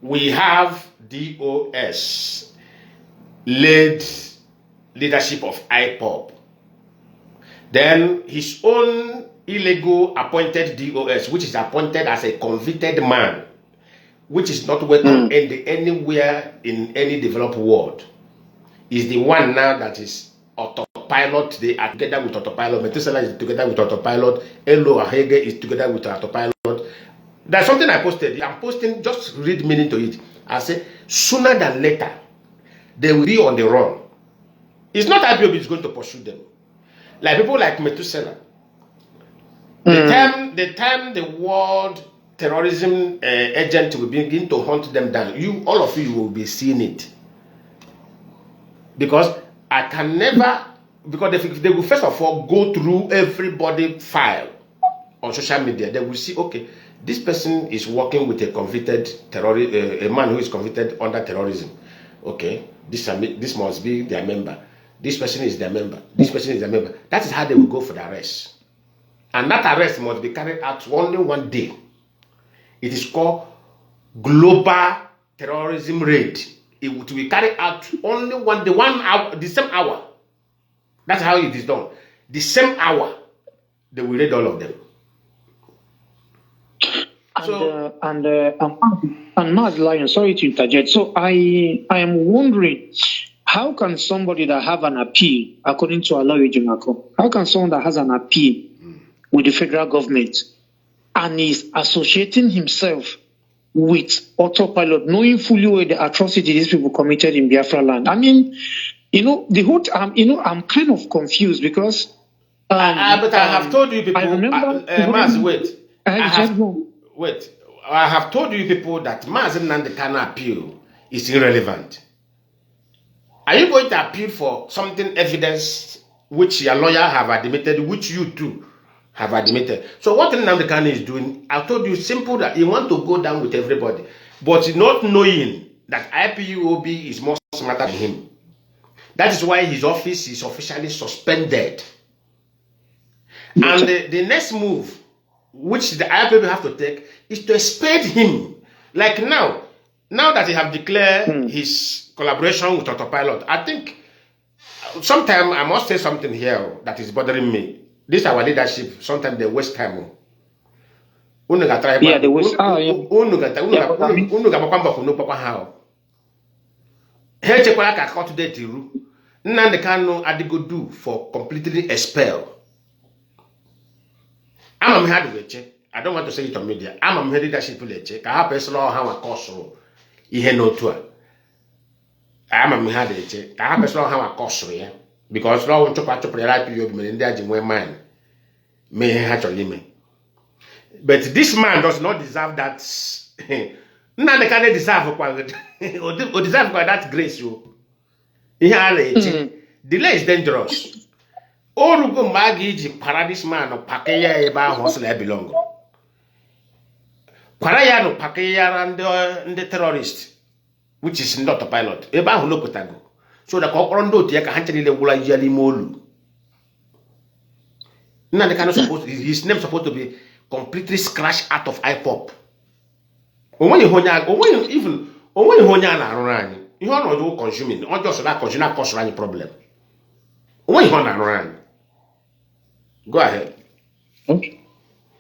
we have DOS led leadership of Ipob. Then his own illegal appointed DOS, which is appointed as a convicted man, which is not welcome anywhere in any developed world, is the one now that is autopilot. They are together with autopilot. Methuselah is together with autopilot. Elo Ahege is together with autopilot. There's something I posted. I'm posting, just read meaning to it. I say, sooner than later, they will be on the run. It's not IPOB is going to pursue them. Like people like Methuselah. The time the world terrorism agent will begin to hunt them down, all of you will be seeing it. Because I can never, because they will first of all go through everybody file on social media. They will see, okay, this person is working with a convicted terrorist, a man who is convicted under terrorism. Okay, this must be their member. This person is their member. This person is their member. That is how they will go for the arrest. And that arrest must be carried out only one day. It is called global terrorism raid. It will be carried out only one day, 1 hour, the same hour. That's how it is done. The same hour, they will raid all of them. And Mazi Lion, sorry to interject. So I am wondering, how can somebody that have an appeal, according to Alawi Jumako, how can someone that has an appeal with the federal government and is associating himself with autopilot, knowing fully well the atrocity these people committed in Biafra land? I mean, the whole I'm kind of confused because. But I have told you people. I remember. Mazi, wait. I have told you people that Mazi Nnamdi Kanu appeal is irrelevant. Are you going to appeal for something evidence which your lawyer have admitted, which you too have admitted? So what Nnamdi Kanu is doing, I told you simple that he want to go down with everybody, but not knowing that IPOB is more smarter than him. That is why his office is officially suspended. And the next move, which the IPOB have to take, is to expel him. Like now, Now that he have declared his collaboration with Autopilot, I think sometimes I must say something here that is bothering me. This our leadership. Sometimes they waste time. Yeah, they waste. Nnamdi Kanu Adigodu for completely expelled. I'm a I don't want to say it on media. I'm a leadership leche. I have personal how a course ihe no tour. I'm a leche. I have personal how a course because law want to patch up the Ipob in the Ajimwe man. May actually me. But this man does not deserve that. Nnamdi Kanu deserve or deserve that grace you. Delay is dangerous. Orugo magi paradise man or pakeya eba hostel belong. Paraya no pakeya and the terrorist, which is not a pilot. Eba hulopotago. So the Kokorondo take a hunting the Wula Yali Molu. Nnamdi Kanu supposed his name supposed to be completely scratched out of Ipob. When you even when you honya you are not consuming, or just that consumer cause any problem. When you want to run, go ahead.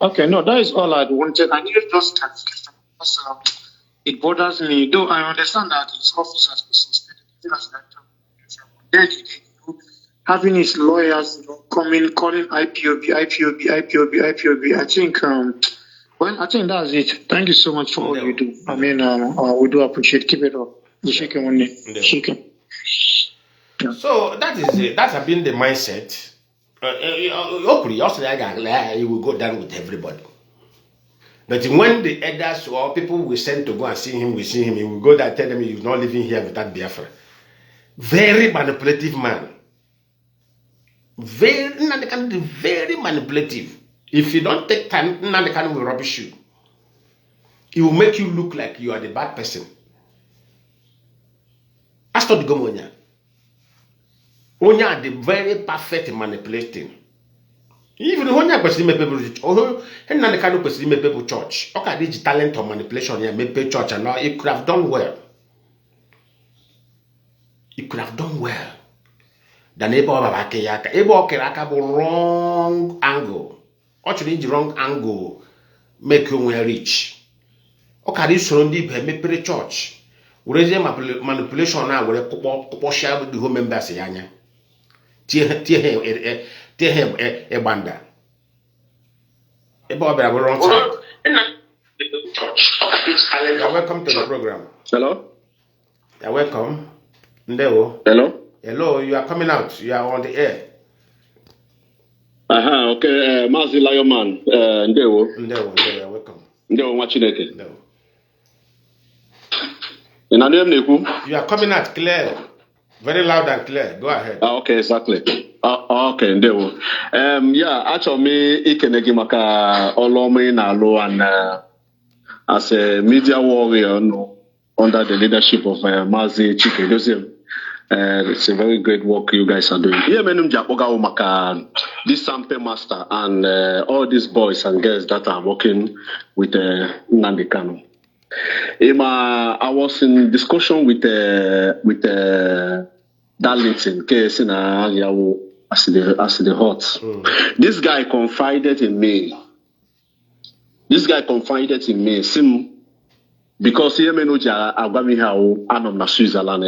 Okay, no, that is all I wanted. I needed just clarification because it bothers me. Though I understand that his office has been suspended, even as director, having his lawyers, coming calling IPOB. I think, I think that's it. Thank you so much for all you do. I mean, we do appreciate. Keep it up. Shaking. Yeah. So that is it. That has been the mindset. Hopefully, also you will go down with everybody. But when the elders or people we send to go and see him, he will go there and tell them he's not living here without Biafra. Very manipulative man. Very manipulative. If you don't take time, Nnamdi Kanu will rubbish you. He will make you look like you are the bad person. As to the Gomonia. Onya the very perfect manipulating. Even Onya person me people Nnamdi Kanu person me people church. Okay, this talent of manipulation here, me pay church and now it could have done well. It could have done well. The neighbor of Akeyaka. Ebo Keraka wrong angle. Actually, the wrong angle make you rich. Okay, this surrounding me pay church. Raise manipulation now with a share with the home members. Tear him a banda. A Bob, I will wrong time. You're welcome to the program. Hello? You're welcome. Ndeo. Hello? Hello, you are coming out. You are on the air. Okay. Mazi Lionman. Ndeo. Ndeo, you're welcome. Ndeo, Machineke. Ndeo. You are coming out clear. Very loud and clear. Go ahead. Okay, exactly. Okay, Ndeo. Yeah, actually, Ikenegi Maka Olome Nalo and as a media warrior under the leadership of Mazi Chike. It's a very great work you guys are doing. Here, this sample master and all these boys and girls that are working with Nnamdi Kanu. I was in discussion with Darlington, as the hot. This guy confided in me. Because here me no agwami how I'm na Switzerland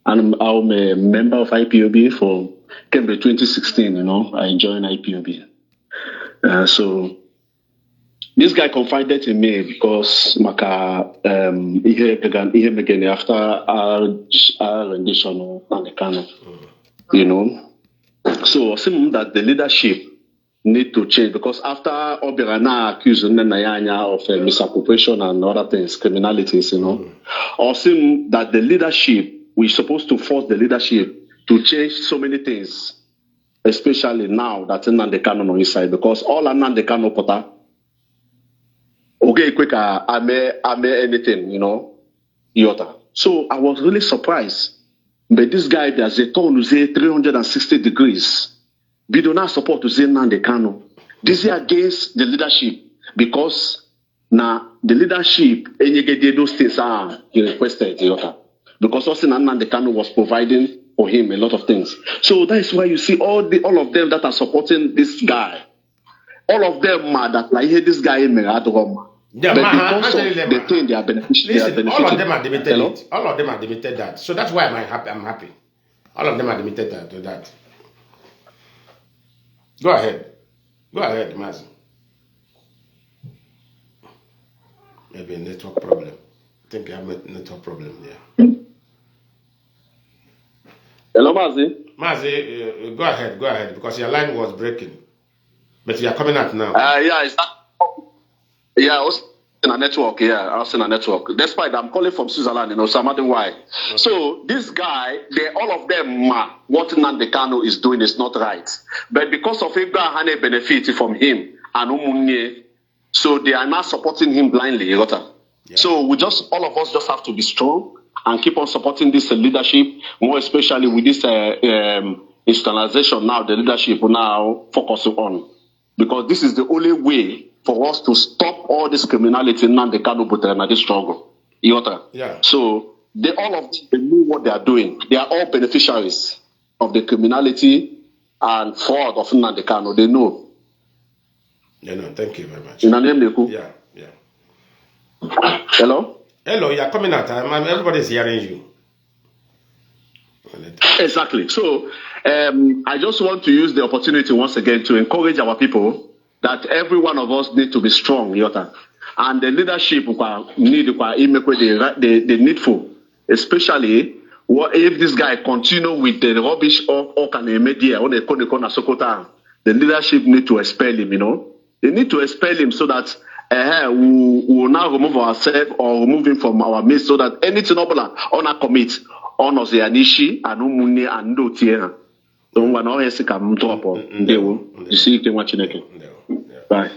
I'm a member of IPOB for Cambridge 2016. I joined IPOB. So this guy confided in me because Maka he began after our rendition of Nnamdi Kanu. So seem that the leadership need to change because after Obirana accused Nanyanya of misappropriation and other things, criminalities, or seem that the leadership, we're supposed to force the leadership to change so many things, especially now that Nnamdi Kanu on his side, because all Nnamdi Kanu pota, okay, quick, I may anything, Iota. So I was really surprised. But this guy, there's a ton who say 360 degrees. We do not support to say Nnamdi Kanu. This is against the leadership because Now, the leadership, those things are he requested, because also Nnamdi Kanu was providing for him a lot of things. So that is why you see all of them that are supporting this guy. All of them are that like, hey, this guy is Megadrom. Yeah, but because of the thing they are beneficial. Listen, all of them are admitted it. All of them are admitted that. So that's why I'm happy. All of them are admitted that. Go ahead, Mazi. Maybe a network problem. I think I have a network problem there. Hello, Mazi. Mazi, go ahead, because your line was breaking. But you are coming out now. I was in a network. Despite I'm calling from Switzerland, so I'm wondering why. Okay. So this guy, all of them, what Nnamdi Kanu is doing is not right. But because of Abraham benefit from him and Umunye, so they are not supporting him blindly. Yeah. So all of us just have to be strong and keep on supporting this leadership, more especially with this institutionalization now. The leadership will now focus on. Because this is the only way for us to stop all this criminality in Nnamdi Kanu and this struggle. Yeah. So all of them know what they are doing. They are all beneficiaries of the criminality and fraud of Nnamdi Kanu. They know. Thank you very much. Yeah. Hello, you are coming out. Everybody's hearing you. Exactly. So I just want to use the opportunity once again to encourage our people that every one of us need to be strong, and the leadership need the needful, especially if this guy continue with the rubbish the leadership need to expel him. They need to expel him so that we will now remove ourselves or remove him from our midst, so that anything on commit on us Yanishi and Umuni and do Tiena. Don't want to see come drop on. You see, you can watch it. Bye.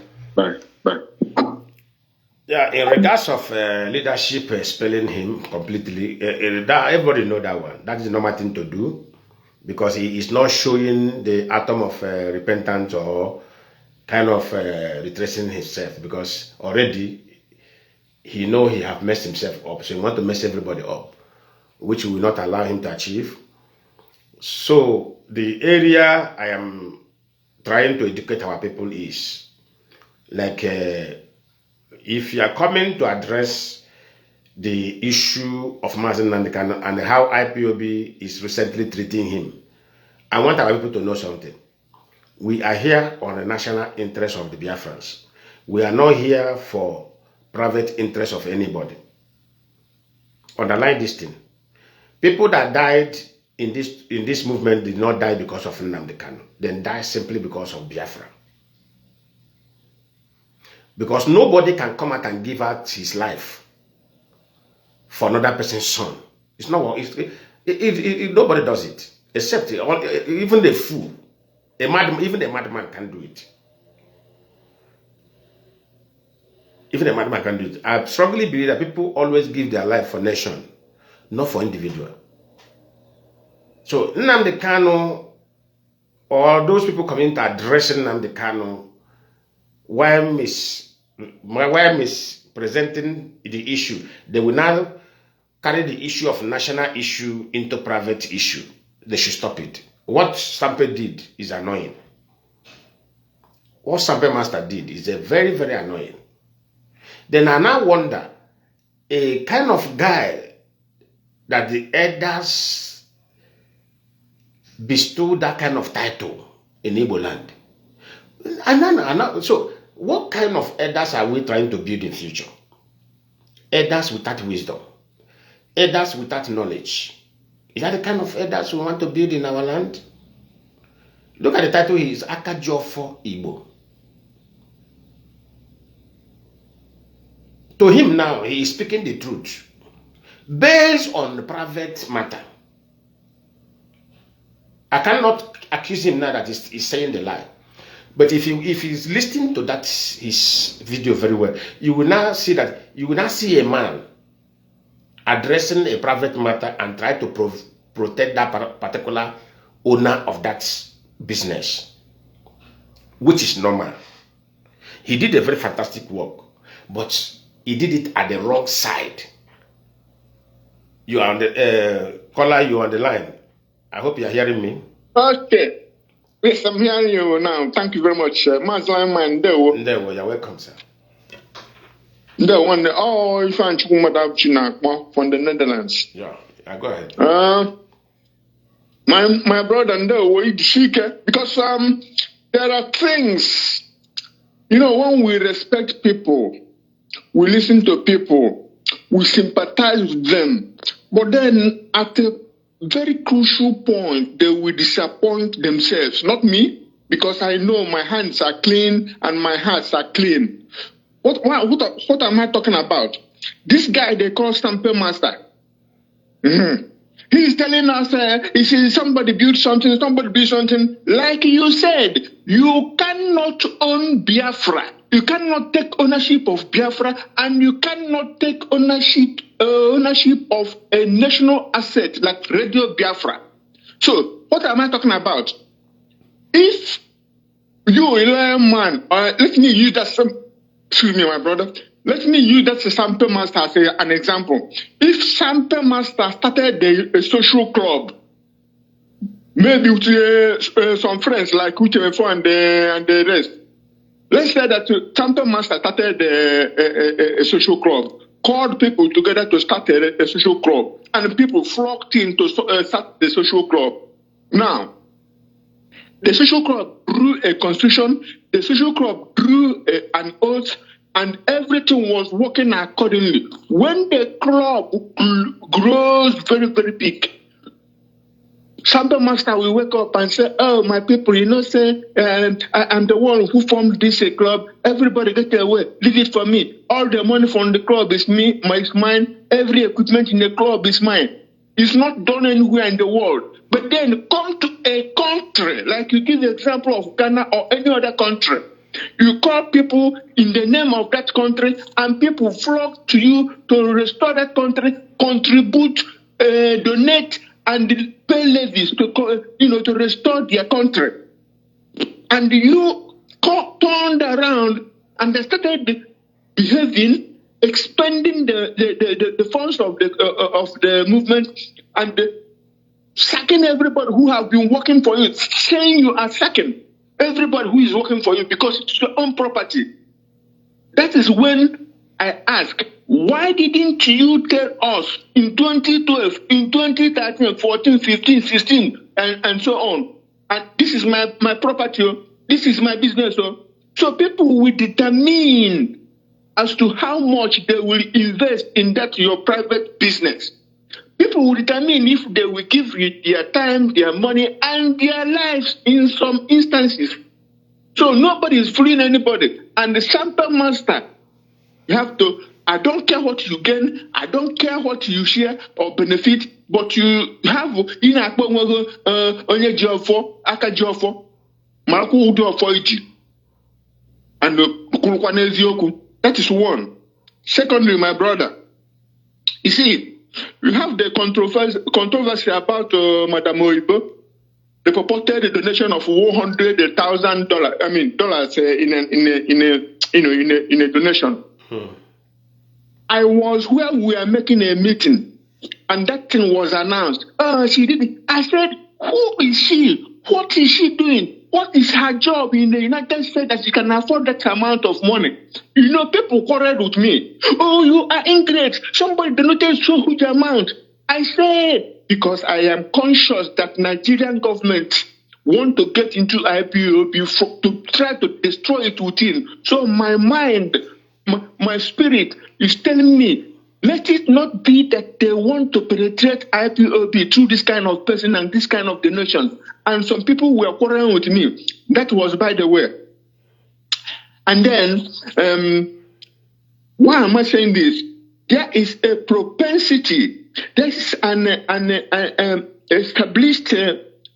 Yeah, in regards of leadership expelling him completely, everybody know that one. That is the normal thing to do, because he is not showing the atom of repentance or kind of retracing himself, because already he know he have messed himself up, so he want to mess everybody up, which will not allow him to achieve. So the area I am trying to educate our people is like if you are coming to address the issue of Mazi Nnamdi Kanu and how IPOB is recently treating him, I want our people to know something. We are here on the national interest of the Biafrans. We are not here for private interest of anybody. Underline this thing. People that died in this movement did not die because of Nnamdi Kanu. They died simply because of Biafra. Because nobody can come out and give out his life for another person's son. It's not. Nobody does it, except even the fool. Even a madman can do it. Even a madman can do it. I strongly believe that people always give their life for nation, not for individual. So Nnamdi Kanu, or those people coming to addressing Nnamdi Kanu, while mispresenting the issue, they will now carry the issue of national issue into private issue. They should stop it. What Sampe did is annoying. What Sampe Master did is very, very annoying. Then I now wonder, a kind of guy that the elders bestow that kind of title in Igbo land. So what kind of elders are we trying to build in future? Elders without wisdom. Elders without knowledge. Is that the kind of elders we want to build in our land? Look at the title, he is Akajofo Igbo. To him now, he is speaking the truth based on the private matter. I cannot accuse him now that he's saying the lie. But if he's listening to his video very well, you will now see a man addressing a private matter and try to protect that particular owner of that business, which is normal. He did a very fantastic work. but he did it at the wrong side. You are on the caller, you on the line. I hope you are hearing me. Okay. Yes, I'm hearing you now. Thank you very much. Mazi Lionman, There, you're welcome, sir. The one, oh, if I'm from the Netherlands. Yeah, go ahead. My brother, because there are things, when we respect people, we listen to people, we sympathize with them, but then at a very crucial point, they will disappoint themselves. Not me, because I know my hands are clean and my hearts are clean. What am I talking about? This guy they call Stamper Master. Mm-hmm. He's telling us, somebody built something, Like you said, you cannot own Biafra. You cannot take ownership of Biafra, and you cannot take ownership of a national asset like Radio Biafra. So, what am I talking about? If you, a man, let me use that excuse me, my brother. Let me use that Sample Master as an example. If Sample Master started a social club, maybe with some friends like Uchefo and the rest, let's say that Sample Master started a social club, called people together to start a social club, and people flocked in to start the social club. Now, the social club drew a constitution, the social club drew an oath, and everything was working accordingly. When the club grows very, very big, Sample Master will wake up and say, oh, my people, say, I'm the one who formed this club. Everybody get away. Leave it for me. All the money from the club is mine. Every equipment in the club is mine. It's not done anywhere in the world. But then come to a country, like you give the example of Ghana or any other country. You call people in the name of that country, and people flock to you to restore that country, contribute, donate, and pay levies to restore their country. And you turned around and they started behaving, expending the funds of the movement, and sacking everybody who have been working for you, saying you are sacking everybody who is working for you because it's your own property. That is when I ask, why didn't you tell us in 2012, in 2013, 14, 15, 16, and so on? And this is my property, this is my business. So people will determine as to how much they will invest in that your private business. People will determine if they will give you their time, their money, and their lives in some instances. So nobody is fooling anybody. And the Sample Master, you have to, I don't care what you gain, I don't care what you share or benefit, but you have in a onye jiofo, aka jiofo, maku udiofo iji. And that is one. Secondly, my brother, you see, you have the controversy about Madame Oibo, the purported donation of $100,000. I mean dollars in a donation. I was where we are making a meeting, and that thing was announced. She did it. I said, who is she? What is she doing? What is her job in the United States that she can afford that amount of money? People quarreled with me. Oh, you are ingrate. Somebody donated so huge amount. I said, because I am conscious that Nigerian government want to get into IPOB to try to destroy it within. So my mind, my spirit is telling me, let it not be that they want to penetrate IPOB through this kind of person and this kind of donation. And some people were quarreling with me. That was by the way. And then, why am I saying this? There is a propensity, there is an established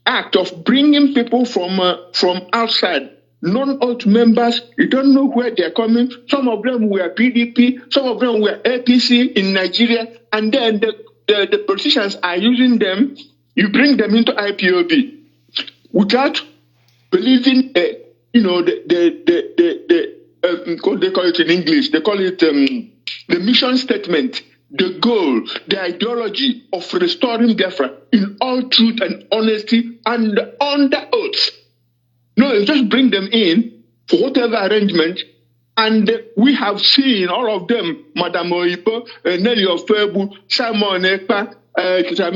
act of bringing people from outside. Non-oath members, you don't know where they're coming. Some of them were PDP, some of them were APC in Nigeria, and then the politicians are using them. You bring them into without believing, the what they call it in English, they call it the mission statement, the goal, the ideology of restoring Biafra in all truth and honesty and under oath. No, you just bring them in for whatever arrangement, and we have seen all of them, Madam Oipo, Nelly Ofebu, Simon Ekpa, etc.,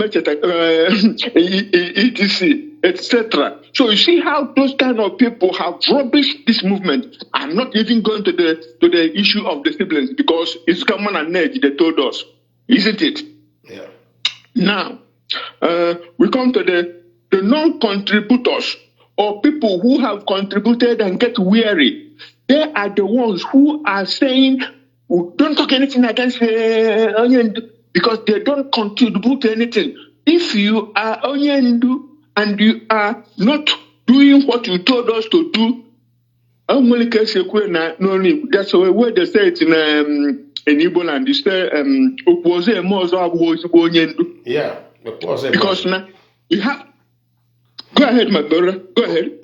etc. So you see how those kind of people have rubbished this movement. I'm not even going to the issue of the siblings because it's common and edge, they told us, isn't it? Yeah. Now, we come to the non-contributors or people who have contributed and get weary. They are the ones who are saying, don't talk anything against Onyendu because they don't contribute anything. If you are Onyendu and you are not doing what you told us to do, that's the way they say it in Igbo land. You say, yeah, because now you have. Go ahead, my brother. Go ahead.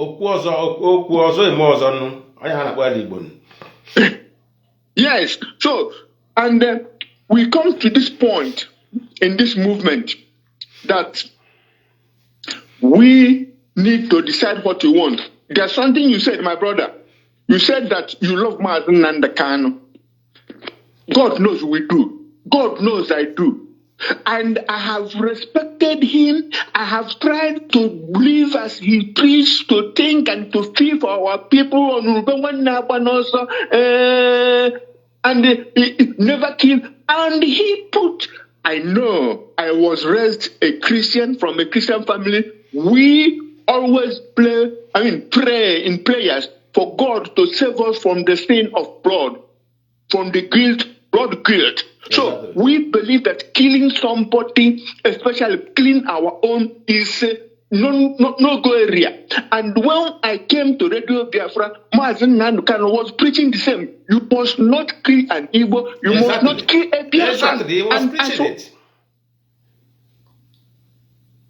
Yes. So, and we come to this point in this movement that we need to decide what we want. There's something you said, my brother. You said that you love Mazi and Kanu. God knows we do. God knows I do. And I have respected him. I have tried to live as he preached, to think and to feel for our people. And he never killed. And he put, I know I was raised a Christian from a Christian family. We always pray in prayers for God to save us from the sin of blood, from the guilt, blood guilt. So we believe that killing somebody, especially killing our own, is no go area. And when I came to Radio Biafra, Mazi Kanu was preaching the same. You must not kill an Igbo. You must not kill a Biafran. Exactly, he was preaching it.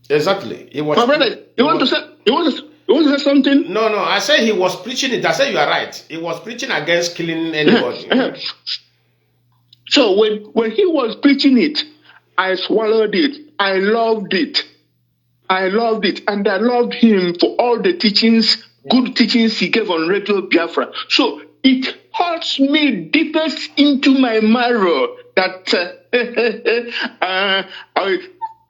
Exactly, he was. My brother, you want to say something? No, I said he was preaching it. I said you are right. He was preaching against killing anybody. So when he was preaching it, I swallowed it. I loved it. And I loved him for all the teachings, good teachings he gave on Radio Biafra. So it hurts me deepest into my marrow that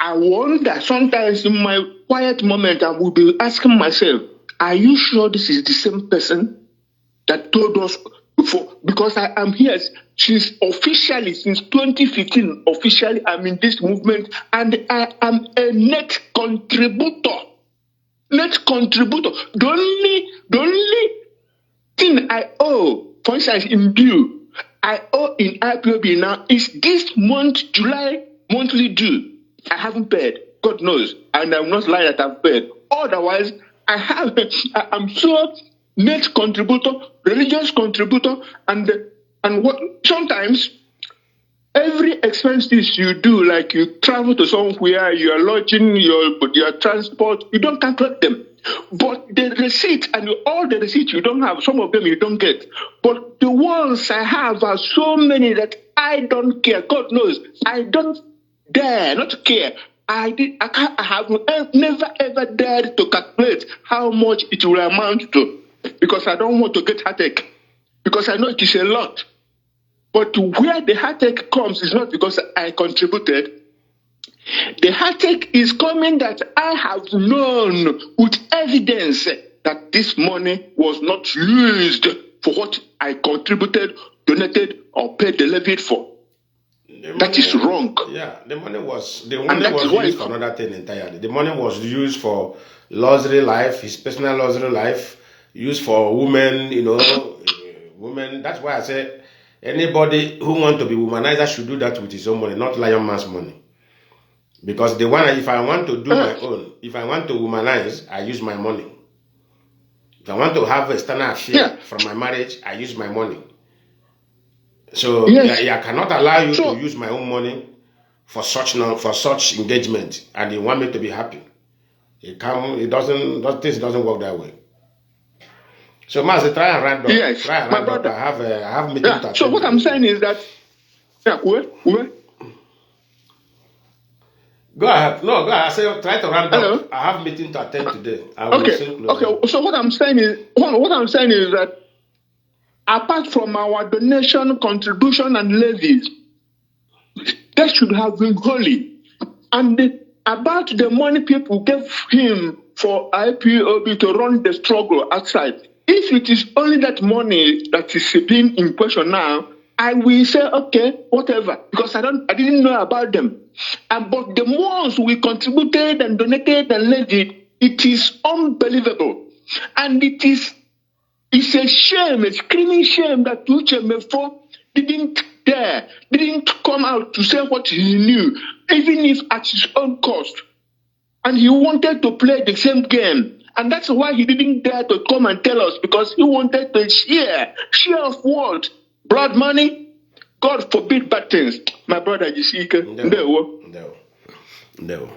I wonder sometimes in my quiet moment I would be asking myself, are you sure this is the same person that told us before? Because I am here since 2015, officially I'm in this movement and I am a net contributor. The only thing I owe, for instance, in due, I owe in IPOB now is this month, July, monthly due. I haven't paid, God knows, and I'm not lying that I've paid. Otherwise, I'm so net contributor, religious contributor, and what sometimes every expenses you do, like you travel to somewhere, your lodging, your transport, you don't calculate them. But the receipt and all the receipts you don't have, some of them you don't get. But the ones I have are so many that I don't care. God knows, I don't dare not care. I have never ever dared to calculate how much it will amount to, because I don't want to get heartache, because I know it is a lot. But where the heartache comes is not because I contributed. The heartache is coming that I have known with evidence that this money was not used for what I contributed, donated, or paid the levy for. That is wrong. Yeah, the money was used for another thing entirely. The money was used for luxury life, his personal luxury life, used for women, women. That's why I say anybody who wants to be womanizer should do that with his own money, not Lionman's money. Because if I want to do my own, if I want to womanize, I use my money. If I want to have a external affair from my marriage, I use my money. So I cannot allow you to use my own money for such engagement, and you want me to be happy. Things doesn't work that way. So, Mazi, try and round up. Yes, Try and my round up. brother. I have meeting to Yeah. attend. So what I'm saying is that, wait. Go ahead. No, go ahead. I say try to round Hello? up. I have meeting to attend today. I will soon close. Okay. So what I'm saying is that apart from our donation, contribution, and levies, that should have been holy. And about the money people gave him for IPOB to run the struggle outside, if it is only that money that is being in question now, I will say, okay, whatever, because I didn't know about them. But the ones we contributed and donated and levied, it is unbelievable. And it's a shame, a screaming shame that Uche Mefo didn't come out to say what he knew, even if at his own cost. And he wanted to play the same game. And that's why he didn't dare to come and tell us, because he wanted to share. Share of what? Blood money? God forbid bad things. My brother, you see, No.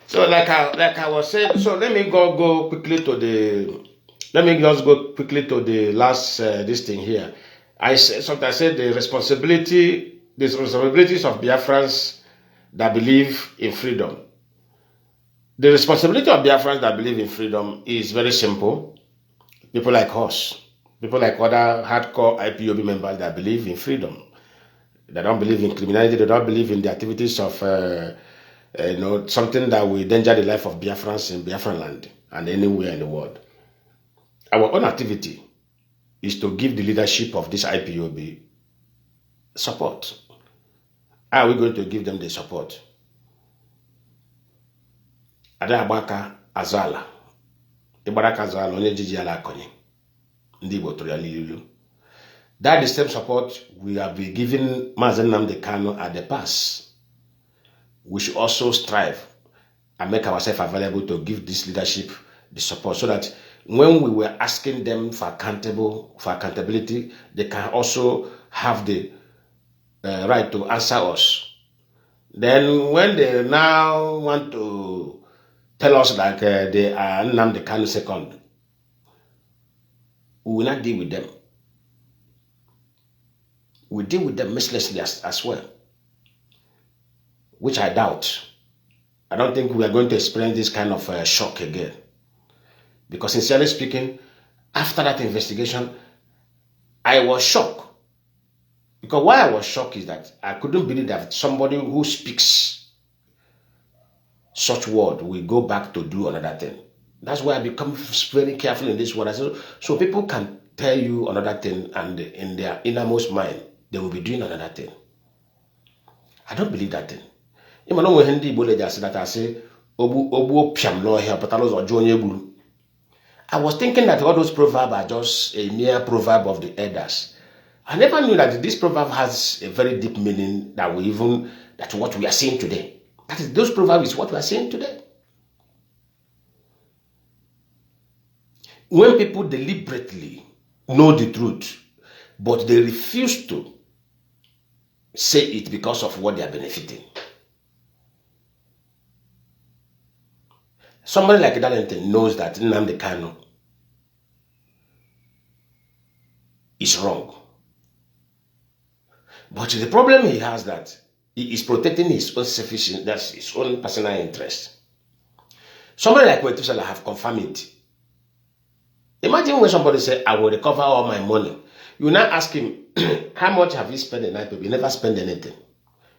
So like I was saying, so let me just go quickly to the last this thing here. I said the responsibilities of Biafrans that believe in freedom. The responsibility of Biafrans that believe in freedom is very simple. People like us, people like other hardcore IPOB members that believe in freedom. They don't believe in criminality. They don't believe in the activities of something that will endanger the life of Biafrans in Biafran land and anywhere in the world. Our own activity is to give the leadership of this IPOB support. How are we going to give them the support? Ada agbaka azala. Ibaraka azala onye jiji ala akonye. Ndi Igbo tụrụ ya n'ilu. That is the same support we have been giving Mazi Nnamdi Kanu at the past. We should also strive and make ourselves available to give this leadership the support, so that when we were asking them for accountability, they can also have the right to answer us. Then when they now want to tell us like they are Nnamdi Kanu second, we will not deal with them. We deal with them mercilessly as well, which I doubt. I don't think we are going to experience this kind of shock again. Because sincerely speaking, after that investigation, I was shocked. Because why I was shocked is that I couldn't believe that somebody who speaks such word will go back to do another thing. That's why I become very careful in this word. So people can tell you another thing, and in their innermost mind, they will be doing another thing. I don't believe that thing. I was thinking that all those proverbs are just a mere proverb of the elders. I never knew that this proverb has a very deep meaning that that's what we are seeing today. That is, those proverbs is what we are seeing today. When people deliberately know the truth, but they refuse to say it because of what they are benefiting. Somebody like Darlington knows that Nnamdi Kanu is wrong. But the problem he has that he is protecting his own selfish, that's his own personal interest. Somebody like Methuselah have confirmed it. Imagine when somebody say, I will recover all my money. You now ask him, how much have you spent in night? You never spend anything.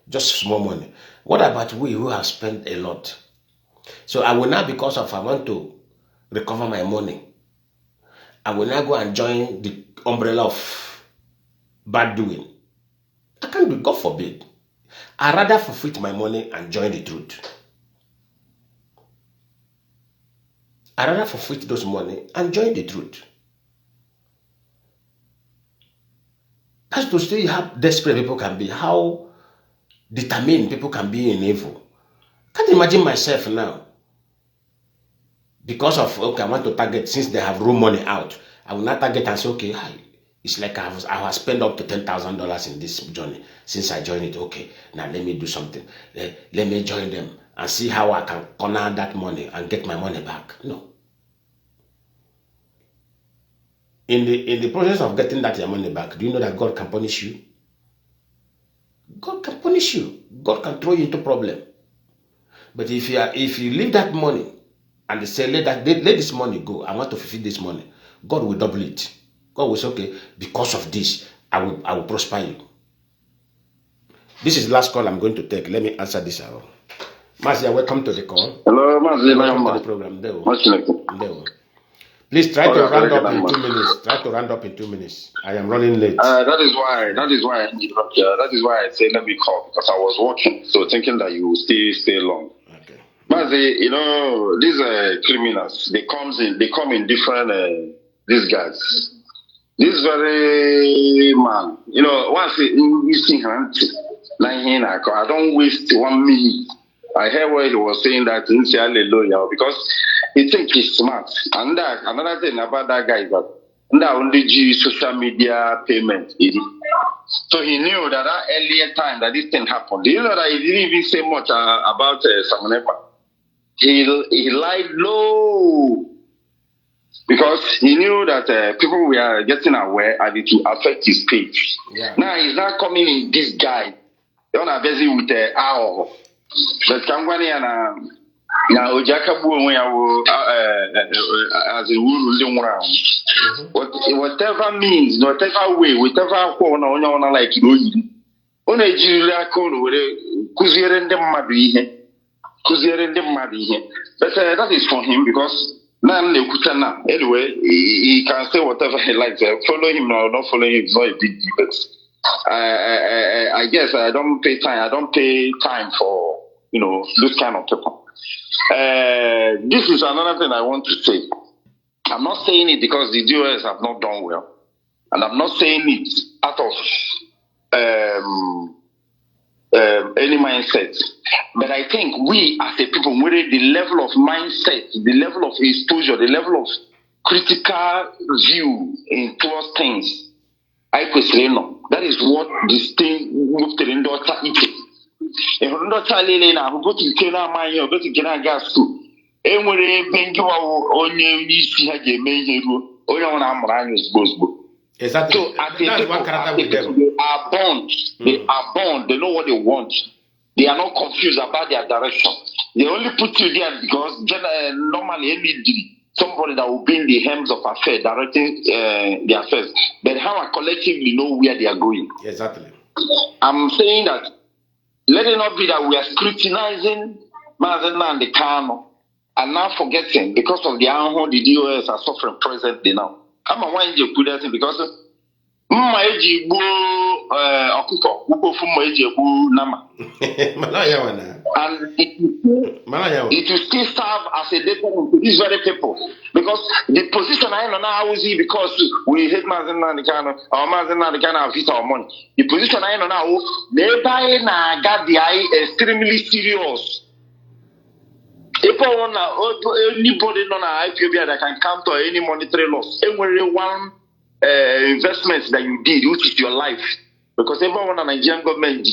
Just small money. What about we who have spent a lot? So I will now, because of I want to recover my money, I will now go and join the umbrella of bad doing. I can't do it, God forbid. I'd rather forfeit my money and join the truth. I'd rather forfeit those money and join the truth. That's to see how desperate people can be, how determined people can be in evil. Can't imagine myself now. Because of, okay, I want to target, since they have room money out, I will not target and say, okay, it's like I have spent up to $10,000 in this journey since I joined it. Okay, now let me do something. Let me join them and see how I can corner that money and get my money back. No. in the process of getting that your money back, do you know that God can punish you? God can punish you. God can throw you into problem. But if you leave that money and they say let this money go, I want to fulfill this money, God will double it. God will say, okay, because of this, I will prosper you. This is the last call I'm going to take. Let me answer this out. Mazi, welcome to the call. Hello, Mazi. Welcome to the program. Please try to round up in 2 minutes. Try to round up in 2 minutes. I am running late. That is why I interrupt you. That is why I say let me call, because I was working, so thinking that you will stay long. Okay. Mazi, you know, these criminals, they come in different these guys. This very man, you know, once you see him, I don't waste 1 minute. I heard what he was saying that because he thinks he's smart. And another thing about that guy is that only use social media payment. So he knew that earlier time that this thing happened. Do you know that he didn't even say much about Samonepa? He lied low because he knew that people were getting aware and it will affect his page. Yeah. Now he's not coming in this guy. They're not busy with our. But Kangwani and now Jakabu as a rule around. Whatever means, whatever way, whatever corner on like you. On a Julia Kono, Kuzier and the Madi. But that is for him because Kutana. Anyway, he can say whatever he likes. Follow him or not follow him is not a big deal. But I guess I don't pay time. I don't pay time for, you know, this kind of people. This is another thing I want to say. I'm not saying it because the DOS have not done well, and I'm not saying it out of any mindset. But I think we as a people, with the level of mindset, the level of exposure, the level of critical view towards things, that is what this thing moved in daughter eating. If I'm not telling you now, go to Kena Mine or go to Kena Gas School. Anyway, Benjo only see how you may hear only on Amran's Bosbo. Exactly. So as they are born. They are born. They know what they want. They are not confused about their direction. They only put you there because normally somebody that will be in the hands of affairs, directing their affairs. But how I collectively know where they are going. Exactly. I'm saying that let it not be that we are scrutinizing Mazi and Kanu and now forgetting because of the DOS are suffering presently now. I'm a one year good because Maji bo Okuko, Uko from Maji Nama. And it will still serve as a deterrent to these very people. Because the position I know now is because we hate Mazi and Kanu, or Mazi and Kanu have hit our money. The position I know now, they buy na got the eye extremely serious. Anybody on IPOB that can counter any monetary loss, every one investment that you did, which is your life, because everyone on Nigerian government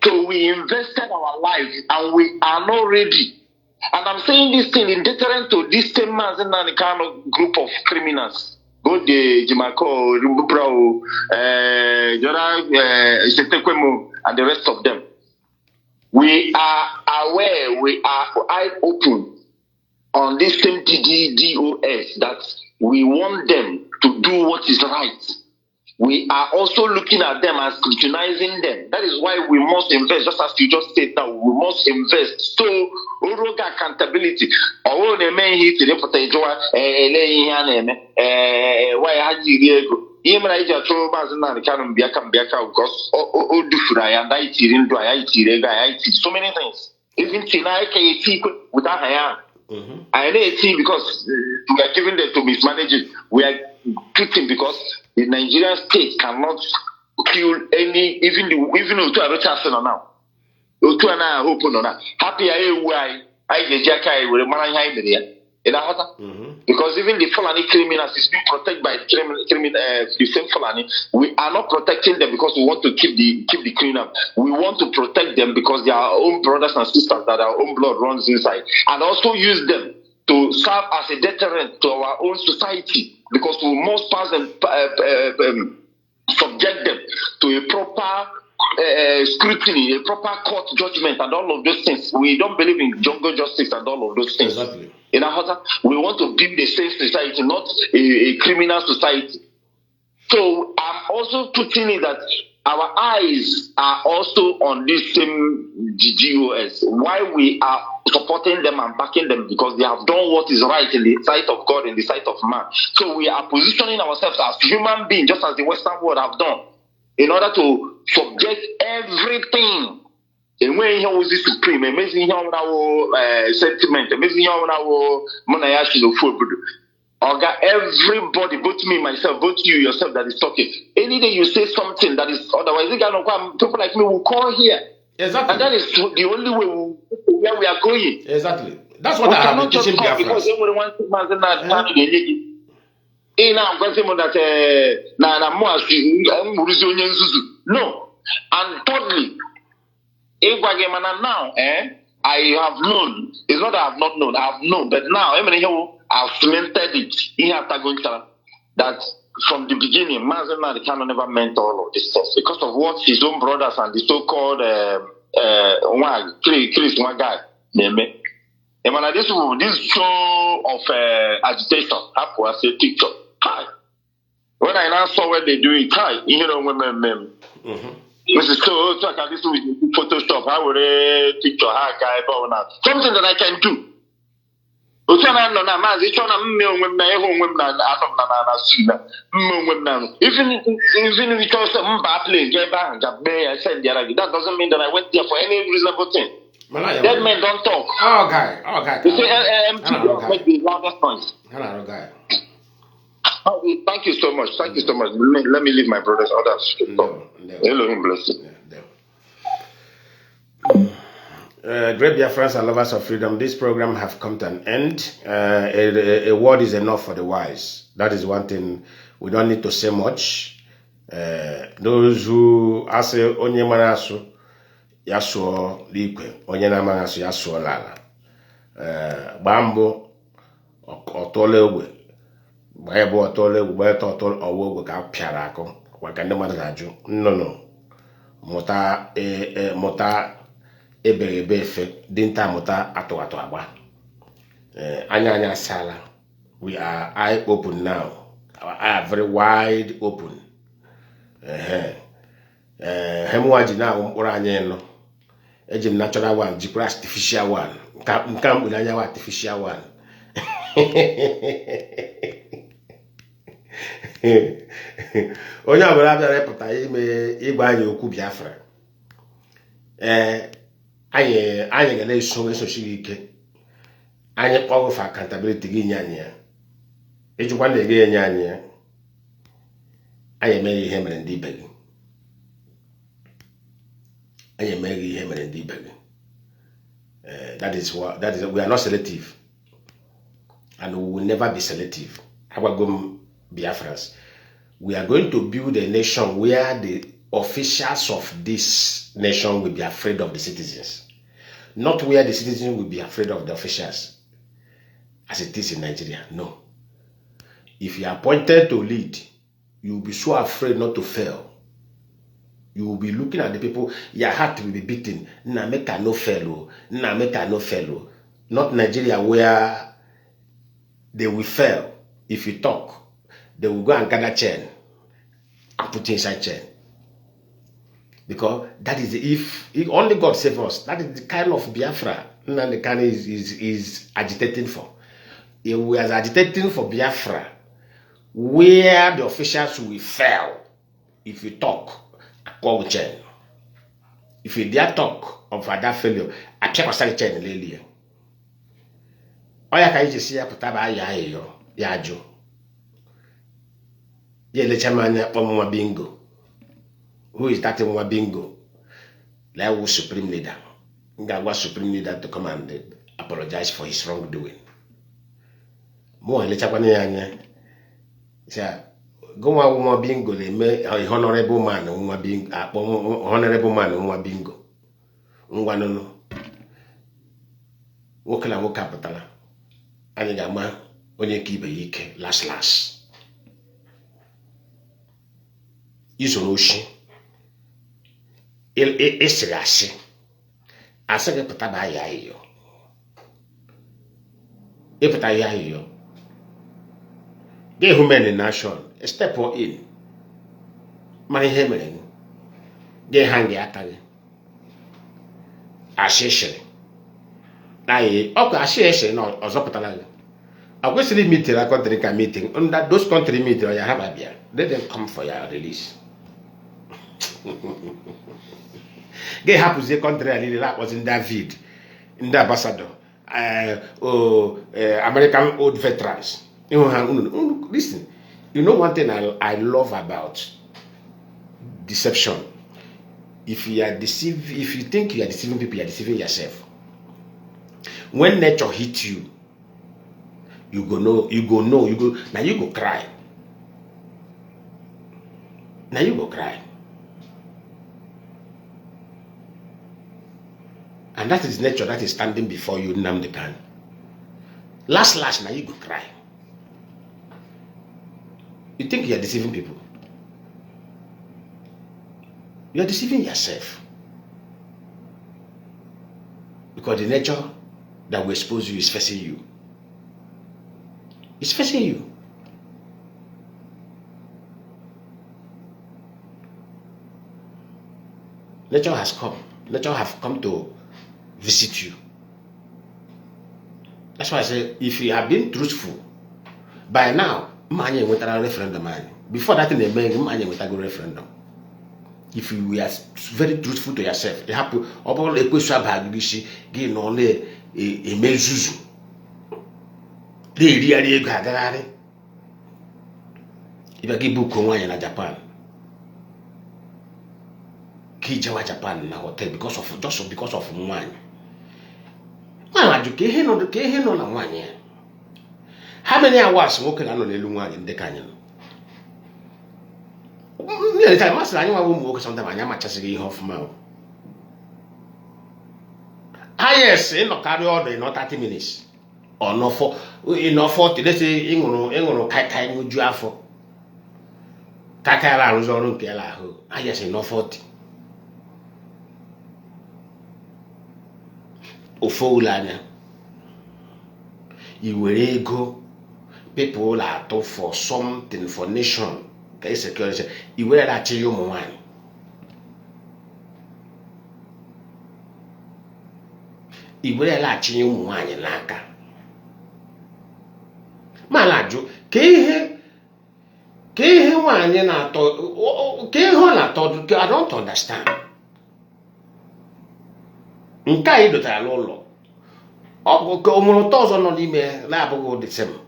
so we invested our life and we are not ready. And I'm saying this thing in deterrent to this same Mazi and kind of group of criminals. Go the Jimako, Rumbubro, Setekwemo, and the rest of them. We are aware, we are eye open on this same DOS that we want them to do what is right. We are also looking at them and scrutinizing them. That is why we must invest, just as you just said now, we must invest. So, Oroga accountability. Oh, the man here today for the joy, why had you Diego? Even I just told Mazi and Kanu Biaka because do for I and I didn't do I so many things. Even tonight, can you see without I know because we are giving them to mismanage it. We are treating because the Nigerian state cannot kill any, even to a Rapture now. To an eye open on that. Happy I get Jackai with a man there. Because even the Fulani criminals is being protected by the same Fulani. We are not protecting them because we want to keep the criminal. We want to protect them because they are our own brothers and sisters that our own blood runs inside, and also use them to serve as a deterrent to our own society, because we must pass and subject them to a proper scrutiny, a proper court judgment, and all of those things. We don't believe in jungle justice and all of those things. Exactly. In Ahota, we want to build a safe society, not a criminal society. So I'm also putting it that our eyes are also on this same GGOS. Why we are supporting them and backing them? Because they have done what is right in the sight of God, in the sight of man. So we are positioning ourselves as human beings, just as the Western world have done, in order to subject everything. And when he was supreme, amazing our sentiment, amazing our monayashi of food. Everybody, both me, myself, both you, yourself, that is talking. Any day you say something that is otherwise, people like me will call here. Exactly. And that is the only way where we are going. Exactly. That's what I have been teaching Biafran. Because everybody wants to manage that. No. And thirdly, now, I have known. It's not that I have not known. I have known. But now, I've cemented it that from the beginning, Mazi Kanu never meant all of this stuff because of what his own brothers and the so-called Chris, one guy, and when this show of agitation happened, I said, picture. Hi. When I now saw what they do it, hi, women. Mrs. So I this with Photoshop, how would a picture, something that I can do. Even if you chose some place, that doesn't mean that I went there for any reasonable thing. Dead men don't talk. Okay. You say MP don't make the loudest noise. Thank you so much. Thank you so much. Let me leave my brothers others. Elohim bless you. Great Biafrans and lovers of freedom, this program have come to an end. A word is enough for the wise. That is one thing. We don't need to say much. Those who say onye manasu yasuo likwe, onye na manasu yasuo lala. Bambo otole ogwe. Bayabo otole ogwe, bayato otole ogwe ka piara ako. Wakande manaju. No. Mota ebe efe dinta mota ato agba. Anya sala. We are eye open now. Our eye are very wide open. Hemwaji na mkpụrụ anya no. Eji natural one, jikwa artificial one. Nka mkpụrụ anya artificial one. Onye ọbụla abịara ịpụta ime ịgba anyị okwu Biafra. Anyị ga na-esochiri ike. Anyị kpọrọ for accountability gị nye anyị ya. Ejikwa na-ege enye anyị ya. Anyị emeghị ihe mere ndị ibe gị. That is we are not selective. And we will never be selective. Awagom Biafrans. We are going to build a nation where the officials of this nation will be afraid of the citizens. Not where the citizens will be afraid of the officials, as it is in Nigeria. No. If you are appointed to lead, you will be so afraid not to fail. You will be looking at the people, your heart will be beating. Nnamdi no fellow. Nnamdi no fellow. Not Nigeria where they will fail. If you talk, they will go and gather chain and put inside chain. Because that is if only God save us. That is the kind of Biafra Nnamdi Kanu is agitating for. He was agitating for Biafra, where the officials will fail if you talk. Call chain. If you dare talk of that failure, I check outside chain lady. Oya ka iji ya puta ba ya yo ya jo. Ye le chamanya pomwa bingo. Who is that one bingo? Like who supreme leader? Ngagwa supreme leader to come and apologize for his wrongdoing. Mo le chakwane yanya. Say go wa bingo le me honorable man nwa bingo honorable man nwa bingo. Ngwa no. Wokala wokapatala. anyị ga-ama onye nke ibe ya ike las isoro oshi ịsịrị asị gị pụta ba ya ayịyọ ịpụta ya ayịyọ gị hụ men nation step in mara ihe mere gị ha gị aka gị ashịshịrị ọkụ ashịshịrị na ọzọ pụtara gị ọ kwesịrị meeting a country ka meeting under those country meeting ya ha babịa let them come for your release gị hapụzie country a niile na-akpọzi David ndị ambassador American old veterans listen, you know one thing I love about deception. If you think you are deceiving people, you are deceiving yourself. When nature hits you, now you go cry. Now you go cry. And that is nature that is standing before you, Nnamdi Kanu. Last, now you go cry. You think you are deceiving people. You are deceiving yourself. Because the nature that will expose you is facing you. It's facing you. Nature has come. Nature have come to visit you. That's why I say, if you have been truthful, by now, Manye went a referendum. Before that, in the main, Manye went a referendum. If you are very truthful to yourself, you have to about a question about this, gain only a mezuzu. They really got if I give book in Japan, Kijawa Japan in a hotel because of wine. Man, you can't on 1 year. How many hours smoking on the Lunga in the canyon? The time I won't walk sometimes. I'm just a half mile. Yes, no carry order in 30 minutes. Or no 40. Let's say, Ingo Kai would you have for Takara Rosaron Kela. Yes, in 40. Ofolana. You will go. People are told for something for nation. Security. You will actually you one. You will actually you one in Laka. Malaju, Kehe one in a thought, Kehona thought, I don't understand. Nkaido ta lolo. O ko mo tozo no lime la bo de sem.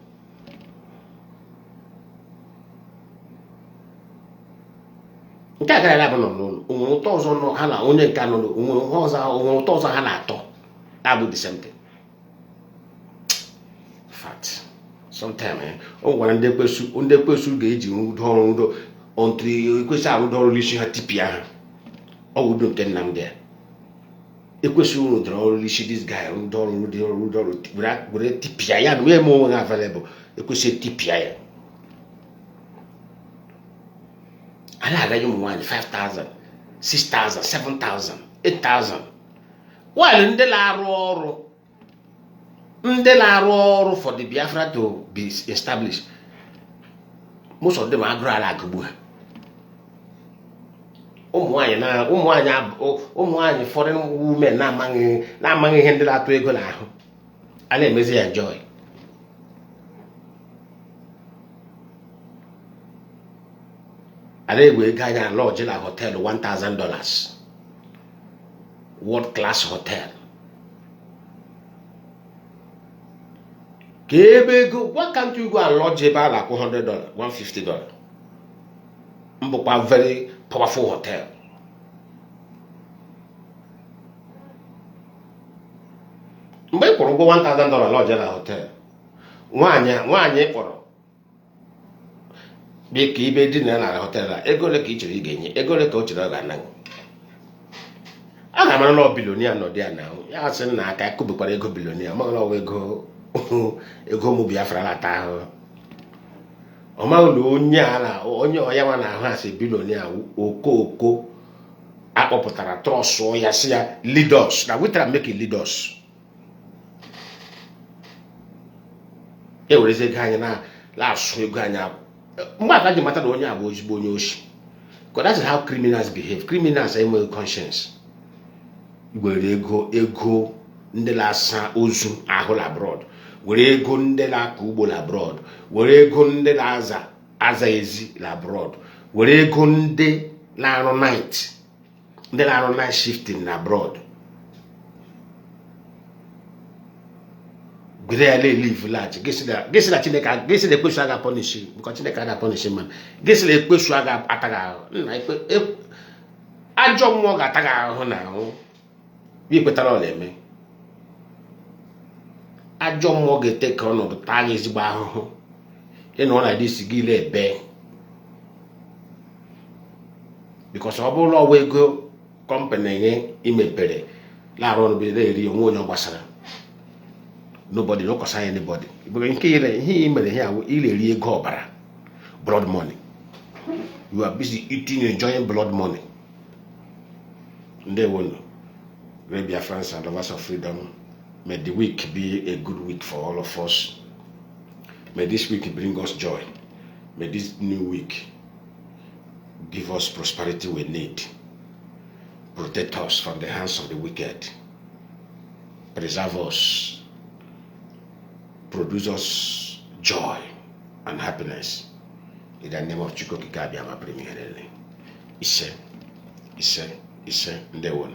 Nke a gara abụ n'ụlọ onwere ụtọ ọzọ nọ ha na onye nke nọ onwere ụtọ ọzọ ha na-atọ abụ the same thing. Fact sometimes o gwara ndị ekwesu ga-eji ụdọ ọrụ ụdọ ontri ekwesị arụdọ ọrụ isi ha tipịa ha ọ bụ udo nke Nnamdi a ekwesu ụdọ ọrụ isi this guy ụdọ ọrụ were tipịa ya na wee ma onwe ha available ekwesị tipịa ya. I like you one 5,000, 6,000, 7,000, 8,000. While in the la for the Biafra to be established, most of them are grow like Buha. Umwanya foreign women na mangi handle to ego na. I let me enjoy. I will guy and lodge in a hotel $1,000. World class hotel. Why can't you go and lodge about like $100, $150? A very powerful hotel. Mbe kwuru go $1,000 lodge in a hotel. Nwanyị kpọrọ bika ibe dị na hotel a ego le ka ị chọrọ ị ga-enye ego le ka o chere ọ ga-ana a ga-amara na bilonia nọ dị ya na ya sị na aka kụbekwara ego bilonia ma ọ ego ego mu Biafra lata ahụ ọmawụlụ onye a na onye ọya nwa na ahụ asị bilonia okoko akpọpụtara trọsụ ya si ya leaders na wetara make leaders ewerezi ego anyị na-asụ ego anyị mgbe aka ji mata na onye a bụ ozigbo onye oshi because that's how criminals behave. Criminals enweghị conscience. Were ego ndị na-asa ozu ahụ abroad, were ego ndị na-akọ ugbo abroad, were ego ndị na-aza ezi abroad, were ego ndị na-arụ night shifting abroad. Gure ya live large. Gesi la Chineke, gesi le kwesu aga punish, because Chineke aga punish man. Gesi le kwesu aga ataga. Ajo mmụọ ga-ataga ahụ na ahụ. Bi kwetara ọ na-eme. Ajo mmụọ ga-ete ka ọnọdụ taa ezigbo ahụhụ. Ịnọ na dis gị ile ebe. Because ọ bụrụ ọwa ego company nye imepere la arụ ọrụ eri onwe onye gbasara. Nobody, no concern anybody. Because blood money. You are busy eating, enjoying blood money. And they will know. Biafran and lovers of freedom. May the week be a good week for all of us. May this week bring us joy. May this new week give us prosperity we need. Protect us from the hands of the wicked. Preserve us. Produce us joy and happiness. In the name of Chukwuka Biama Premier. Ise, ndewo.